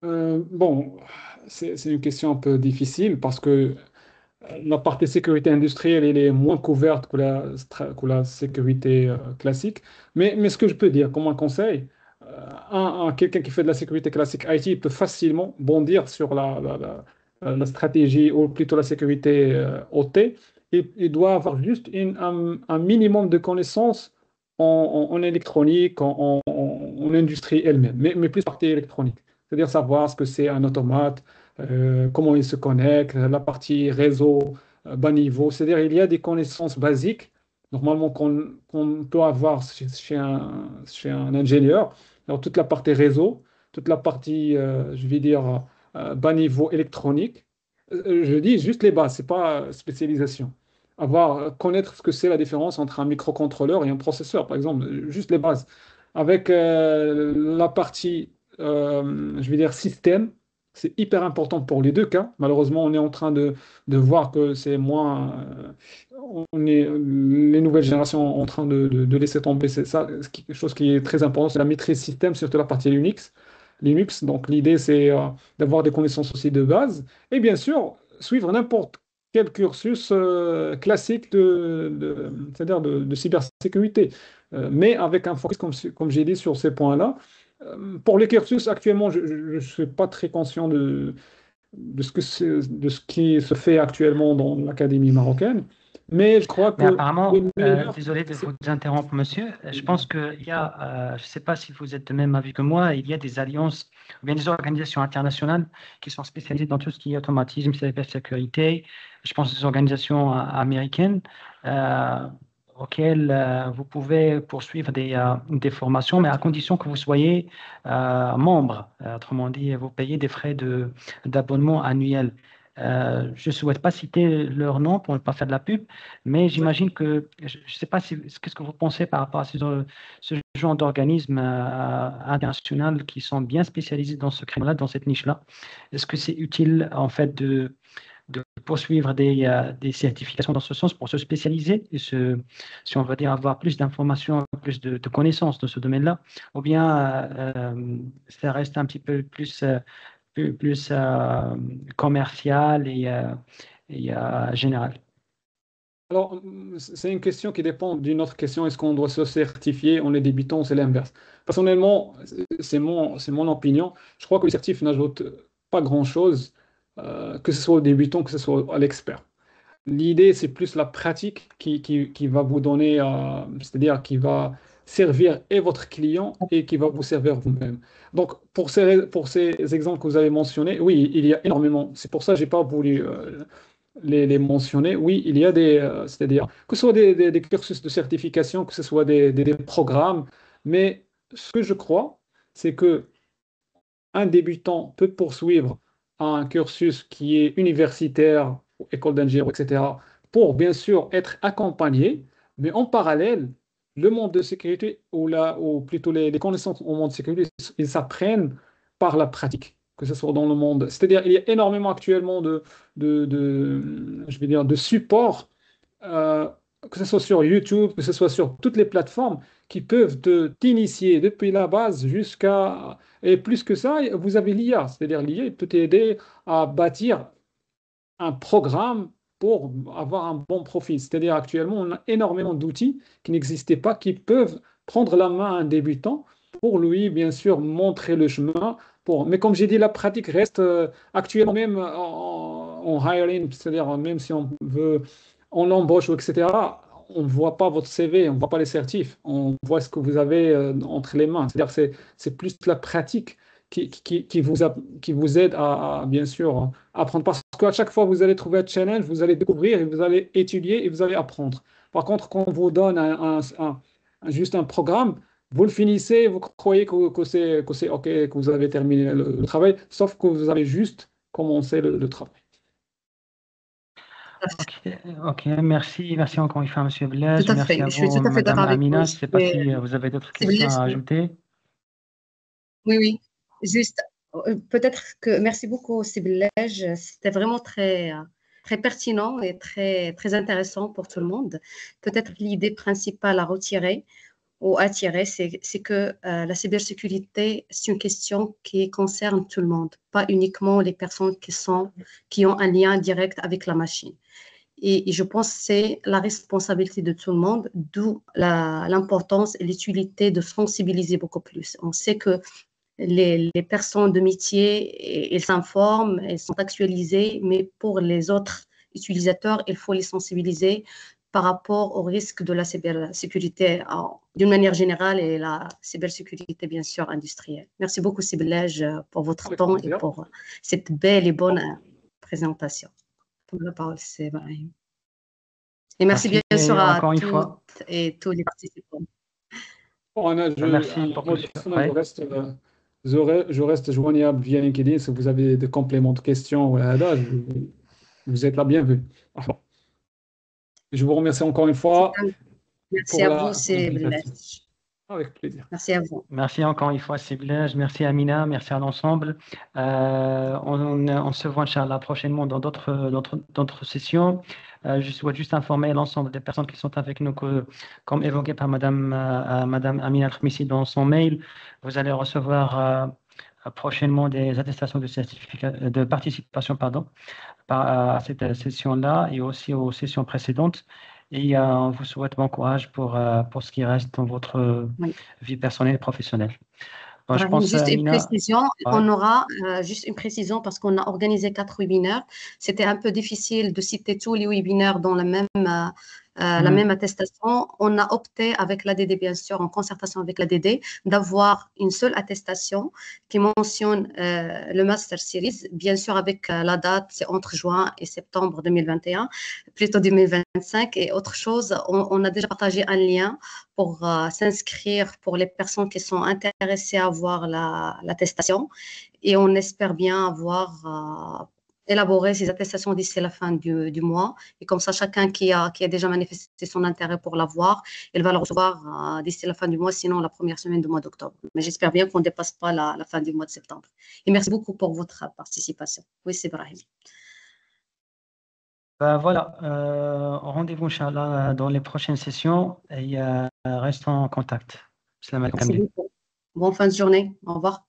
Bon, c'est une question un peu difficile parce que la partie sécurité industrielle, elle est moins couverte que la sécurité classique. Mais ce que je peux dire comme un conseil, quelqu'un qui fait de la sécurité classique IT peut facilement bondir sur la stratégie ou plutôt la sécurité OT. Il doit avoir juste un minimum de connaissances en électronique, en industrie elle-même, mais plus partie électronique. C'est-à-dire savoir ce que c'est un automate, comment il se connecte, la partie réseau, bas niveau. C'est-à-dire il y a des connaissances basiques, normalement qu'on peut avoir chez un ingénieur. Alors toute la partie réseau, toute la partie, je vais dire, bas niveau électronique. Je dis juste les bases, c'est pas spécialisation. Connaître ce que c'est la différence entre un microcontrôleur et un processeur, par exemple, juste les bases. Avec la partie, je vais dire, système. C'est hyper important pour les deux cas. Malheureusement, on est en train de voir que c'est moins. Les nouvelles générations sont en train de laisser tomber. C'est ça, quelque chose qui est très important, c'est la maîtrise système, surtout la partie Linux. Linux. Donc, l'idée, c'est d'avoir des connaissances aussi de base. Et bien sûr, suivre n'importe quel cursus classique c'est-à-dire de cybersécurité. Mais avec un focus, comme j'ai dit, sur ces points-là. Pour les cursus, actuellement, je ne suis pas très conscient de ce qui se fait actuellement dans l'Académie marocaine, mais je crois Mais que apparemment, le meilleur, désolé de c'est... vous interrompre, monsieur, je pense qu'il y a, je ne sais pas si vous êtes de même avis que moi, il y a des alliances ou bien des organisations internationales qui sont spécialisées dans tout ce qui est automatisme, cybersécurité. Je pense des organisations américaines auxquelles vous pouvez poursuivre des formations, mais à condition que vous soyez membre. Autrement dit, vous payez des frais d'abonnement annuels. Je ne souhaite pas citer leur nom pour ne pas faire de la pub, mais j'imagine que, je ne sais pas si, qu'est-ce que vous pensez par rapport à ce genre d'organismes internationaux qui sont bien spécialisés dans ce créneau-là, dans cette niche-là. Est-ce que c'est utile, en fait, de poursuivre des certifications dans ce sens pour se spécialiser et si on veut dire avoir plus d'informations, plus de connaissances dans ce domaine-là, ou bien ça reste un petit peu plus commercial et général. Alors, c'est une question qui dépend d'une autre question. Est-ce qu'on doit se certifier? On est débutant ou c'est l'inverse? Personnellement, c'est mon opinion. Je crois que le certif n'ajoute pas grand-chose, que ce soit au débutant, que ce soit à l'expert. L'idée, c'est plus la pratique qui va vous donner, c'est-à-dire qui va servir et votre client et qui va vous servir vous-même. Donc, pour ces exemples que vous avez mentionnés, oui, il y a énormément. C'est pour ça que je n'ai pas voulu les mentionner. Oui, il y a c'est-à-dire que ce soit des cursus de certification, que ce soit des programmes, mais ce que je crois, c'est que un débutant peut poursuivre un cursus qui est universitaire, école d'ingénieur, etc., pour bien sûr être accompagné, mais en parallèle, le monde de sécurité, ou plutôt les connaissances au monde de sécurité, ils s'apprennent par la pratique, que ce soit dans le monde. C'est-à-dire, il y a énormément actuellement je vais dire, de supports, euh, que ce soit sur YouTube, que ce soit sur toutes les plateformes, qui peuvent t'initier depuis la base jusqu'à et plus que ça, vous avez l'IA, c'est-à-dire l'IA peut t'aider à bâtir un programme pour avoir un bon profil. C'est-à-dire actuellement, on a énormément d'outils qui n'existaient pas, qui peuvent prendre la main à un débutant pour lui, bien sûr, montrer le chemin. Mais comme j'ai dit, la pratique reste actuellement même en hiring, c'est-à-dire même si on veut, on l'embauche, etc. On ne voit pas votre CV, on ne voit pas les certifs, on voit ce que vous avez entre les mains. C'est-à-dire que c'est plus la pratique qui vous aide bien sûr, apprendre. Parce qu'à chaque fois, vous allez trouver un challenge, vous allez découvrir et vous allez étudier et vous allez apprendre. Par contre, quand on vous donne juste un programme, vous le finissez, vous croyez que c'est OK, que vous avez terminé le travail, sauf que vous avez juste commencé le travail. Ok, ok, merci encore une fois, Monsieur Tout Blaise. à Merci fait. à Je suis vous, tout à fait Madame d'accord avec vous. Amina. Je ne sais pas si vous avez d'autres questions à ajouter. Oui, oui. Juste, peut-être que, merci beaucoup, Sibelej. C'était vraiment très, très pertinent et très, très intéressant pour tout le monde. Peut-être l'idée principale à retirer ou à tirer, c'est que la cybersécurité, c'est une question qui concerne tout le monde, pas uniquement les personnes qui ont un lien direct avec la machine. Et je pense que c'est la responsabilité de tout le monde, d'où l'importance et l'utilité de sensibiliser beaucoup plus. On sait que les personnes de métier, elles s'informent, elles sont actualisées, mais pour les autres utilisateurs, il faut les sensibiliser par rapport au risque de la cybersécurité d'une manière générale et la cybersécurité, bien sûr, industrielle. Merci beaucoup, Sibelej, pour votre Avec temps et plaisir. pour cette belle et bonne présentation. La parole, c'est Brahim. Et merci bien sûr à encore une fois. toutes et tous les participants. Bon, Anna, Merci pour moi, tout ça. personnellement, je reste joignable via LinkedIn. Si vous avez des compléments de questions, voilà, vous êtes la bienvenue. Alors, je vous remercie encore une fois Merci pour à vous, pour c'est l'invitation. Avec plaisir. Merci à vous. Merci encore une fois, Siblej. Merci Amina, merci à l'ensemble. On se voit, Inch'Allah, prochainement dans d'autres sessions. Je souhaite juste informer l'ensemble des personnes qui sont avec nous que, comme évoqué par Madame Amina Al-Khamisi dans son mail, vous allez recevoir prochainement des attestations de participation, pardon, à cette session-là et aussi aux sessions précédentes. Et on vous souhaite bon courage pour ce qui reste dans votre Oui. vie personnelle et professionnelle. Bon, je Brahim, pense, juste une Amina, précision, ouais. on aura juste une précision parce qu'on a organisé 4 webinaires. C'était un peu difficile de citer tous les webinaires dans la même attestation. On a opté avec l'ADD, bien sûr, en concertation avec l'ADD, d'avoir une seule attestation qui mentionne le Master Series. Bien sûr, avec la date, c'est entre juin et septembre 2021, plutôt 2025. Et autre chose, on a déjà partagé un lien pour s'inscrire pour les personnes qui sont intéressées à avoir l'attestation. Et on espère bien avoir élaboré ces attestations d'ici la fin du mois. Et comme ça, chacun qui a déjà manifesté son intérêt pour l'avoir, il va le recevoir d'ici la fin du mois, sinon la première semaine du mois d'octobre. Mais j'espère bien qu'on ne dépasse pas la fin du mois de septembre. Et merci beaucoup pour votre participation. Oui, c'est Brahim. Voilà, rendez-vous, Inch'Allah, dans les prochaines sessions et restons en contact. Salam alaikum. Merci beaucoup. Bonne fin de journée. Au revoir.